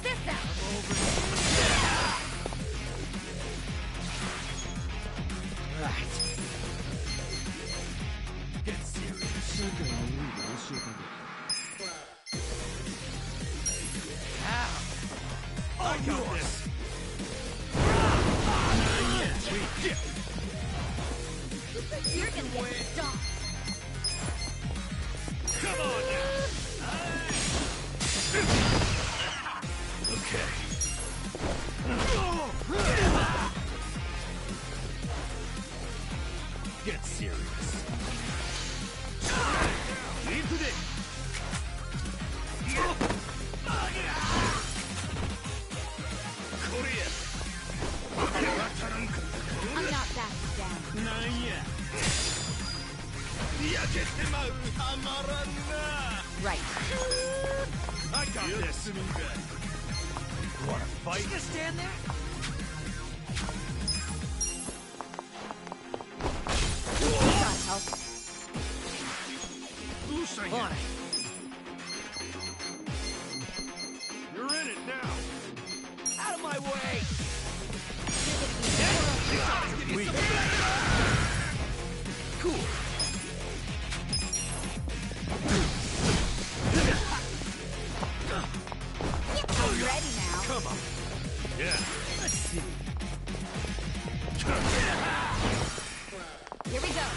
This out. Right. Get serious. Ow. all yours! You're gonna get stomped. Come on now! Okay. Get serious. Into it! I'm not backing down. Right. I got this. Wanna fight? Just stand there. Gotta help. On it. You're in it now. Out of my way. Cool. I'm ready now. Come on. Yeah. Let's see. Here we go.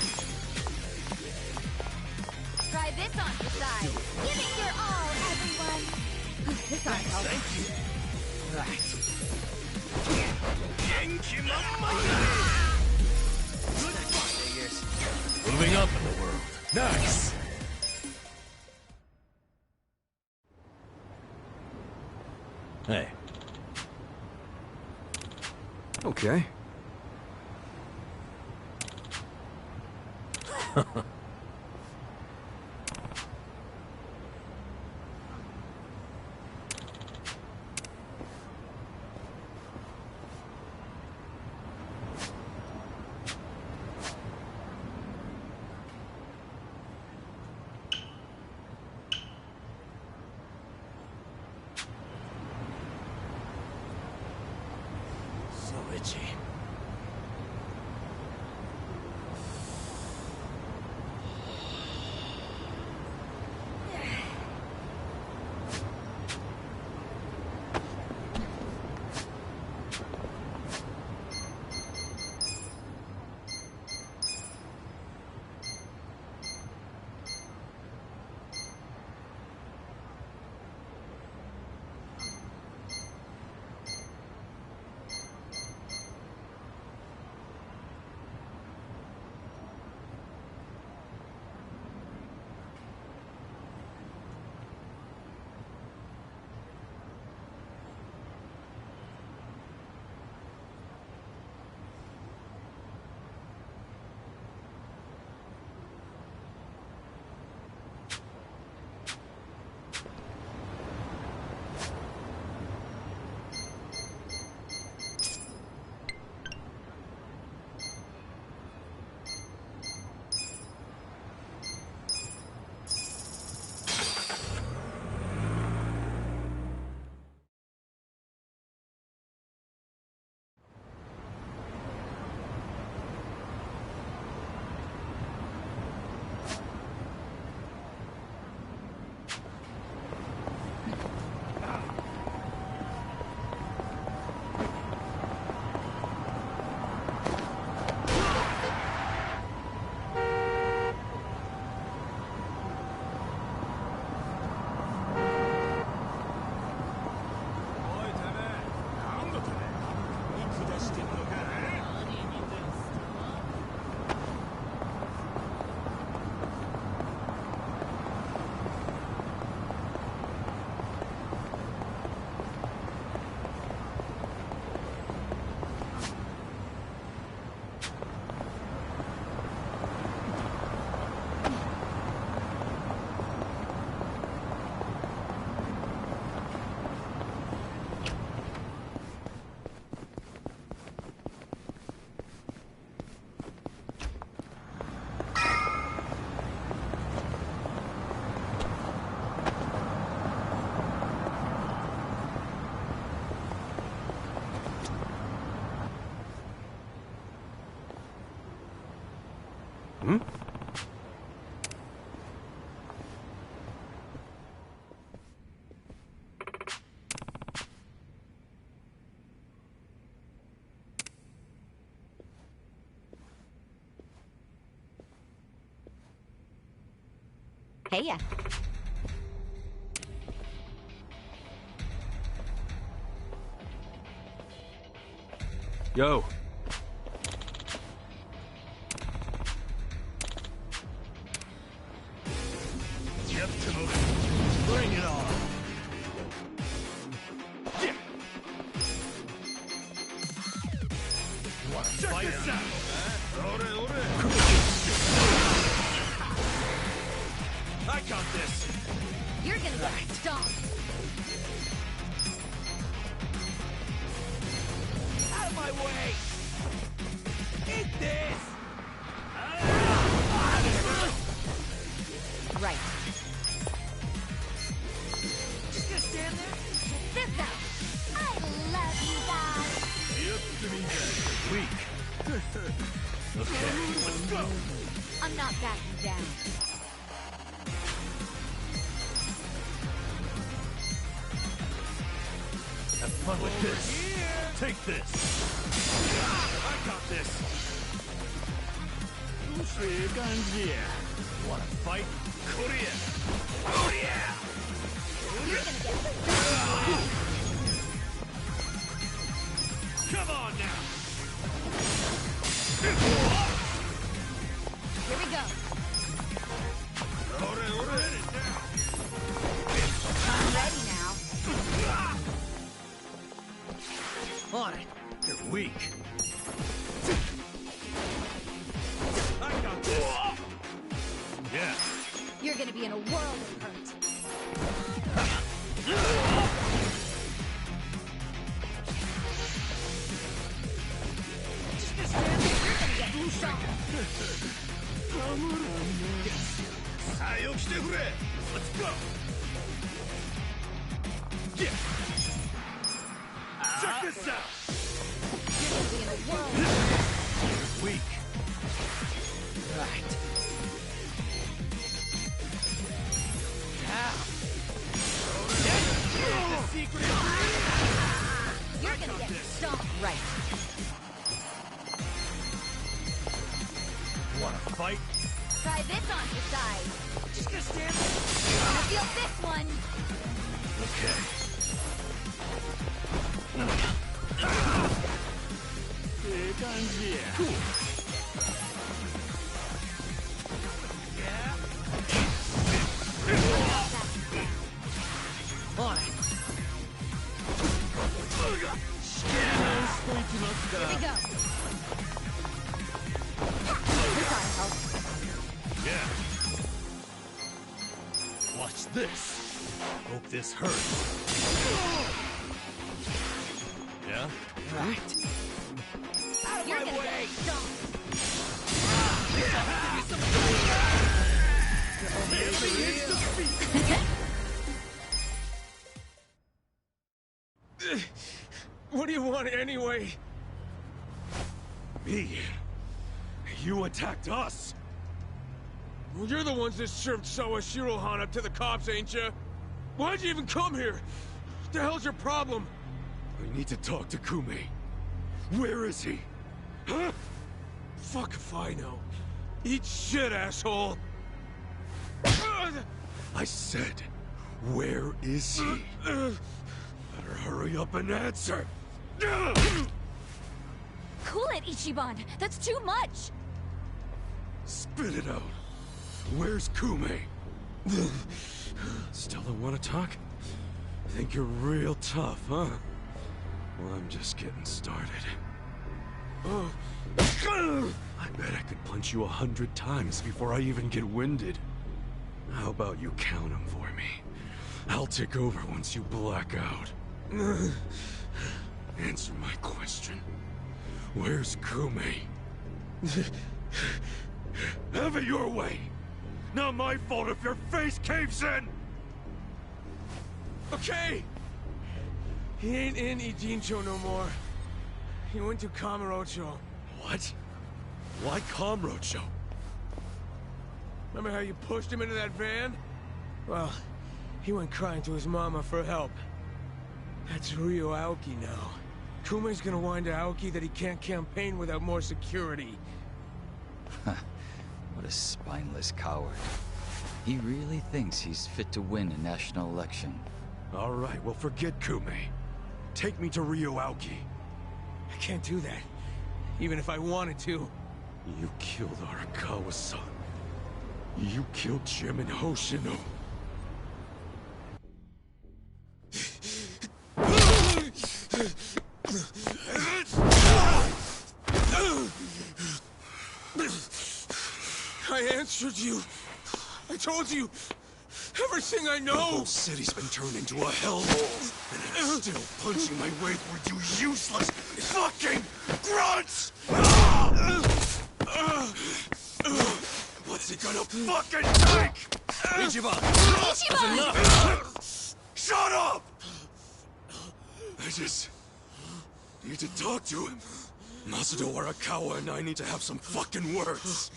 Try this on the side. Give it your all, everyone. This ought to help. Thank you. Right. Good fun, Vegas. Moving up in the world. Nice. Hey. Okay. So itchy. Hmm? Hey, yeah. Yo. Bring it on. Yeah. Check this out. I got this. You're gonna get stomped. Out of my way. Eat this. Right. Just gonna stand there? Check this out. I love you guys. Weak. Okay. Let's go. I'm not backing down. Have fun with this. Take this. I got this. Wanna fight? Korea. You're gonna get Come on now. Here we go. I'm ready now. On it. You're weak. I got this. Yeah. You're gonna be in a world of hurt. Just gonna stand there. You're gonna get stomped. Let's go. Yeah. Check this out. You're gonna be in a world of hurt. Weak. Right. The secret You're gonna get stomped. Right. Wanna fight? Try this on your side. Just gonna stand there. I feel this one. Okay. Cool. On it. Here we go. This ought to help. Yeah. Watch this. Hope this hurts. Yeah? Right. Out of You're my gonna way. get stomped. What do you want anyway? Me? You attacked us? Well, you're the ones that served Sawashiro Han up to the cops, ain't you? Why'd you even come here? What the hell's your problem? I need to talk to Kume. Where is he? Huh? Fuck if I know. Eat shit, asshole! I said, where is he? Better hurry up and answer! Cool it, Ichiban. That's too much. Spit it out. Where's Kume? Still don't want to talk? Think you're real tough, huh? Well, I'm just getting started. I bet I could punch you 100 times before I even get winded. How about you count them for me? I'll take over once you black out. Answer my question. Where's Kume? Have it your way! Not my fault if your face caves in! Okay! He ain't in Ijincho no more. He went to Kamurocho. What? Why Kamurocho? Remember how you pushed him into that van? Well, he went crying to his mama for help. That's Ryo Aoki now. Kume's gonna whine to Aoki that he can't campaign without more security. What a spineless coward. He really thinks he's fit to win a national election. All right, well forget Kume. Take me to Ryoauki. I can't do that. Even if I wanted to. You killed Arakawa-san. You killed Jim and Hoshino. I answered you. I told you everything I know. The whole city's been turned into a hellhole, and I'm still punching my way through you useless fucking grunts! What's it gonna fucking take? Ichiban! That's enough! Shut up! I just need to talk to him. Masudo Arakawa and I need to have some fucking words.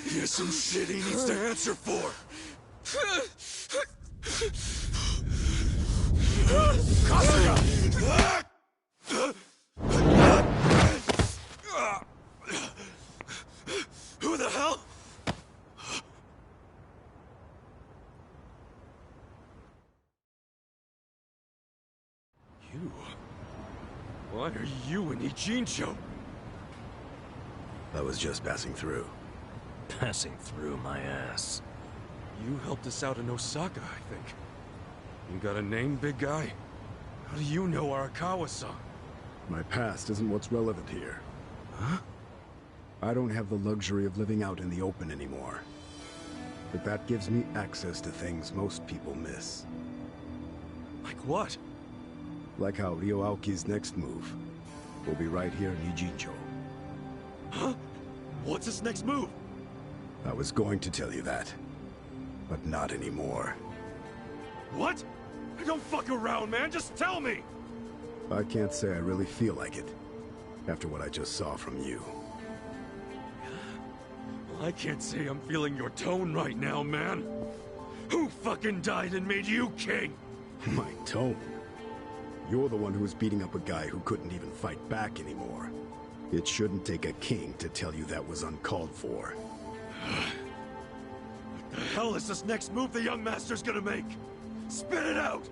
He has some shit he needs to answer for. Kasuga! Who the hell? You? Why are you in Ijincho? I was just passing through. Passing through my ass. You helped us out in Osaka, I think. You got a name, big guy? How do you know Arakawa-san? My past isn't what's relevant here. Huh? I don't have the luxury of living out in the open anymore. But that gives me access to things most people miss. Like what? Like how Ryoauki's next move will be right here in Ijincho. Huh? What's his next move? I was going to tell you that, but not anymore. What? Don't fuck around, man. Just tell me! I can't say I really feel like it, after what I just saw from you. Well, I can't say I'm feeling your tone right now, man. Who fucking died and made you king? My tone? You're the one who was beating up a guy who couldn't even fight back anymore. It shouldn't take a king to tell you that was uncalled for. What the hell is this next move the young master's gonna make? Spit it out!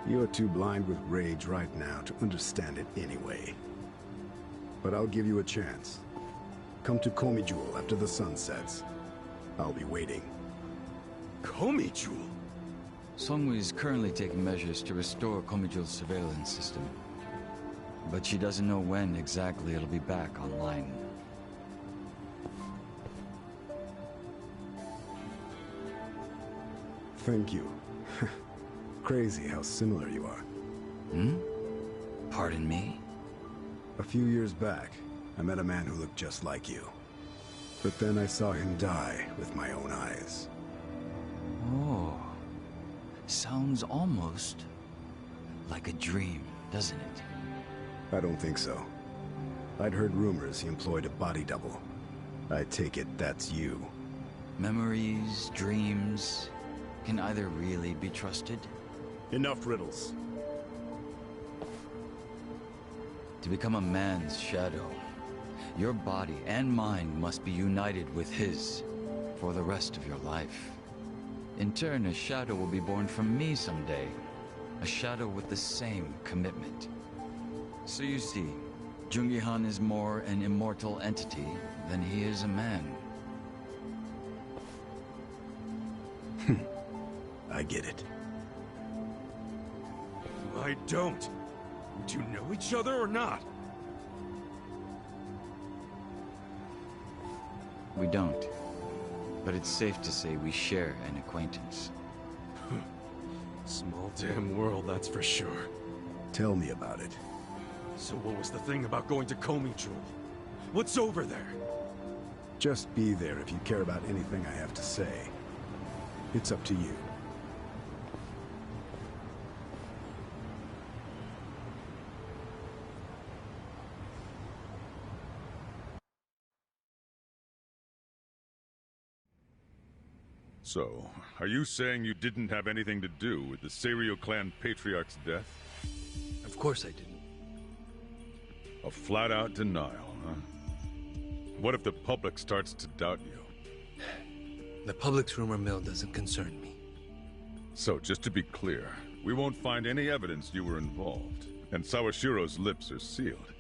You're too blind with rage right now to understand it anyway. But I'll give you a chance. Come to Komi Jewel after the sun sets. I'll be waiting. Komi Jewel? Songwoo is currently taking measures to restore Komijul's surveillance system. But she doesn't know when exactly it'll be back online. Thank you. Crazy how similar you are. Hmm? Pardon me? A few years back, I met a man who looked just like you. But then I saw him die with my own eyes. Oh. Sounds almost like a dream, doesn't it? I don't think so. I'd heard rumors he employed a body double. I take it that's you. Memories, dreams, can either really be trusted? Enough riddles. To become a man's shadow, your body and mind must be united with his for the rest of your life. In turn, a shadow will be born from me someday. A shadow with the same commitment. So you see, Jungi-han is more an immortal entity than he is a man. I get it. I don't. Do you know each other or not? We don't. But it's safe to say we share an acquaintance. Small damn world, that's for sure. Tell me about it. So what was the thing about going to Komi Jewel? What's over there? Just be there if you care about anything I have to say. It's up to you. So, are you saying you didn't have anything to do with the Seiryo clan patriarch's death? Of course I didn't. A flat-out denial, huh? What if the public starts to doubt you? The public's rumor mill doesn't concern me. So, just to be clear, we won't find any evidence you were involved, and Sawashiro's lips are sealed,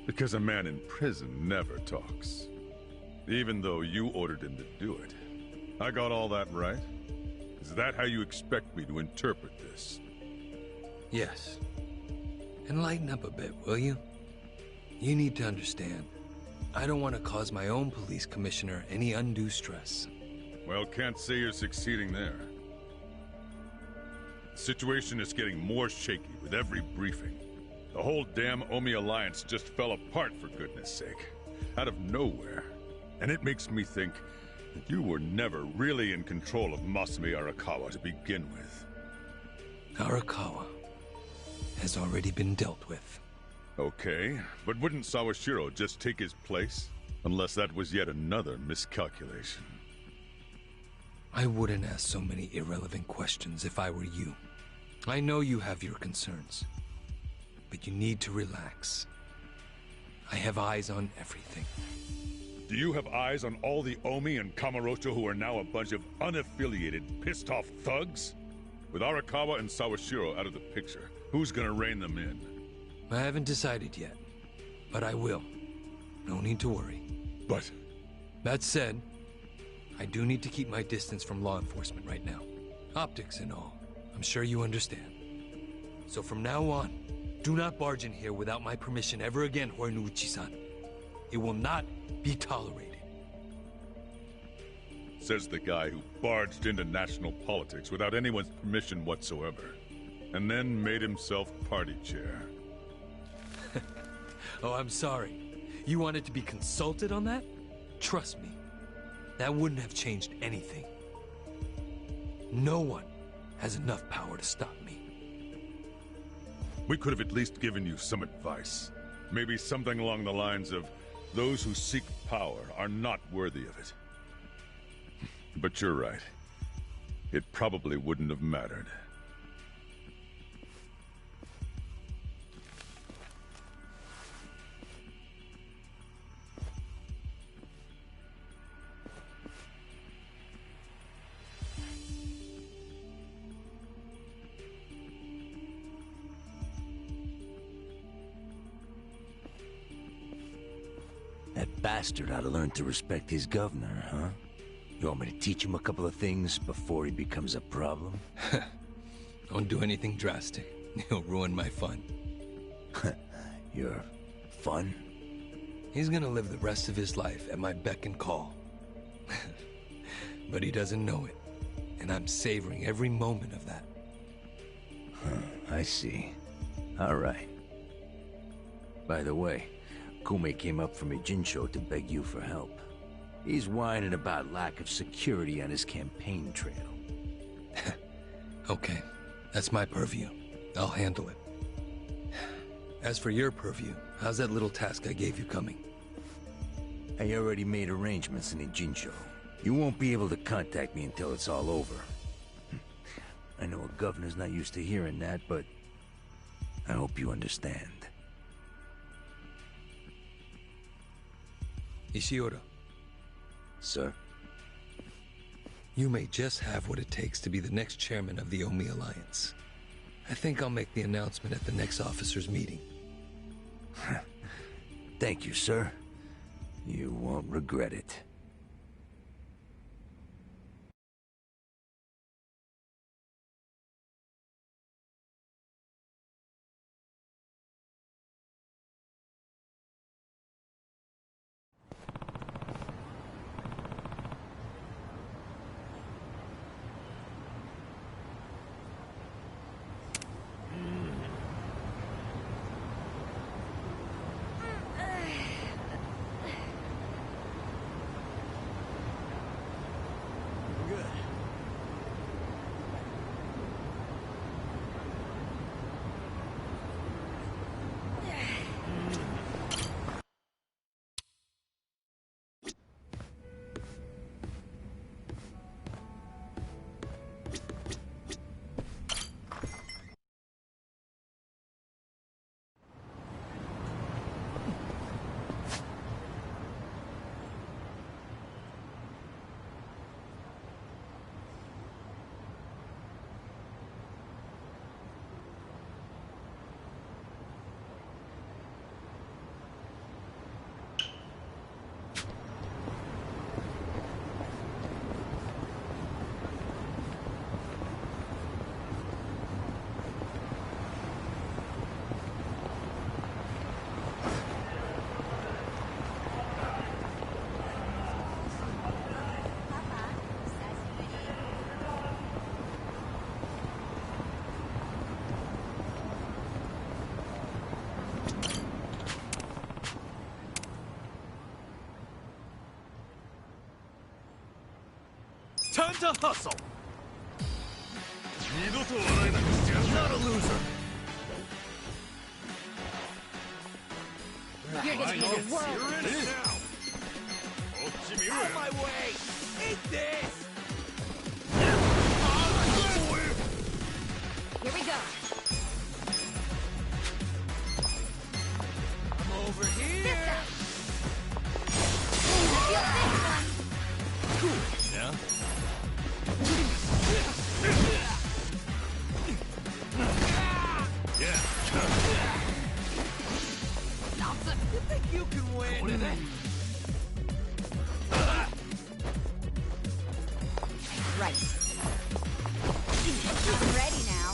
because a man in prison never talks. Even though you ordered him to do it. I got all that right? Is that how you expect me to interpret this? Yes. And lighten up a bit, will you? You need to understand, I don't want to cause my own police commissioner any undue stress. Well, can't say you're succeeding there. The situation is getting more shaky with every briefing. The whole damn Omi Alliance just fell apart, for goodness sake. Out of nowhere. And it makes me think that you were never really in control of Masumi Arakawa to begin with. Arakawa has already been dealt with. Okay, but wouldn't Sawashiro just take his place? Unless that was yet another miscalculation. I wouldn't ask so many irrelevant questions if I were you. I know you have your concerns, but you need to relax. I have eyes on everything. Do you have eyes on all the Omi and Kamurocho who are now a bunch of unaffiliated, pissed-off thugs? With Arakawa and Sawashiro out of the picture, who's gonna rein them in? I haven't decided yet, but I will. No need to worry. But... That said, I do need to keep my distance from law enforcement right now. Optics and all. I'm sure you understand. So from now on, do not barge in here without my permission ever again, Horiguchi-san. It will not be tolerated. Says the guy who barged into national politics without anyone's permission whatsoever. And then made himself party chair. Oh, I'm sorry. You wanted to be consulted on that? Trust me, that wouldn't have changed anything. No one has enough power to stop me. We could have at least given you some advice. Maybe something along the lines of, those who seek power are not worthy of it. But you're right. It probably wouldn't have mattered. That bastard ought to learn to respect his governor, huh? You want me to teach him a couple of things before he becomes a problem? Don't do anything drastic. He'll ruin my fun. Your fun? He's gonna live the rest of his life at my beck and call. But he doesn't know it. And I'm savoring every moment of that. I see. All right. By the way, Kume came up from Ijincho to beg you for help. He's whining about lack of security on his campaign trail. Okay, that's my purview. I'll handle it. As for your purview, how's that little task I gave you coming? I already made arrangements in Ijincho. You won't be able to contact me until it's all over. I know a governor's not used to hearing that, but I hope you understand. Ishiura. Sir? You may just have what it takes to be the next chairman of the Omi Alliance. I think I'll make the announcement at the next officers' meeting. Thank you, sir. You won't regret it. Learn to hustle! Not a loser! You're gonna be the world. You're in it now! Out of my way! Eat this! Here we go. I'm over here! Cool, yeah? Yeah. You think you can win? Right. I'm ready now.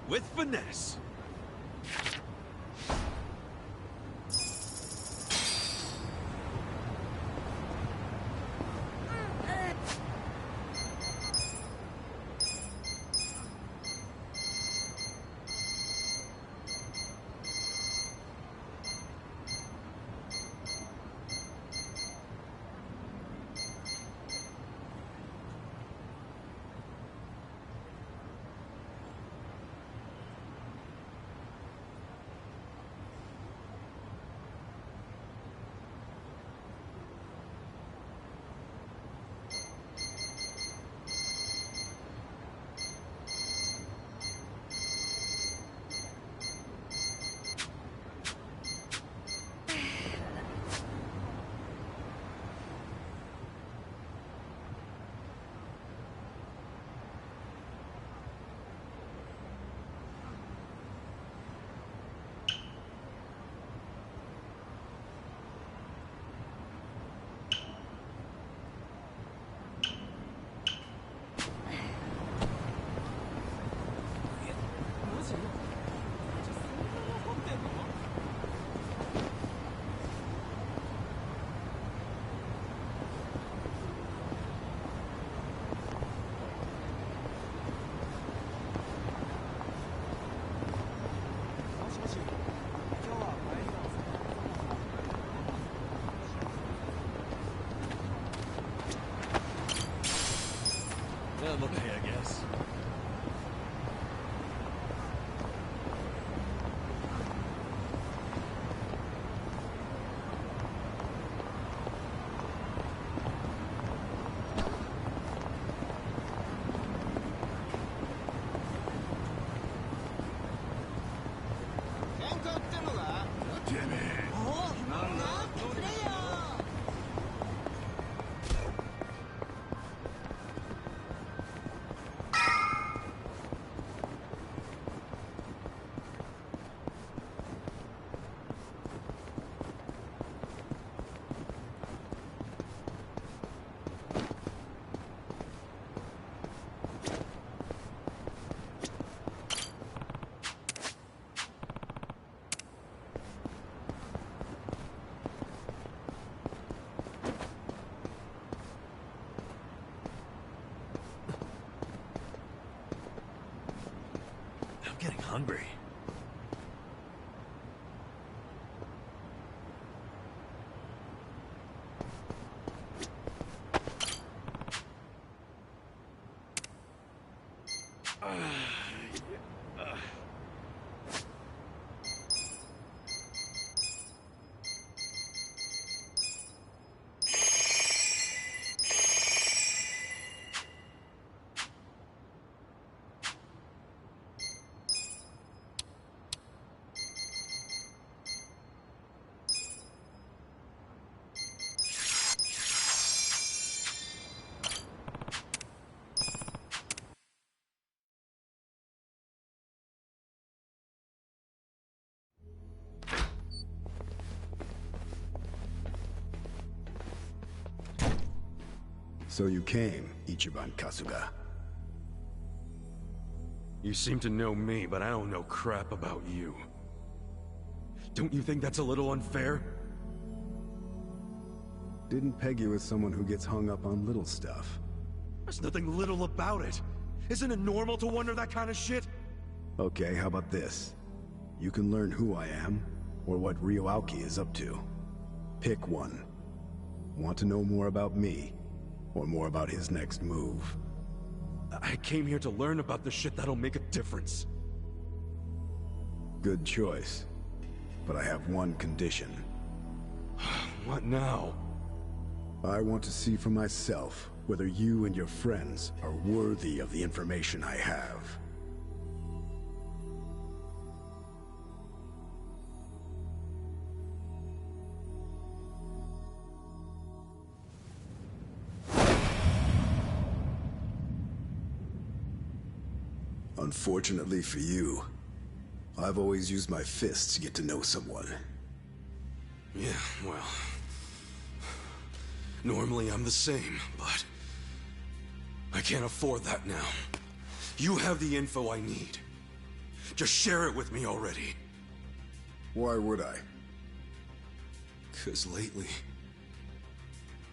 With finesse. I'm okay, I guess. I'm getting hungry. So you came, Ichiban Kasuga. You seem to know me, but I don't know crap about you. Don't you think that's a little unfair? Didn't peg you as someone who gets hung up on little stuff. There's nothing little about it. Isn't it normal to wonder that kind of shit? Okay, how about this? You can learn who I am, or what Ryoauki is up to. Pick one. Want to know more about me, or more about his next move? I came here to learn about the shit that'll make a difference. Good choice. But I have one condition. What now? I want to see for myself whether you and your friends are worthy of the information I have. Unfortunately for you, I've always used my fists to get to know someone. Yeah, well... Normally I'm the same, but... I can't afford that now. You have the info I need. Just share it with me already. Why would I? 'Cause lately...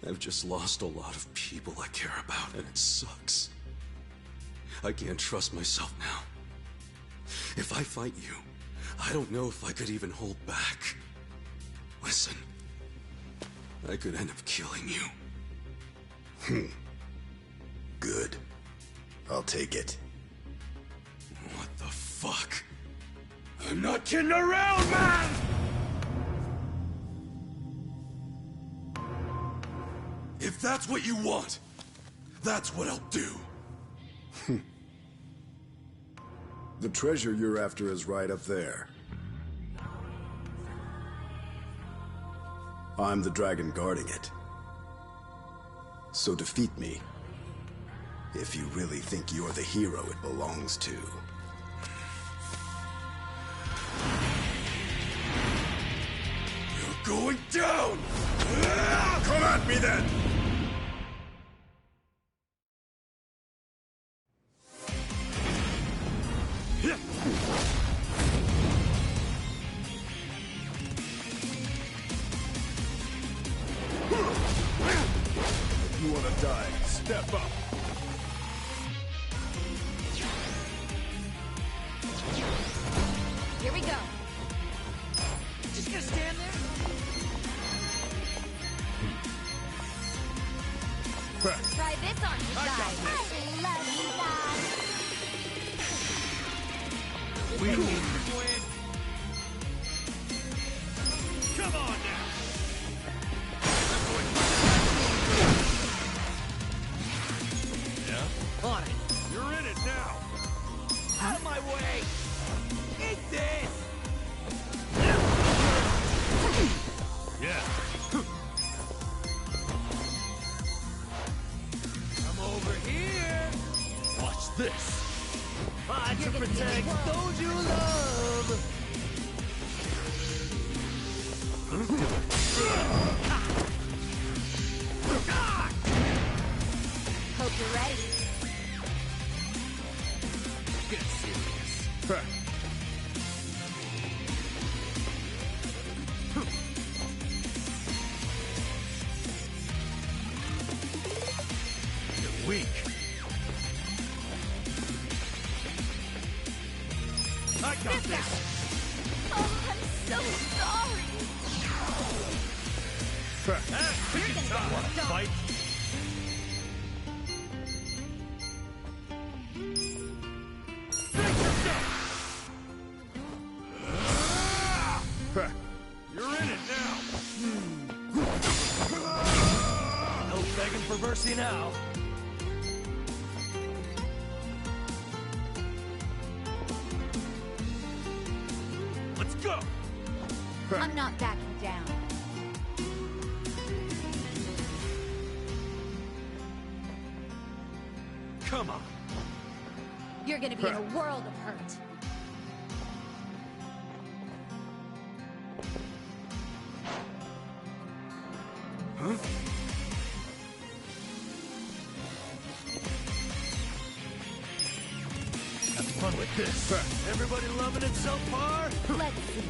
I've just lost a lot of people I care about, and it sucks. I can't trust myself now. If I fight you, I don't know if I could even hold back. Listen, I could end up killing you. Good. I'll take it. What the fuck? I'm not kidding around, man! If that's what you want, that's what I'll do. The treasure you're after is right up there. I'm the dragon guarding it. So defeat me, if you really think you're the hero it belongs to. You're going down! Come at me then! If you want to die, step up. Here we go. Just gonna stand there? Try this on your side. I love you, We win. Come on now. Yeah? On it. You're in it now. Out of my way. Eat this. Yeah. Come over here. Watch this. Fight to protect those you love. Hope you're ready. Get serious. You're weak. I got this. Oh, I'm so sorry. You're gonna get Want to fight? You're in it now. No begging for mercy now. Let's go. I'm not backing down. Come on. You're gonna be in a world of hurt. Huh? Have fun with this. Everybody loving it so far? Let's see.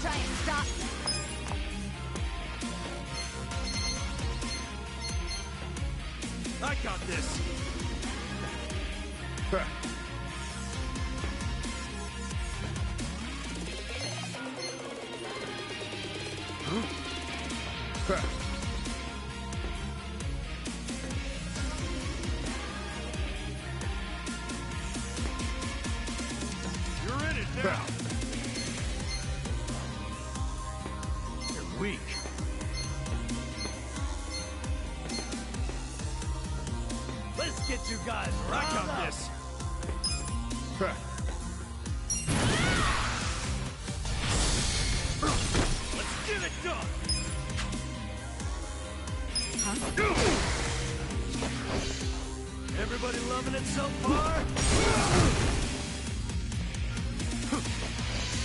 Try and stop me. I got this! You're in it now! You're weak. Let's get you guys right. I got this! Let's get it done! Everybody loving it so far?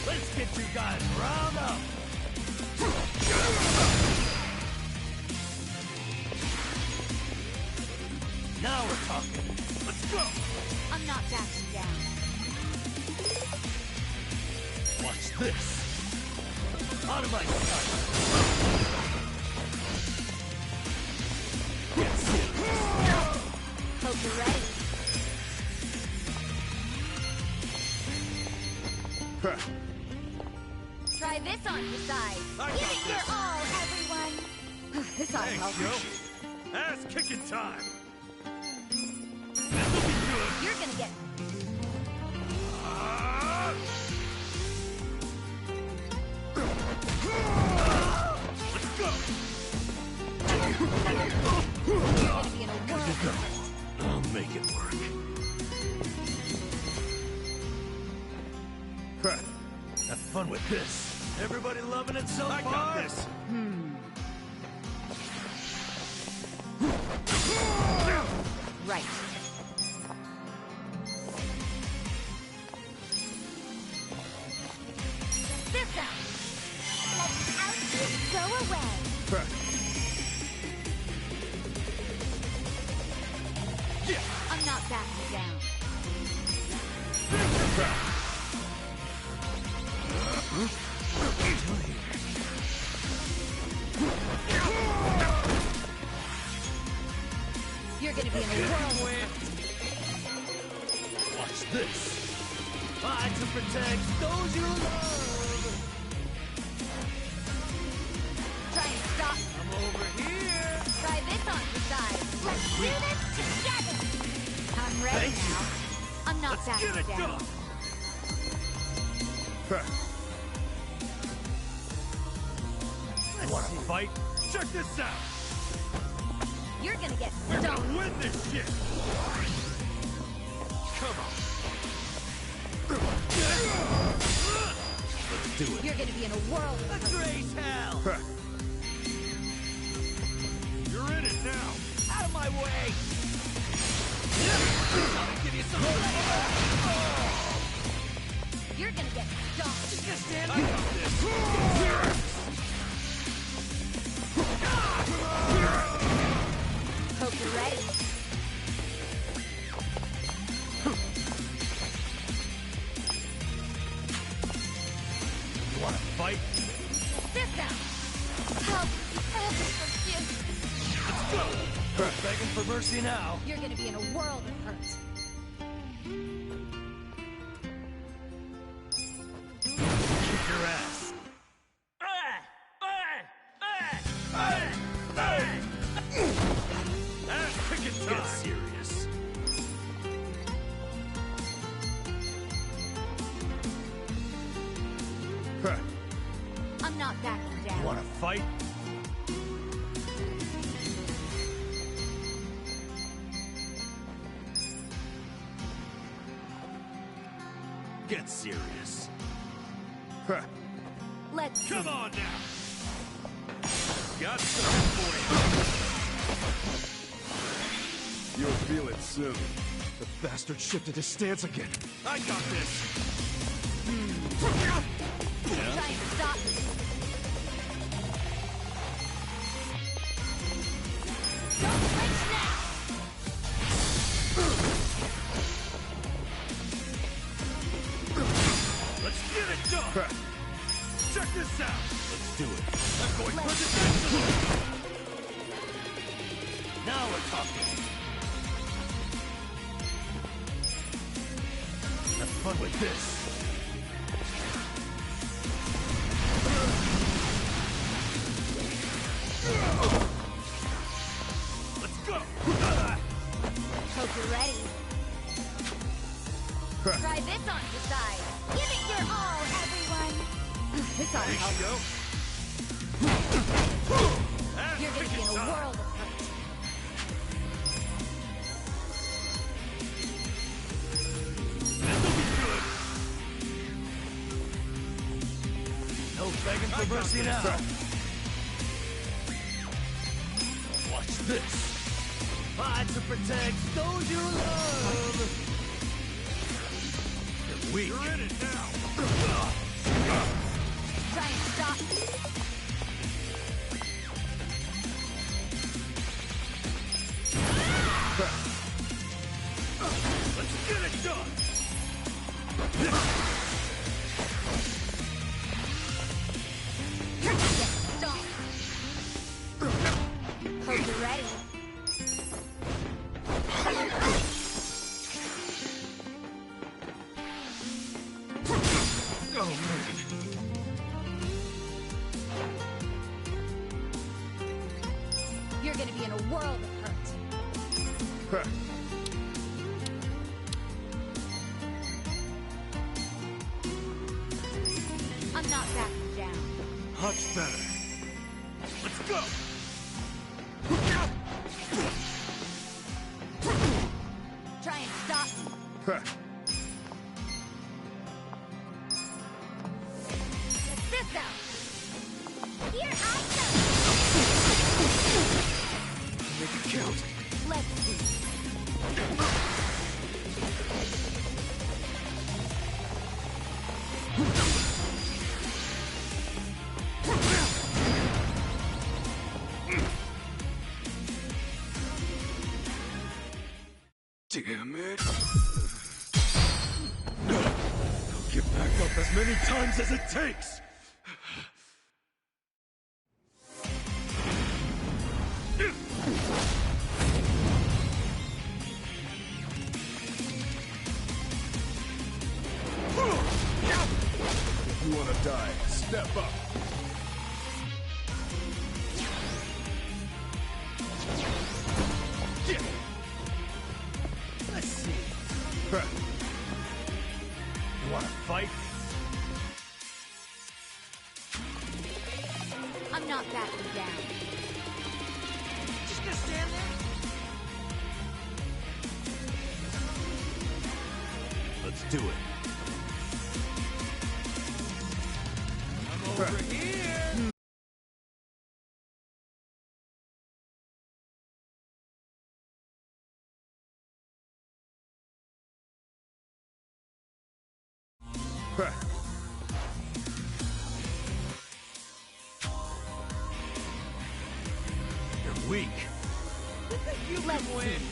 Let's get you guys riled up! Now we're talking. Let's go! I'm not backing down. Watch this! Out of my sight! Hope you're ready. Try this on your side. Give it your all, everyone. This ought to help. Joe. Ass kicking time. You're gonna get. Let's go. You're gonna be in a whirl. I'll make it work. Have fun with this. Everybody loving it so I far? got this. Right. This out. Let's out you go away. I'm not backing down. You're gonna be in a whirlwind. Watch this. Fight to protect those you love. Try and stop. I'm over here. Try this on your side. Let's do this together. I'm ready now. I'm not Let's backing get it down. done. Want to fight? Check this out. You're gonna get We're stoned. gonna win this shit. Come on. Let's do it. You're gonna be in a whirl. Let's raise hell. You're in it now. Out of my way. I'll give you some. You're gonna get stoned. Just stand. I got this. Hope you're ready. You want to fight? This out. Help. Let's go. Begging for mercy now. You're gonna be in a world of hurt. Kick your ass. Ass kicking Get time. serious. I'm not backing down. Want to fight? Get serious. Let's Come on now. Got something for You'll feel it soon. The bastard shifted his stance again. you. I got this. try and stop me. Don't flinch now. Let's get it done. Check this out. Let's do it. I'm going presidential. Now we're talking. fun with this. Let's go! Hope you're ready. Try this on the side. Give it your all, everyone. This ought to help. You're gonna be in a world of hurt. No begging for mercy now. Watch this. Fight to protect those you love. You're weak. You're in it now. Try and stop me. Let's get it done. Stop. Hope you're ready. Oh, man. You're gonna be in a world of hurt. I'm not backing down. Much better. Let's go. Try and stop me. Check this out. Here I come. Make it count. Let's see. Damn it. I'll get back up as many times as it takes. If you want to die, step up. Let's see. You wanna fight? I'm not backing down. Just gonna stand there? Let's do it. I'm over here. You're weak. You Let's can win.